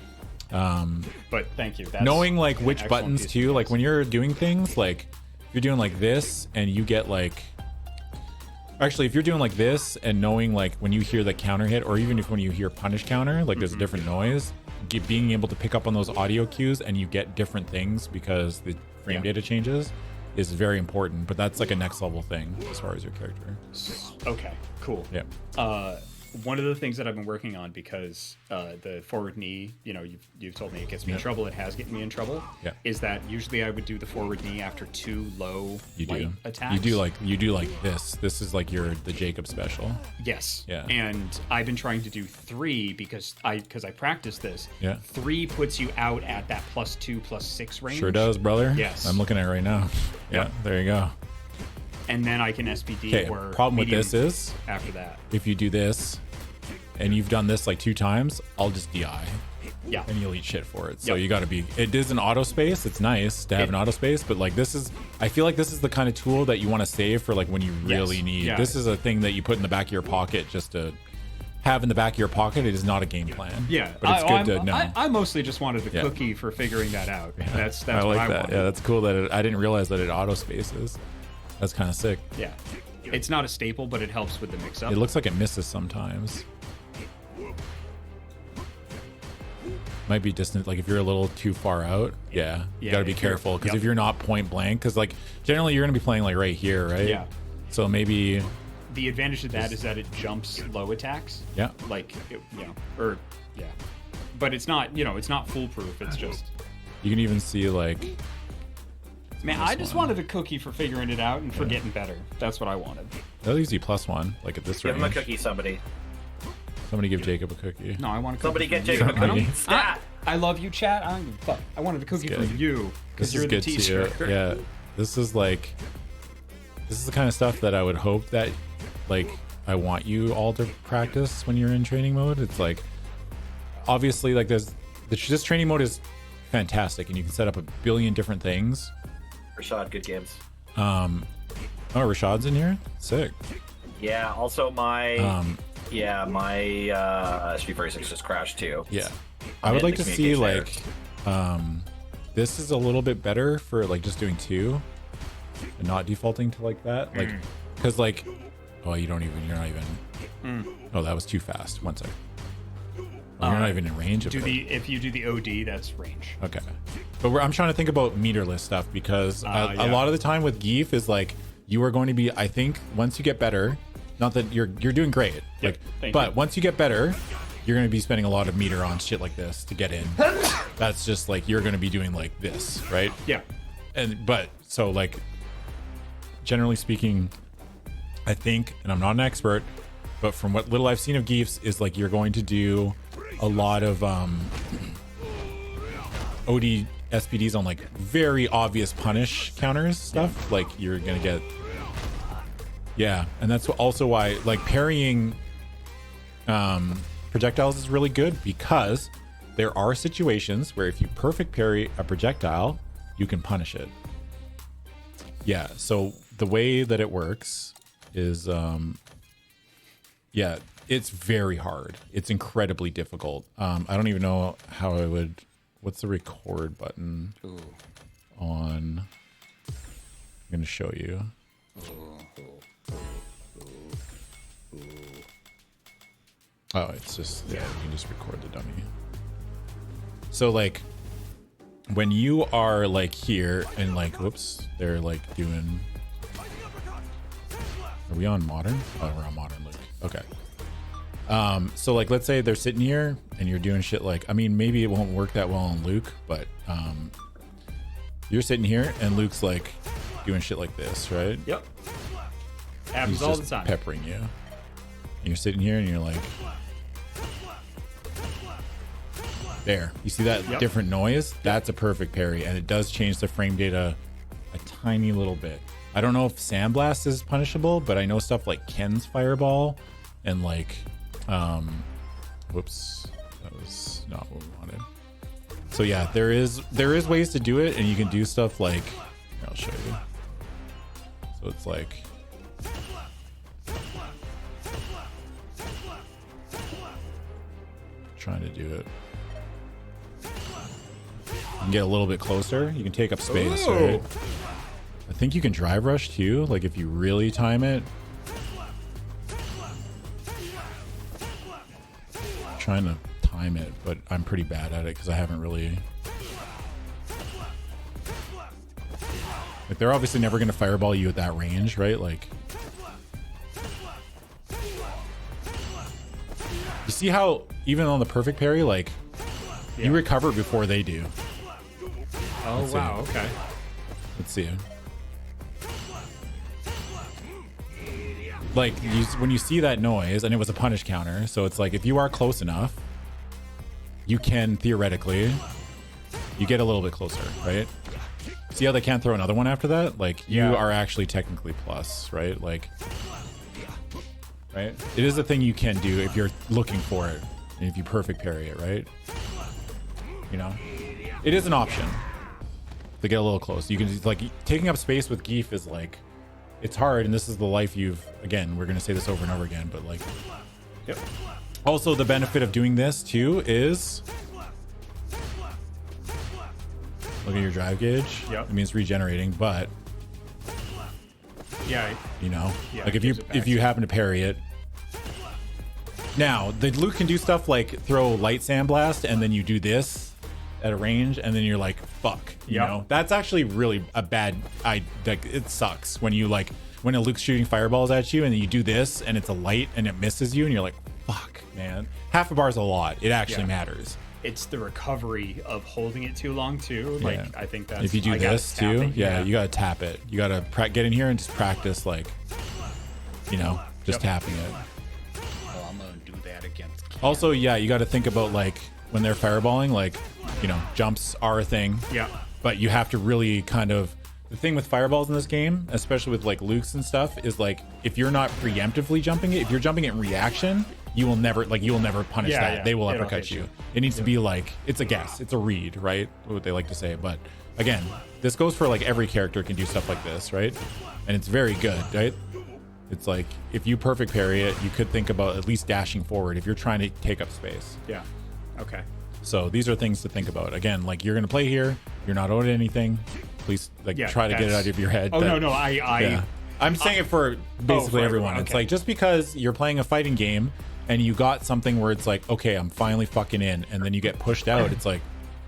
But thank you. That's knowing like which buttons too. Like when you're doing things, like if you're doing like this and you get like. Actually, if you're doing like this and knowing like when you hear the counter hit, or even if when you hear punish counter, like there's a different noise, being able to pick up on those audio cues and you get different things because the frame data changes is very important. But that's like a next level thing as far as your character. Okay, cool. Yeah. One of the things that I've been working on, because the forward knee, you've told me it gets me in trouble. It has gotten me in trouble. Yeah. Is that usually I would do the forward knee after 2 low light attacks. You do like this. This is like the Jacob special. Yes. Yeah. And I've been trying to do 3 because I practiced this. Yeah. 3 puts you out at that +2, +6 range. Sure does, brother. Yes. I'm looking at it right now. Yeah. There you go. And then I can SPD. Okay. Problem with this is after that, if you do this and you've done this like 2 times, I'll just DI. Yeah. and you'll eat shit for it. So Yep. you got to be. It is an auto space. It's nice to have an auto space, but like this is. I feel like this is the kind of tool that you want to save for like when you really need. Yeah. This is a thing that you put in the back of your pocket just to have in the back of your pocket. It is not a game plan. Yeah, but it's good to know. I mostly just wanted a Yeah. cookie for figuring that out. That's I what like I that. wanted. Yeah, that's cool. I didn't realize that it auto spaces. That's kind of sick. Yeah. It's not a staple, but it helps with the mix-up. It looks like it misses sometimes. Might be distant. Like if you're a little too far out, you got to be careful because if you're not point blank, because like generally you're gonna be playing like right here, right? Yeah. So maybe. The advantage of that is that it jumps low attacks. Yeah. Like, but it's not, it's not foolproof. It's just. You can even see like. Man, I just wanted a cookie for figuring it out and for getting better. That's what I wanted. That leaves you +1. Like at this Give range. him a cookie, somebody. Somebody give Jacob a cookie. No, I want a cookie. Somebody get from you. Jacob a Somebody. cookie. Stat. I love you, chat. I don't give a fuck. I wanted a cookie That's from good. you because This you're is the good teacher. too. Yeah. This is the kind of stuff that I would hope that like I want you all to practice when you're in training mode. It's like obviously like this training mode is fantastic and you can set up a billion different things. Rashad, good games. Oh, Rashad's in here? Sick. Yeah, also my Street Fighter 6 just crashed too. Yeah. I would like to see communication like this is a little bit better for like just doing 2 and not defaulting to like that. Like because like you're not even oh, that was too fast. One sec. Oh, you're not even in range of it. If you do the OD, that's range. Okay. But I'm trying to think about meterless stuff because a lot of the time with Geef is like you are going to be, I think, once you get better, not that you're doing great, Yep, but once you get better, you're going to be spending a lot of meter on shit like this to get in. That's just like you're going to be doing like this, right? Yeah. But so like generally speaking, I think, and I'm not an expert, but from what little I've seen of Geefs is like you're going to do a lot of OD SPDs on like very obvious punish counters stuff. Like you're gonna get, and that's also why like parrying projectiles is really good because there are situations where if you perfect parry a projectile, you can punish it. Yeah. So the way that it works is it's very hard. It's incredibly difficult. I don't even know how I would. What's the record button on? I'm gonna show you. Oh, it's just you can just record the dummy. So like when you are like here and like whoops, they're like doing. Are we on modern? Oh, we're on modern, Luke. Okay. So like let's say they're sitting here and you're doing shit like, I mean, maybe it won't work that well on Luke, but you're sitting here and Luke's like doing shit like this, right? Yep. Happens He's all just the time. peppering you. And you're sitting here and you're like, there. You see that different noise? That's a perfect parry, and it does change the frame data a tiny little bit. I don't know if Sandblast is punishable, but I know stuff like Ken's Fireball and like whoops, that was not what we wanted. So yeah, there is ways to do it, and you can do stuff like I'll show you. So it's like trying to do it. You can get a little bit closer. You can take up space, right? I think you can drive rush too, like if you really time it. I'm trying to time it, but I'm pretty bad at it because I haven't really. Like they're obviously never going to fireball you at that range, right? Like, you see how even on the perfect parry, like you recover before they do. Oh wow, okay. Let's see. Like when you see that noise, and it was a punish counter, so it's like if you are close enough, you can theoretically, you get a little bit closer, right? See how they can't throw another one after that? Like you are actually technically plus, right? Like, right? It is a thing you can do if you're looking for it, and if you perfect parry it, right? you know, it is an option to get a little close. You can like taking up space with Geef is like, it's hard, and this is the life you've, again, we're going to say this over and over again, but like, Yep. also the benefit of doing this too is, look at your drive gauge. Yep. It means regenerating, but Yeah. you know, Yeah, like it gives it if you back. happen to parry it. Now, the Luke can do stuff like throw light sandblast, and then you do this at a range, and then you're like, fuck. You Yep. know? That's actually really a bad, like, it sucks when you like, when a Luke's shooting fireballs at you, and then you do this, and it's a light, and it misses you, and you're like, fuck, man. Half a bar is a lot. It actually Yeah. matters. It's the recovery of holding it too long too. Like Yeah. I think that's If you do I gotta this tap too, it, yeah, you gotta tap it. You gotta get in here and just practice, like, you know, just Yep. tapping it. Oh, I'm gonna do that against. Also, yeah, you got to think about like when they're fireballing, like, you know, jumps are a thing. Yeah. But you have to really kind of, the thing with fireballs in this game, especially with like Luke's and stuff, is like if you're not preemptively jumping it, if you're jumping it in reaction, you will never punish Yeah, that. yeah. They will It'll uppercut hit you. you. It needs to be like, it's a guess, it's a read, right? What they like to say. But again, this goes for like every character can do stuff like this, right? And it's very good, right? It's like if you perfect parry it, you could think about at least dashing forward if you're trying to take up space. Yeah. Okay. So these are things to think about. Again, like you're gonna play here, you're not owed anything. Please, like, Yeah, try to get it that's- out of your head. Oh that- no, yeah. I'm saying it for basically for everyone. everyone, It's okay. like just because you're playing a fighting game and you got something where it's like, okay, I'm finally fucking in, and then you get pushed out. It's like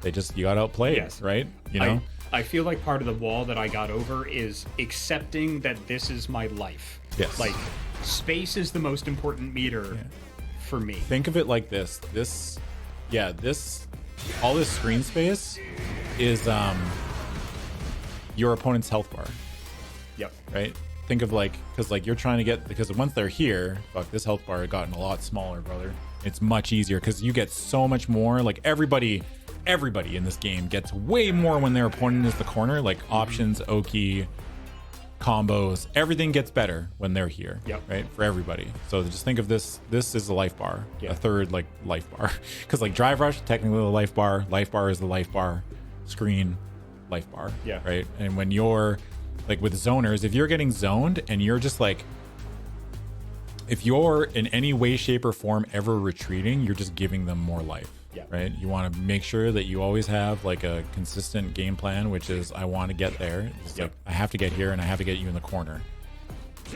you got outplayed, Yes. right? You know. I feel like part of the wall that I got over is accepting that this is my life. Yes. Like space is the most important meter for me. Think of it like this. All this screen space is your opponent's health bar, Yep. right? Think of like, because like you're trying to get, because once they're here, fuck, this health bar had gotten a lot smaller, brother. It's much easier because you get so much more. Like everybody in this game gets way more when their opponent is the corner. Like options, Oki, combos, everything gets better when they're here. Yep. Right, for everybody. So just think of this is a life bar, Yeah. a third like life bar, because like drive rush technically the life bar is the life bar, screen, life bar. Yeah. Right. And when you're like with zoners, if you're getting zoned and you're just like, if you're in any way, shape, or form ever retreating, you're just giving them more life. Yeah. Right. You want to make sure that you always have like a consistent game plan, which is I want to get there. It's Yep. like I have to get here and I have to get you in the corner.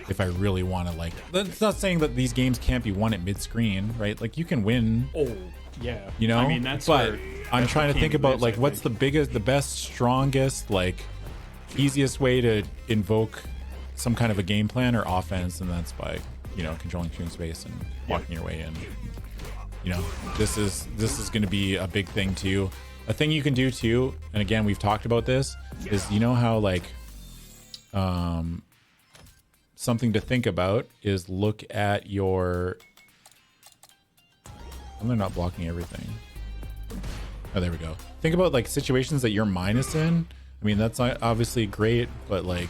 If I really want to, like, that's not saying that these games can't be won at mid-screen, right? Like you can win, Oh, yeah. you know. I mean, that's but where I'm that's trying where to think King about lives, like I what's the think. biggest, the best, strongest, like easiest way to invoke some kind of a game plan or offense, and that's by, you know, controlling screen space and walking your way in. You know, this is going to be a big thing too. A thing you can do too, and again, we've talked about this, is you know how like something to think about is look at your, I'm not blocking everything. Oh, there we go. Think about like situations that you're minus in. I mean, that's obviously great, but like,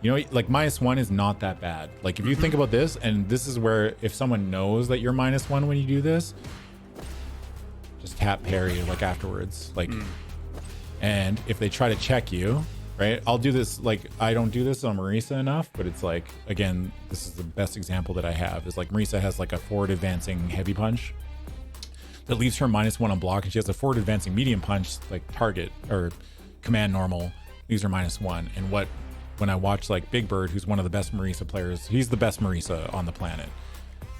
you know, like -1 is not that bad. Like if you think about this, and this is where if someone knows that you're -1 when you do this, just tap parry like afterwards. Like, and if they try to check you, right? I'll do this, like, I don't do this on Marisa enough, but it's like, again, this is the best example that I have, is like Marisa has like a forward advancing heavy punch that leaves her -1 on block, and she has a forward advancing medium punch, like target or command normal, leaves her -1. And when I watch like Big Bird, who's one of the best Marisa players, he's the best Marisa on the planet.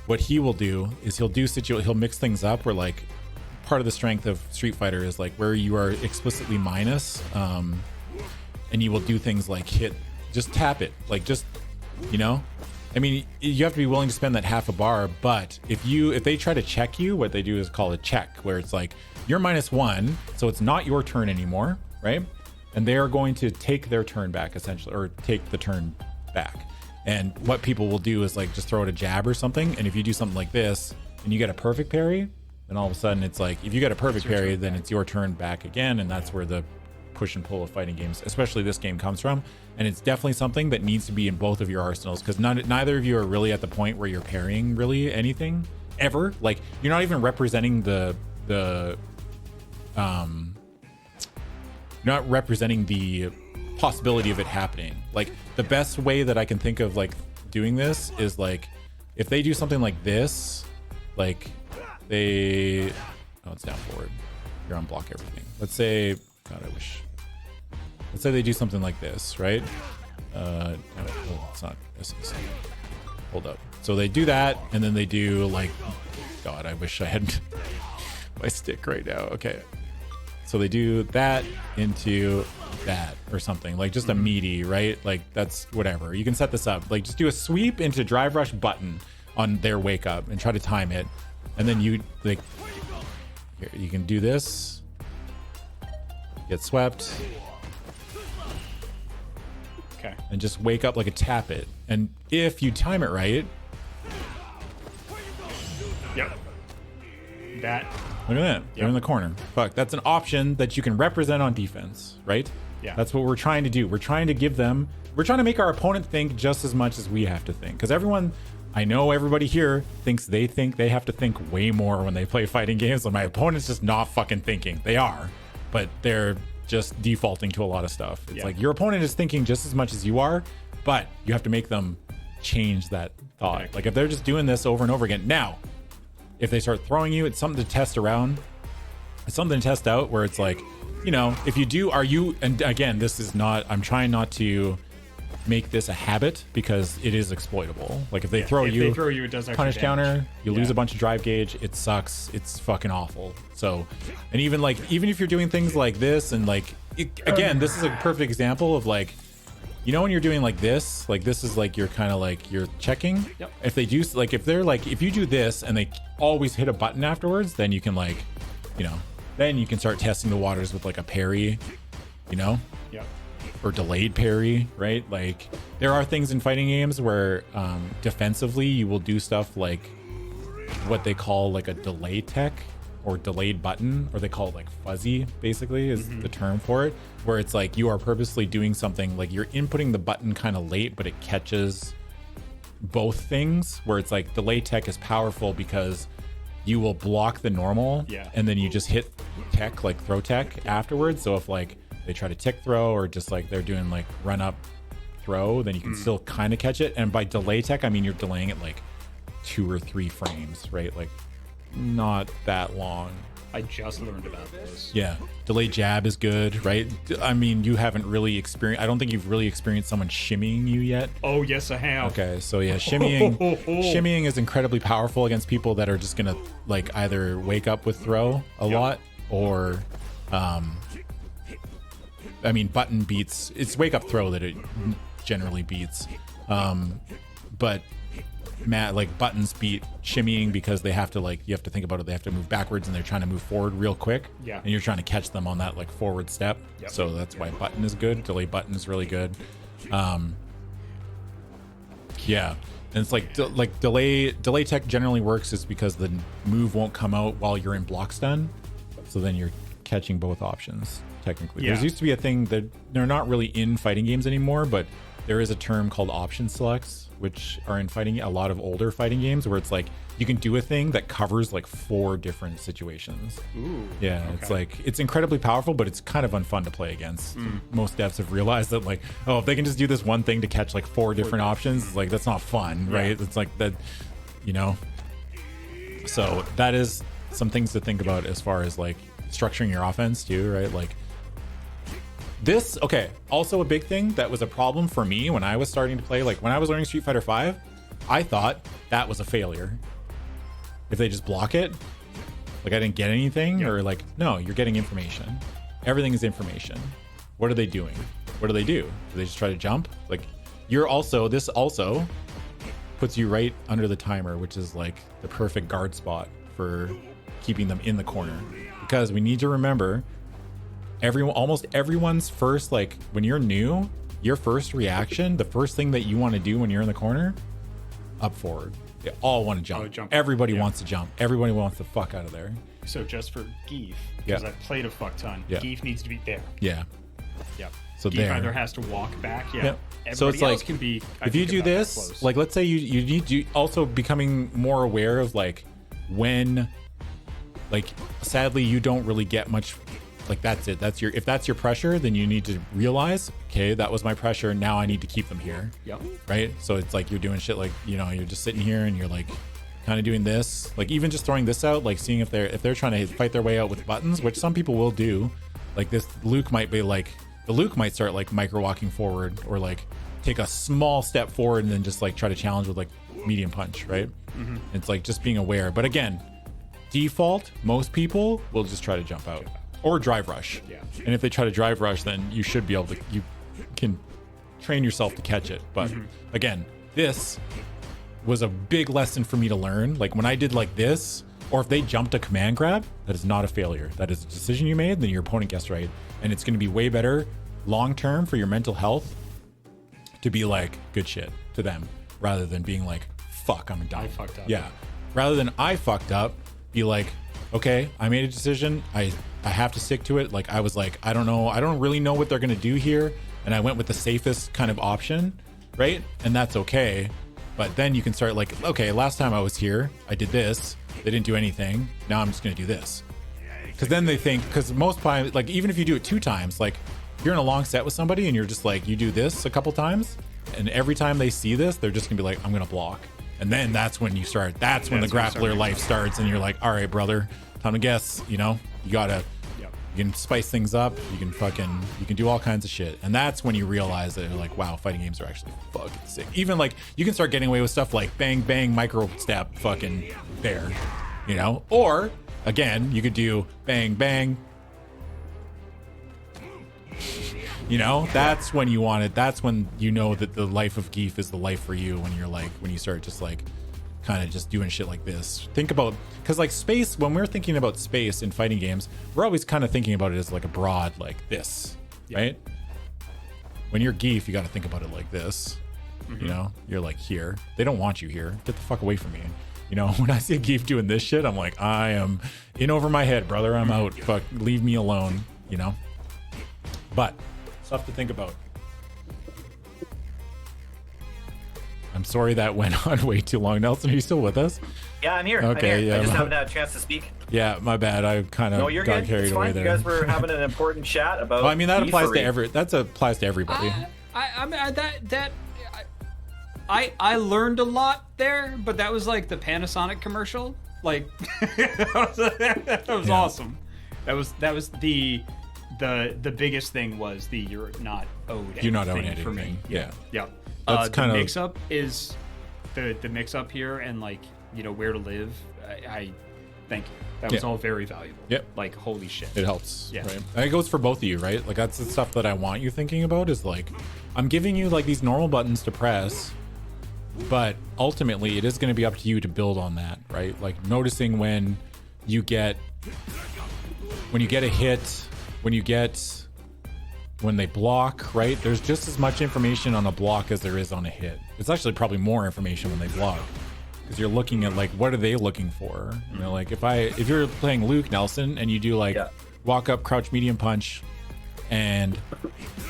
What he will do is he'll mix things up where like part of the strength of Street Fighter is like where you are explicitly minus, and you will do things like just tap it, like just, you know, I mean, you have to be willing to spend that half a bar, but if they try to check you, what they do is call a check, where it's like you're -1, so it's not your turn anymore, right? And they are going to take their turn back essentially, or take the turn back. And what people will do is like just throw out a jab or something, and if you do something like this and you get a perfect parry, then all of a sudden it's like if you get a perfect parry, then it's your turn back again, and that's where the push and pull of fighting games, especially this game, comes from. And it's definitely something that needs to be in both of your arsenals, because neither of you are really at the point where you're parrying really anything ever. Like you're not even representing the the possibility of it happening. Like the best way that I can think of like doing this is like if they do something like this, like they it's down forward. You're on block everything. Let's say let's say they do something like this, right? No, it's not this. Hold up. So they do that, and then they do like, God, I wish I had my stick right now. Okay. So they do that into that or something, like just a meaty, right? Like that's whatever. You can set this up. Like just do a sweep into drive rush button on their wake up and try to time it. And then you like, here, you can do this, get swept. Okay. And just wake up like a tap it. And if you time it right. Yep. That. Look at that. Yep. They're in the corner. Fuck. That's an option that you can represent on defense, right? Yeah. That's what we're trying to do. We're trying to make our opponent think just as much as we have to think. Because I know everybody here thinks they have to think way more when they play fighting games. And my opponent's just not fucking thinking. They are. But they're just defaulting to a lot of stuff. It's like your opponent is thinking just as much as you are, but you have to make them change that thought. Okay. Like if they're just doing this over and over again. Now, if they start throwing you, it's something to test around. It's something to test out where it's like, you know, if you do, and again, this is not, I'm trying not to make this a habit because it is exploitable. Like if they throw you, it does punish damage. counter, you lose a bunch of drive gauge. It sucks. It's fucking awful. So, and even if you're doing things like this and like, again, this is a perfect example of like, you know, when you're doing like this is like you're kind of like you're checking. Yep. If they do like, if they're like, if you do this and they always hit a button afterwards, then you can like, you know, then you can start testing the waters with like a parry, you know. Yep. Or delayed parry, right? Like there are things in fighting games where defensively you will do stuff like what they call like a delay tech or delayed button, or they call it like fuzzy, basically is the term for it, where it's like you are purposely doing something like you're inputting the button kind of late, but it catches both things, where it's like delay tech is powerful because you will block the normal and then you just hit tech, like throw tech afterwards. So if like they try to tick throw or just like they're doing like run up throw, then you can still kind of catch it. And by delay tech, I mean you're delaying it like 2 or 3 frames, right? Like not that long. I just learned about this. Yeah. Delay jab is good, right? I mean, you haven't really experienced, I don't think you've really experienced someone shimmying you yet. Oh, yes, I have. Okay, so yeah, shimmying is incredibly powerful against people that are just gonna like either wake up with throw a lot or I mean, button beats. It's wake up throw that it generally beats, but like buttons beat shimmying because they have to like you have to think about it. They have to move backwards and they're trying to move forward real quick. Yeah. And you're trying to catch them on that like forward step. Yep. So that's why button is good. Delay button is really good. Yeah. And it's like delay tech generally works is because the move won't come out while you're in block stun. So then you're catching both options. Technically, there used to be a thing that they're not really in fighting games anymore, but there is a term called option selects, which are in a lot of older fighting games, where it's like you can do a thing that covers like 4 different situations. Ooh, yeah, okay. It's like it's incredibly powerful, but it's kind of unfun to play against. Most devs have realized that like, oh, if they can just do this one thing to catch like 4 different options, like that's not fun, right? It's like that, you know. So that is some things to think about as far as like structuring your offense too, right? Like. This, okay, also a big thing that was a problem for me when I was starting to play, like when I was learning Street Fighter V, I thought that was a failure. If they just block it, like I didn't get anything, or like, no, you're getting information. Everything is information. What are they doing? What do they do? Do they just try to jump? Like, this also puts you right under the timer, which is like the perfect guard spot for keeping them in the corner. Because we need to remember, almost everyone's first, like when you're new, your first reaction, the first thing that you want to do when you're in the corner, up forward. They all want to jump. Everybody wants to jump. Everybody wants the fuck out of there. So just for Geef, because I've played a fuck ton, Geef needs to be there. Yeah. Yep. So Geef either has to walk back. Yep. Everybody so it's else like can be. If you do this, like let's say you need to also becoming more aware of like when like sadly you don't really get much. Like that's it. That's your, if that's your pressure, then you need to realize, okay, that was my pressure. Now I need to keep them here. Yep. Right. So it's like you're doing shit like, you know, you're just sitting here and you're like kind of doing this, like even just throwing this out, like seeing if they're trying to fight their way out with buttons, which some people will do. Like this Luke might be like, the Luke might start like micro walking forward or like take a small step forward and then just like try to challenge with like medium punch. Right. It's like just being aware. But again, default, most people will just try to jump out. Or drive rush. Yeah. And if they try to drive rush, then you should be able to, you can train yourself to catch it. But again, this was a big lesson for me to learn. Like when I did like this, or if they jumped a command grab, that is not a failure. That is a decision you made, then your opponent guessed right. And it's going to be way better long term for your mental health to be like good shit to them rather than being like, fuck, I'm done. I fucked up. Yeah. Rather than I fucked up, be like, okay, I made a decision. I have to stick to it. Like I was like, I don't know. I don't really know what they're going to do here. And I went with the safest kind of option. Right. And that's okay. But then you can start like, okay, last time I was here, I did this. They didn't do anything. Now I'm just going to do this. Because then they think, because most times, like even if you do it 2 times, like you're in a long set with somebody and you're just like, you do this a couple times. And every time they see this, they're just going to be like, I'm going to block. And then that's when you start. That's when the grappler life starts. And you're like, all right, brother, time to guess. You know, you got to. You can spice things up. You can do all kinds of shit. And that's when you realize that you're like, wow, fighting games are actually fucking sick. Even like you can start getting away with stuff like bang, bang, micro step, fucking bear, you know? Or again, you could do bang, bang. You know, that's when you want it. That's when you know that the life of Geef is the life for you. When you're like, when you start just like kind of just doing shit like this. Think about, because like space, when we're thinking about space in fighting games, we're always kind of thinking about it as like a broad like this, right? When you're Geef, you got to think about it like this. You know, you're like here. They don't want you here. Get the fuck away from me. You know, when I see a Geef doing this shit, I'm like, I am in over my head, brother. I'm out. Fuck, leave me alone. You know, but stuff to think about. I'm sorry that went on way too long. Nelson, are you still with us? Yeah, I'm here. Okay, I'm here. yeah. I just haven't had a chance to speak. Yeah, my bad. I kind of you're got good. carried It's away fine. there. You guys were having an important chat about. Well, I mean, that applies to beefery. applies to everybody. I learned a lot there, but that was like the Panasonic commercial. Like that was awesome. That was the biggest thing was the you're not owed anything. You're not owed anything. For me. Yeah. Yeah. That's kind the of mix up is the mix up here and like, you know, where to live. I thank you. That was all very valuable. Yep. Like holy shit. It helps. Yeah. Right? And it goes for both of you, right? Like that's the stuff that I want you thinking about is like, I'm giving you like these normal buttons to press, but ultimately it is going to be up to you to build on that, right? Like noticing when you get a hit, when they block, right? There's just as much information on a block as there is on a hit. It's actually probably more information when they block because you're looking at like, what are they looking for? You know, like if you're playing Luke Nelson and you do like walk up, crouch, medium punch, and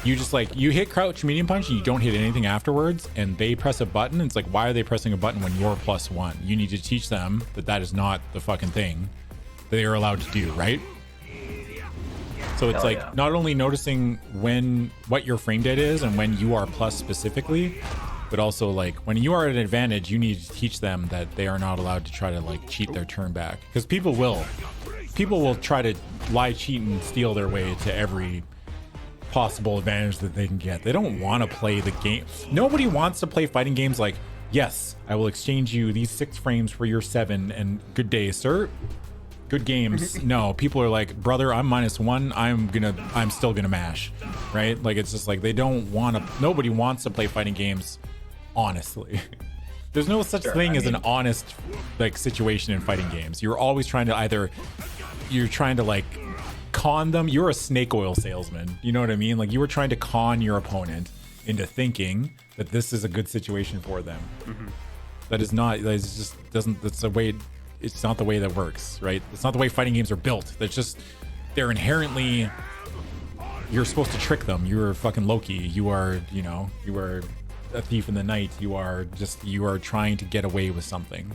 you just like, you hit crouch, medium punch and you don't hit anything afterwards and they press a button. It's like, why are they pressing a button when you're +1? You need to teach them that that is not the fucking thing they are allowed to do, right? So it's like not only noticing what your frame data is and when you are plus specifically, but also like when you are at an advantage, you need to teach them that they are not allowed to try to like cheat their turn back, because people will try to lie, cheat, and steal their way to every possible advantage that they can get. They don't want to play the game. Nobody wants to play fighting games like, yes, I will exchange you these 6 frames for your 7 and good day, sir. Good games. No, people are like, brother, I'm -1. I'm still gonna mash, right? Like it's just like they don't want to. Nobody wants to play fighting games, honestly. There's no such thing as an honest like situation in fighting games. You're always trying to you're trying to like con them. You're a snake oil salesman. You know what I mean? Like you were trying to con your opponent into thinking that this is a good situation for them. That is not. That is just doesn't. That's the way. It's not the way that works, right? It's not the way fighting games are built. They're inherently, you're supposed to trick them. You're fucking Loki. You are a thief in the night. You are trying to get away with something.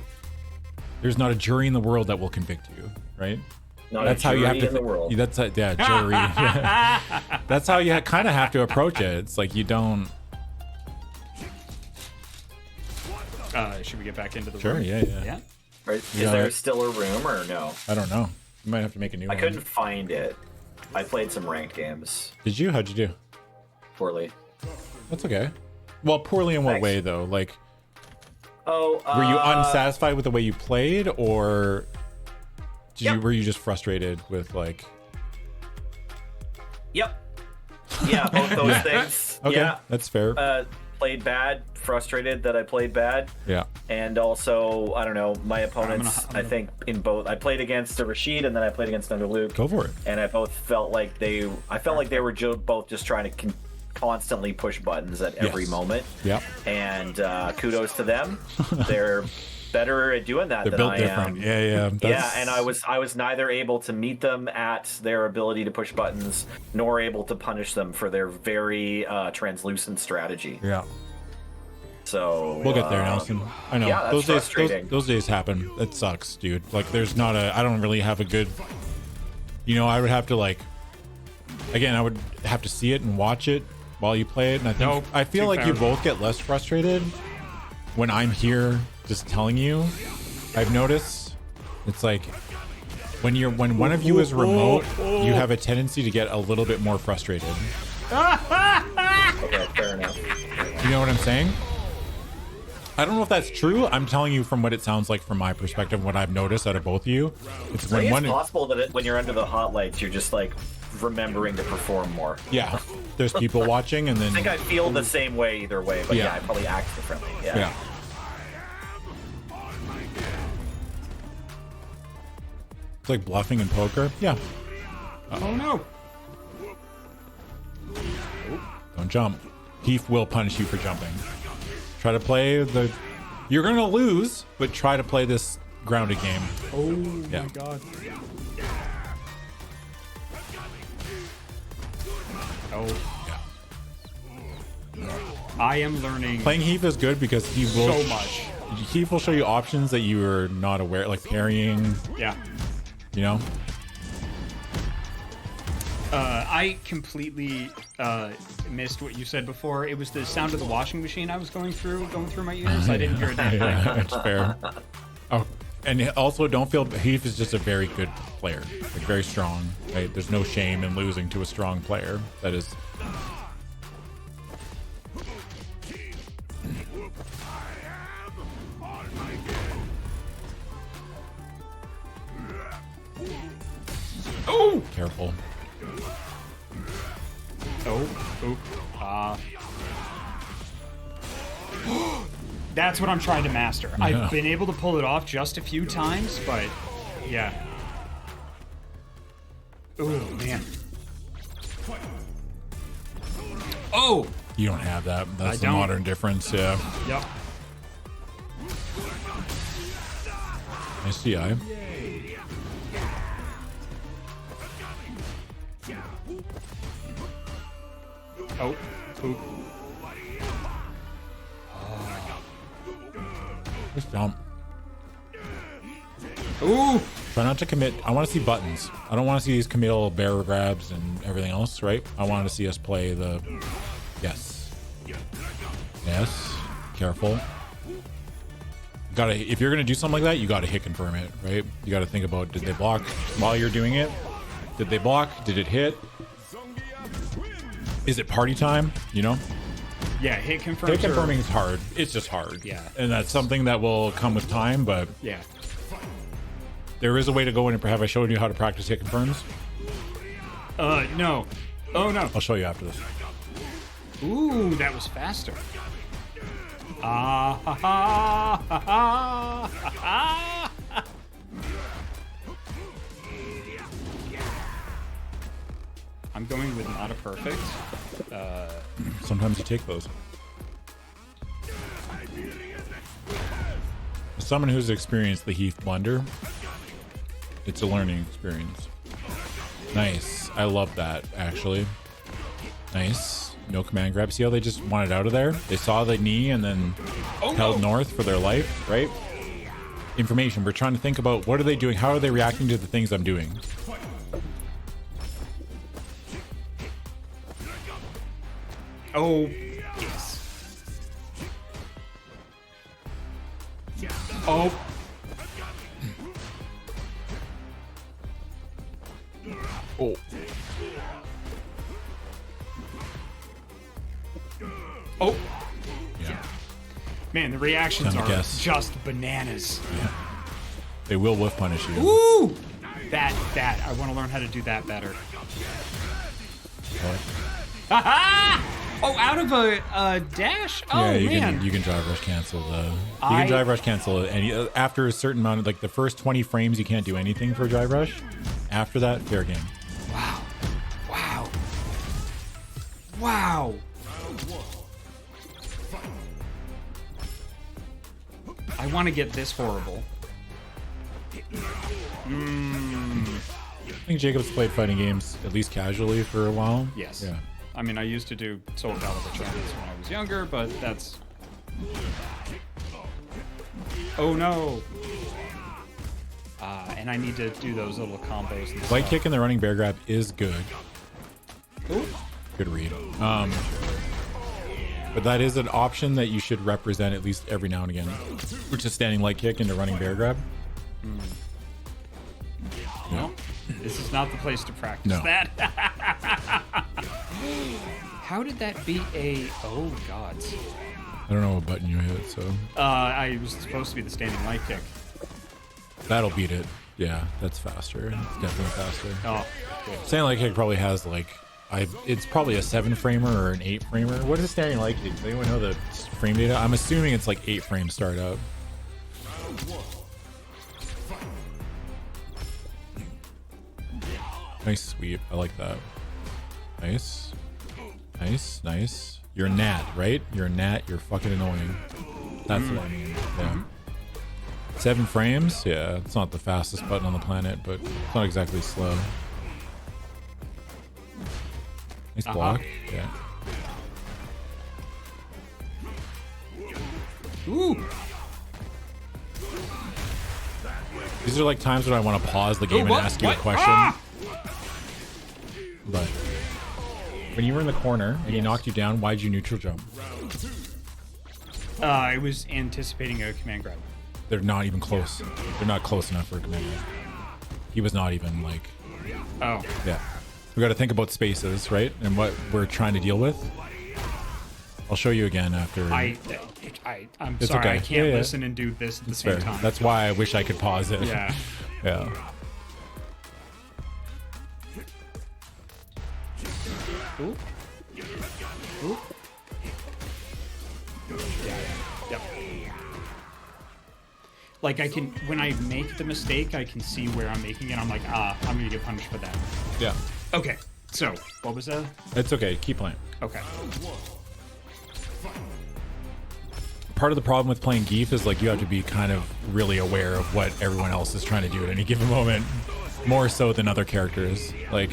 There's not a jury in the world that will convict you, right? Not That's a how you have jury to. in the world. That's yeah, jury. Yeah. That's how you kind of have to approach it. It's like you don't. Should we get back into the Sure. room? Yeah. Right? Is there still a room or no? I don't know. You might have to make a new I one. couldn't find it. I played some ranked games. Did you? How'd you do? Poorly. That's okay. Well, poorly in what Thanks. way though? Like, Oh, were you unsatisfied with the way you played, or were you just frustrated with like? Yep. Yeah, both those things. Okay, Yeah. that's fair. Played bad, frustrated that I played bad. Yeah. And also, I don't know, my opponents, I think in both, I played against a Rashid and then I played against Under Luke. Go for it. And I both felt like they were both just trying to constantly push buttons at every moment. Yeah. And kudos to them. They're better at doing that They're than built I different. am. Yeah. Yeah, and I was neither able to meet them at their ability to push buttons, nor able to punish them for their very translucent strategy. Yeah. So We'll get there, Nelson. I know. yeah, that's frustrating. Those days happen. It sucks, dude. Like, there's not a. I don't really have a good. I would have to I would have to see it and watch it while you play it, and I think I feel like you both get less frustrated when I'm here just telling you. I've noticed it's like when one of you is remote, you have a tendency to get a little bit more frustrated. Okay, fair enough. You know what I'm saying? I don't know if that's true. I'm telling you from what it sounds like from my perspective, what I've noticed out of both of you. It's I when think one. it's possible that when you're under the hot lights, you're just like remembering to perform more. Yeah, there's people watching, and then. I think I feel the same way either way, but yeah I probably act differently. Yeah. It's like bluffing in poker. Yeah. Oh no! Don't jump. Heath will punish you for jumping. Try to play the. You're gonna lose, but try to play this grounded game. Oh Yeah. my god! Oh, Yeah. I am learning Playing Heath is good because he will. so much. Heath will show you options that you are not aware, like parrying. Yeah. You know. I completely missed what you said before. It was the sound of the washing machine I was going through my ears. I didn't hear a damn thing. Yeah, it's fair. Oh, and also don't feel Heath is just a very good player, like very strong. Right? There's no shame in losing to a strong player. That is. Oh, careful. That's what I'm trying to master. Yeah. I've been able to pull it off just a few times, but yeah. Oh man. Oh! You don't have that. That's I the don't. modern difference. Yeah. Yep. Nice CI. Oh. Oop. Just jump. Ooh! Try not to commit. I want to see buttons. I don't want to see these committal bear grabs and everything else, right? I want to see us play the... Yes. Yes. Careful. Gotta. If you're gonna do something like that, you gotta hit confirm it, right? You gotta think about, did they block while you're doing it? Did they block? Did it hit? Is it party time? You know? Yeah, hit confirm. Hit confirming is hard. It's just hard. Yeah. And that's something that will come with time, but Yeah. there is a way to go in and have I showed you how to practice hit confirms? No. Oh no. I'll show you after this. Ooh, that was faster. Ah ha ha ha ha ha ha. I'm going with not a perfect. Sometimes you take those. As someone who's experienced the Heath blunder, it's a learning experience. Nice. I love that, actually. Nice. No command grab. See how they just wanted out of there? They saw the knee and then held north for their life, right? information. We're trying to think about what are they doing? How are they reacting to the things I'm doing? Oh, yes. Oh. Oh. Oh. Yeah. Man, the reactions Time to are guess. just bananas. Yeah. They will whiff punish you. Woo! That. I want to learn how to do that better. What? Ha-ha! Oh, out of a dash? Oh, Yeah, man. you can drive rush cancel the. You can drive rush cancel any after a certain amount of like the first 20 frames you can't do anything for drive rush. After that, fair game. Wow. Wow. Wow. I want to get this horrible. I think Jacob's played fighting games at least casually for a while. Yes. Yeah. I mean, I used to do Soul Calibur tournaments when I was younger, but that's... Oh, no. And I need to do those little combos and Light stuff. kick and the running bear grab is good. Ooh. Good read. But that is an option that you should represent at least every now and again, which is standing light kick into running bear grab. No, this is not the place to practice No. that. How did that beat a... Oh, gods. I don't know what button you hit, so I was supposed to be the standing light kick. that'll beat it. Yeah, that's faster. It's definitely faster. Oh, good. Standing light kick probably has like, it's probably a 7 framer or an 8 framer. What is standing light kick? Does anyone know the frame data? I'm assuming it's like 8 frames startup. Nice sweep. I like that. Nice. Nice, nice. You're a gnat, right? You're a gnat. You're fucking annoying. That's what I mean. Yeah. 7 frames? Yeah, it's not the fastest button on the planet, but it's not exactly slow. Nice block. Yeah. Ooh. These are like times when I want to pause the game and what? ask you What? a question. Ah! But when you were in the corner and he knocked you down, why'd you neutral jump? I was anticipating a command grab. They're not even close. They're not close enough for a command. He was not even like. Oh. Yeah. We got to think about spaces, right? And what we're trying to deal with. I'll show you again after. I'm It's sorry, okay. I can't Yeah. listen and do this at the It's same fair. time. That's why I wish I could pause it. Yeah. Yeah. Ooh. Ooh. Yep. Like I can, when I make the mistake, I can see where I'm making it. I'm like, I'm gonna get punished for that. Yeah. Okay. So, what was that? It's okay. Keep playing. Okay. Part of the problem with playing Geef is like you have to be kind of really aware of what everyone else is trying to do at any given moment, more so than other characters. Like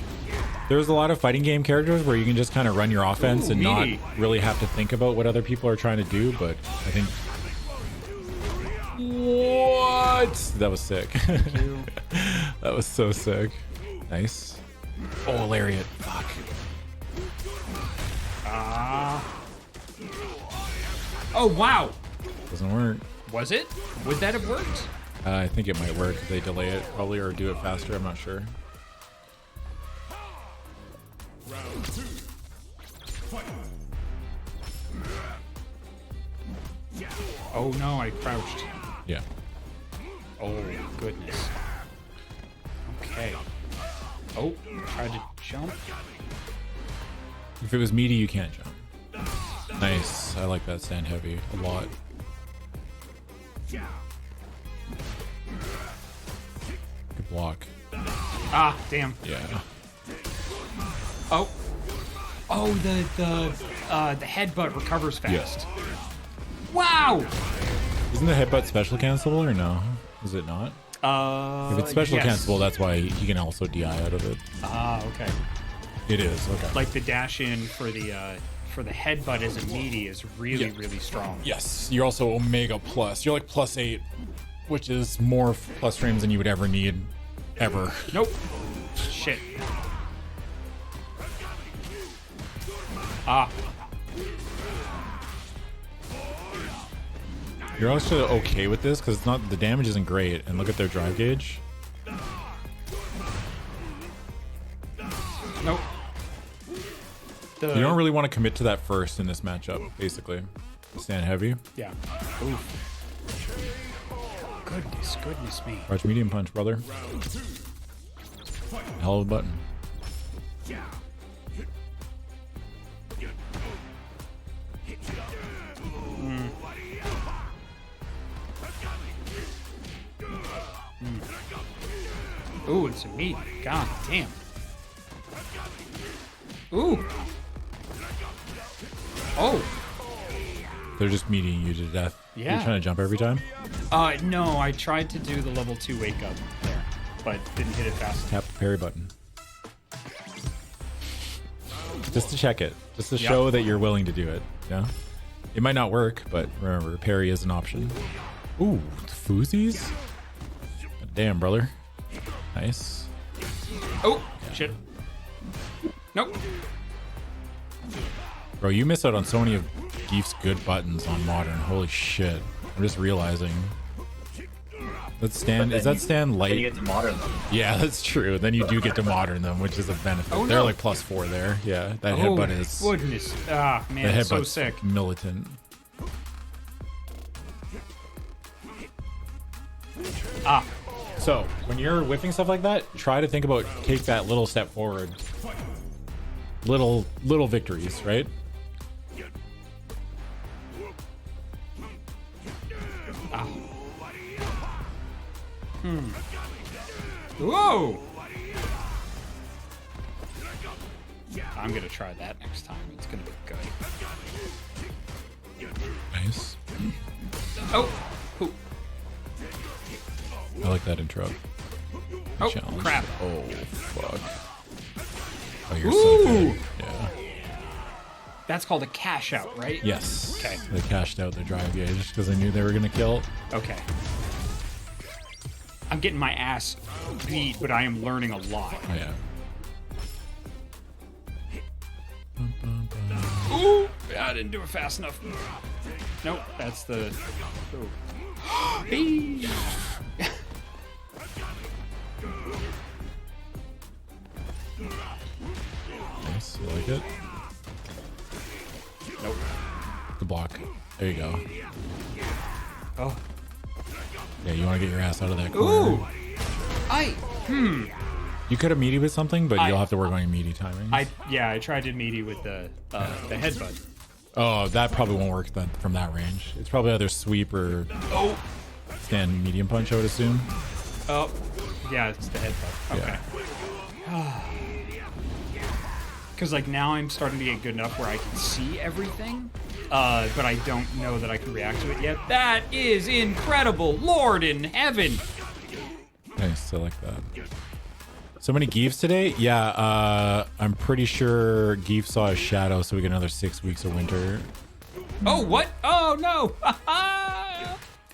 there's a lot of fighting game characters where you can just kind of run your offense and not meaty. really have to think about what other people are trying to do. But I think what that was sick. That was so sick. Nice. Oh, lariat. Fuck. Oh wow. Doesn't work. Was it? Would that have worked? I think it might work if they delay it, probably, or do it faster. I'm not sure. Oh no, I crouched. Yeah. Oh goodness. Okay. Oh, tried to jump. If it was meaty, you can't jump. Nice. I like that stand heavy a lot. Good block. Ah, damn. Yeah. Oh. Oh, the headbutt recovers fast. Yes. Wow. Isn't the headbutt special cancelable or no? Is it not? If it's special yes. cancelable, that's why he can also DI out of it. Ah, okay. It is. Okay. Like the dash in for the headbutt as a meaty is really, Yeah. really strong. Yes. You're also Omega plus. You're like +8. which is more plus frames than you would ever need, ever. Nope. Shit. Ah. You're also okay with this because it's not the damage isn't great, and look at their drive gauge. Nope. You don't really want to commit to that first in this matchup, basically. Stand heavy. Yeah. Oof. Goodness me. Watch medium punch, brother. Hell of a button. Ooh, it's a meat. God damn. Ooh. Oh. They're just meeting you to death. Yeah. You're trying to jump every time? No, I tried to do the level 2 wake up there, but didn't hit it fast enough. Tap the parry button. Just to check it. Just to show that you're willing to do it. Yeah? It might not work, but remember, parry is an option. Ooh, foozies? Damn, brother. Nice. Oh, shit. Nope. Bro, you miss out on so many of Geef's good buttons on Modern. Holy shit. I'm just realizing. That stand, is that stand light? Then you get to modern them. Yeah, that's true. Then you do get to modern them, which is a benefit. Oh, They're no. like +4 there. Yeah, that headbutt is. Goodness. Ah, man, The it's so headbutt's sick. militant. Ah. So when you're whipping stuff like that, try to think about take that little step forward. Little victories, right? Whoa! I'm gonna try that next time. It's gonna be good. Nice. Oh! Ooh. I like that intro. Oh, Challenge. crap. Oh, fuck. Oh, you're Ooh. so good. Yeah. That's called a cash out, right? Yes. Okay. They cashed out their drive gauge because they knew they were going to kill. Okay. I'm getting my ass beat, but I am learning a lot. Oh, yeah. Ooh! I didn't do it fast enough. Nope, that's the... Ooh. Eee. Nice. You like it? Nope. The block. There you go. Oh. Yeah, you want to get your ass out of that corner. Ooh! You could have meaty with something, but you'll I- have to work on your meaty timings. I tried to meaty with the headbutt. Oh, that probably won't work from that range. It's probably either sweep or Oh! stand medium punch, I would assume. Oh. Yeah, it's the headbutt. Okay. Yeah. Because, like, now I'm starting to get good enough where I can see everything, but I don't know that I can react to it yet. That is incredible! Lord in heaven! Nice, I like that. So many Geefs today? Yeah, I'm pretty sure Geef saw a shadow, so we get another 6 weeks of winter. Oh, what? Oh, no!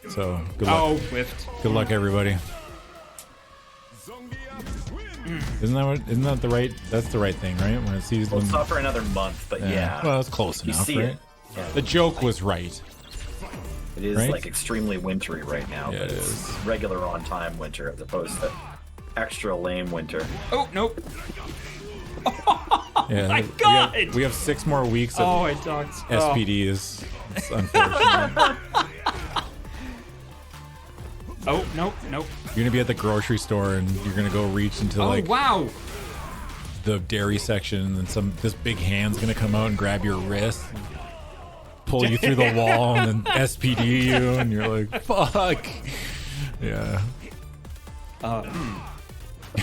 So, good luck. Oh, whiffed. Good luck, everybody. Isn't that the right? That's the right thing, right? When it sees Well, when. it's not for another month, but yeah. Well, it's close You enough, see right? it. Yeah. The joke was right. It is Right? like extremely wintry right now, Yeah, but it it's is. regular on time winter as opposed to extra lame winter. Oh, nope. Yeah, My we God! have 6 more weeks of Oh, I talked. SPDs. It's unfortunate. Oh, nope, nope. You're gonna be at the grocery store and you're gonna go reach into Oh, like wow. the dairy section, and this big hand's gonna come out and grab your wrist, and pull you through the wall, and then SPD you, and you're like, fuck. Yeah.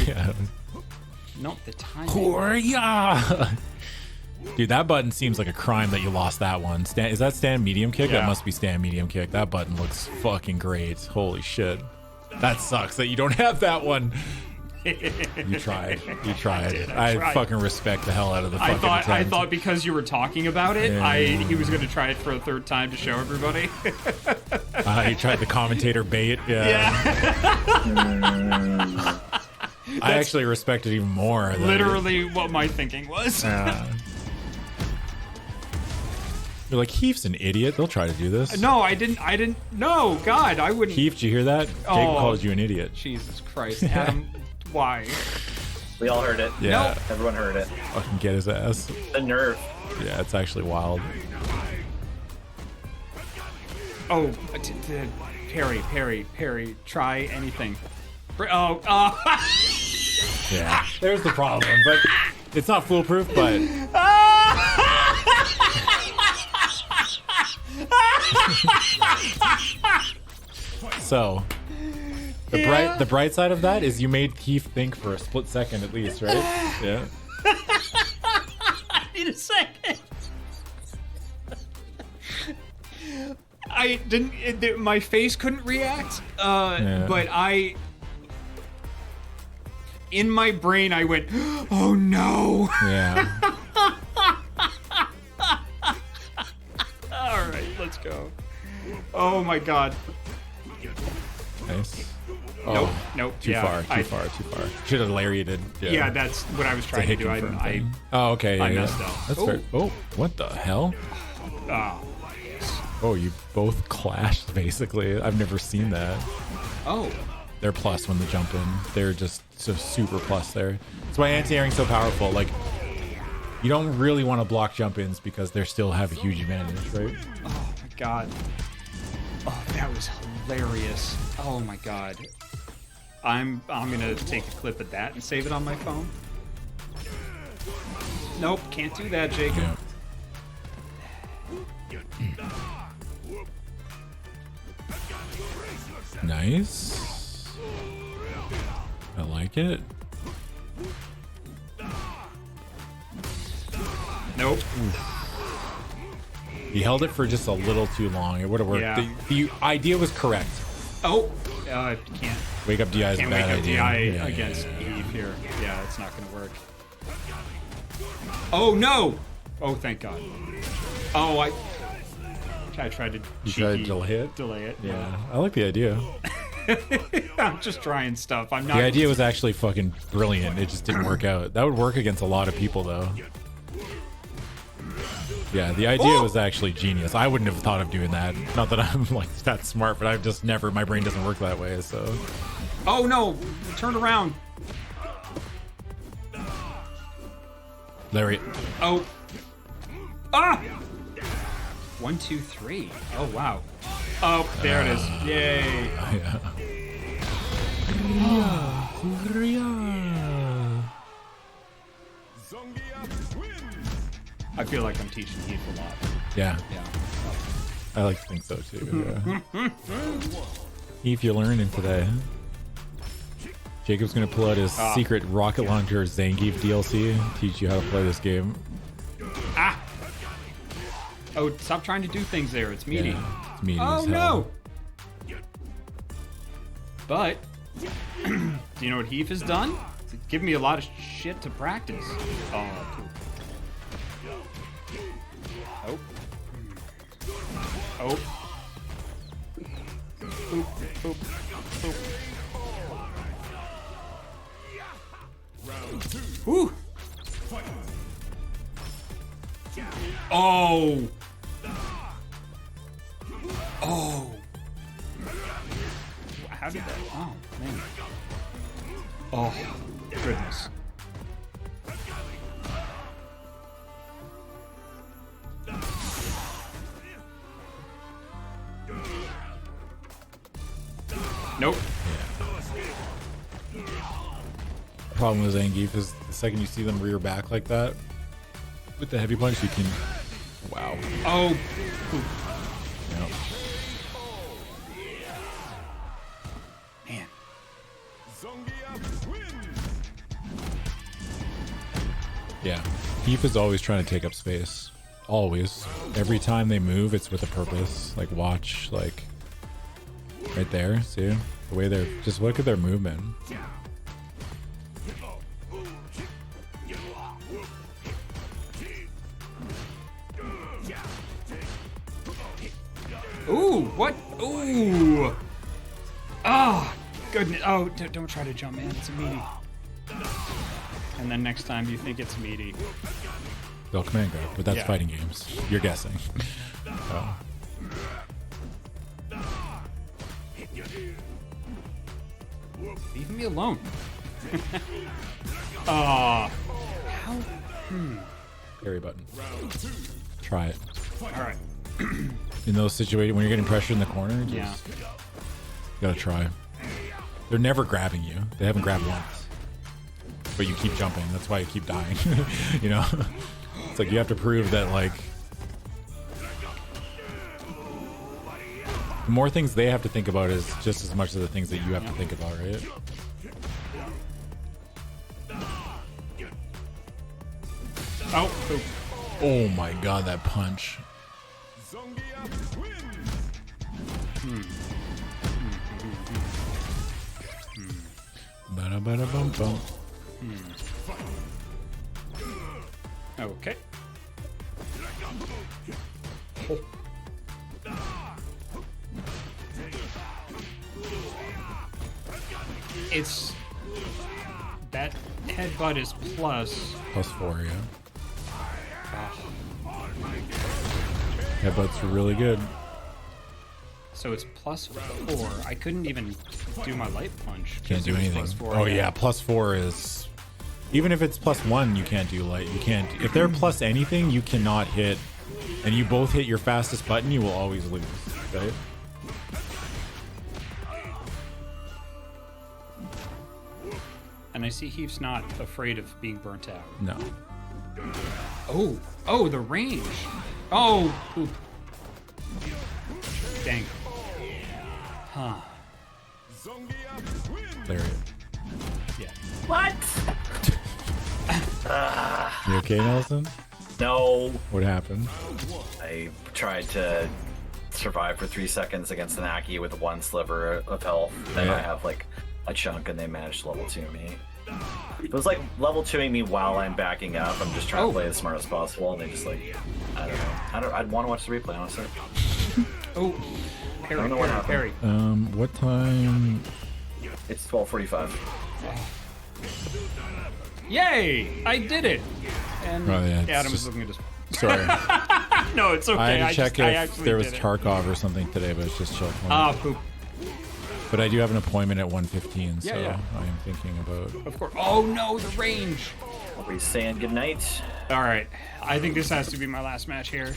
Yeah. Nope, the time. Yeah. Dude, that button seems like a crime that you lost that one. Is that stand medium kick? Yeah. That must be stand medium kick. That button looks fucking great. Holy shit. That sucks that you don't have that one. You tried. You tried. I tried. fucking respect the hell out of the I fucking thought attempt. because you were talking about it, Yeah. he was going to try it for a third time to show everybody. You tried the commentator bait. Yeah. I actually respect it even more. Literally what my thinking was. You're like, Heath's an idiot. They'll try to do this. No, I didn't. No, God, I wouldn't. Heath, did you hear that? Jake called you an idiot. Jesus Christ, Adam, why? We all heard it. Yeah. Nope. Everyone heard it. Fucking get his ass. The nerve. Yeah, it's actually wild. Oh, Perry, try anything. Oh. Yeah. There's the problem, but it's not foolproof, but... So, the bright side of that is you made Heath think for a split second at least, right? Yeah. I need a second. I didn't. My face couldn't react. But in my brain, I went, "Oh no!" Yeah. All right, let's go. Oh my God. Nice. Nope. Oh, Nope. Too far. Should have lariated. Yeah, that's what I was trying to do. Oh, okay. I Yeah, messed up. That's fair. Oh, what the hell? Oh, you both clashed basically. I've never seen that. Oh. They're plus when they jump in. They're just so super plus there. That's why anti-airing's so powerful. Like, you don't really want to block jump-ins because they still have a huge advantage, right? Oh my God. Oh, that was hilarious. Oh my God. I'm gonna take a clip of that and save it on my phone. Nope, can't do that, Jacob. Yeah. Nice. I like it. Nope. He held it for just a little too long. It would have worked. Yeah. The idea was correct. Oh, can't. Wake up DI is a Can't bad wake up idea. DI Yeah, against yeah. Eve here. Yeah, it's not gonna work. Oh no! Oh, thank God. Oh, I tried to. You tried to delay it? Delay it. Yeah, I like the idea. I'm just trying stuff. I'm not. The idea was actually fucking brilliant. It just didn't work out. That would work against a lot of people, though. Yeah, the idea was actually genius. I wouldn't have thought of doing that. Not that I'm like that smart, but I've just never. My brain doesn't work that way. So. Oh no! Turn around. Larry. Oh. Ah! 1, 2, 3. Oh wow. Oh, there it is. Yay. Yeah. I feel like I'm teaching Heath a lot. Yeah, Yeah. I like to think so too. Yeah. Heath, you're learning today. Jacob's gonna pull out his secret rocket launcher Zangief DLC, teach you how to play this game. Ah! Oh, stop trying to do things there. It's meaty. Yeah, it's meaty Oh as hell. no! But, do you know what Heath has done? It's given me a lot of shit to practice. Oh, cool. Oh. Oh. Boop, boop, boop. Whew. Oh. Oh. How did that? Oh, man. Oh, goodness. Nope. Problem with Zangief is the second you see them rear back like that with the heavy punch, you can. Wow. Oh. Yep. Man. Yeah. Heath is always trying to take up space. Always. Every time they move, it's with a purpose. Like, watch, like, right there. See? The way they're. Just look at their movement. Ooh, what? Ooh. Oh, goodness. Oh, don't try to jump, man. It's a meaty. And then next time you think it's meaty. They'll command grab, but that's Yeah. fighting games. You're guessing. Oh. Leave me alone. How? Carry button. Try it. All right. In those situations, when you're getting pressured in the corner, just Yeah. gotta try. They're never grabbing you. They haven't grabbed once. But you keep jumping. That's why you keep dying. You know? It's like you have to prove that, like, the more things they have to think about is just as much as the things that you have to think about, right? Oh, poop. Oh my god, that punch. Zongia wins. Bada bada bum bum. Okay. It's that headbutt is plus. +4, yeah. Headbutts are really good. So it's +4. I couldn't even do my light punch. Can't do anything. +4. Oh yeah, +4 is. Even if it's +1, you can't do light. You can't. If they're plus anything, you cannot hit. And you both hit your fastest button, you will always lose. Right? And I see Heath's not afraid of being burnt out. No. Oh, the range. Oh, poop. Dang. Huh. Zongia wins. Lariat. Yeah. What? You okay, Nelson? No. What happened? I tried to survive for 3 seconds against an Aki with one sliver of health. Then Yeah. I have like a chunk and they managed to level 2 me. It was like level 2ing me while I'm backing up. I'm just trying to play as smart as possible and they just like, I don't know. I'd want to watch the replay, honestly. Oh, parry, I don't know what parry, happened. parry. What time? It's 12:45. Yay! I did it. And Oh, yeah, it's Adam's just- looking at us. Sorry. No, it's okay. I had to check I if actually there was did it. Tarkov or something today, but it's just chill. Ah, poop. But I do have an appointment at 1:15, so Yeah. I am thinking about. Of course. Oh no, the range. Are we saying goodnight? All right. I think this has to be my last match here.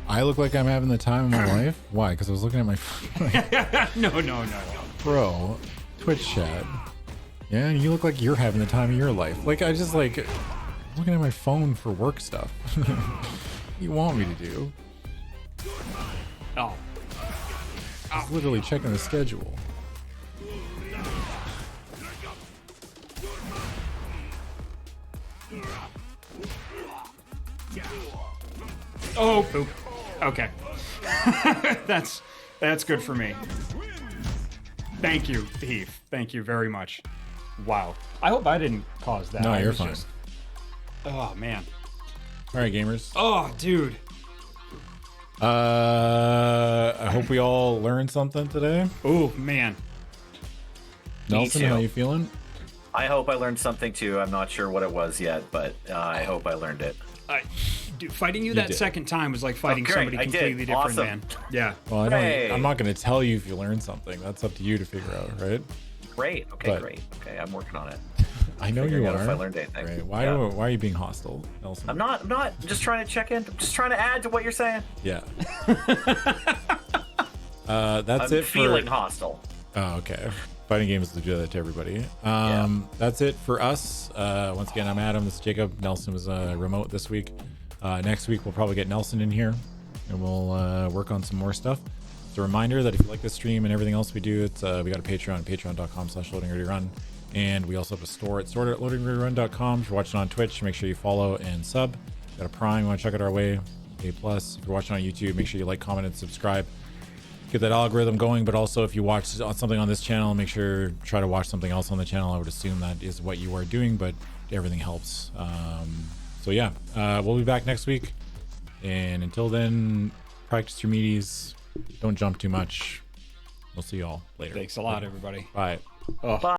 I look like I'm having the time of my life. Why? Because I was looking at my No. bro Twitch chat. Yeah, and you look like you're having the time of your life. Like I just like looking at my phone for work stuff. You want me to do? Oh. I was literally checking the schedule. Oh, poop. Okay. That's good for me. Thank you, Heath. Thank you very much. Wow. I hope I didn't cause that. No, I you're was fine. Oh man. All right, gamers. Oh, dude. I hope we all learned something today. Oh man. Nelson, too. how you feeling? I hope I learned something too. I'm not sure what it was yet, but I hope I learned it. Dude, fighting you that did. second time was like fighting great. somebody I did. completely different, Awesome. man. Yeah. Well, Hooray. I'm not going to tell you if you learned something. That's up to you to figure out, right? Great. Okay, But- great. Okay, I'm working on it. I know Figuring you out are. if I learned anything. Right. Why? Yeah. Why are you being hostile, Nelson? I'm not. I'm just trying to check in. I'm just trying to add to what you're saying. Yeah. That's I'm it feeling for. hostile. Oh, okay. Fighting games will do that to everybody. That's it for us. Once again, I'm Adam. This is Jacob. Nelson was remote this week. Next week we'll probably get Nelson in here, and we'll work on some more stuff. It's a reminder that if you like this stream and everything else we do, it's we got a Patreon, patreon.com/loadingreadyrun, and we also have a store at store.loadingreadyrun.com. If you're watching on Twitch, make sure you follow and sub. Got a Prime, you want to check it our way, A+. If you're watching on YouTube, make sure you like, comment, and subscribe. Get that algorithm going, but also if you watch something on this channel, make sure try to watch something else on the channel. I would assume that is what you are doing, but everything helps. So yeah, we'll be back next week, and until then, practice your meaties, Don't jump too much. We'll see y'all later. Thanks a lot, everybody. Bye. Oh.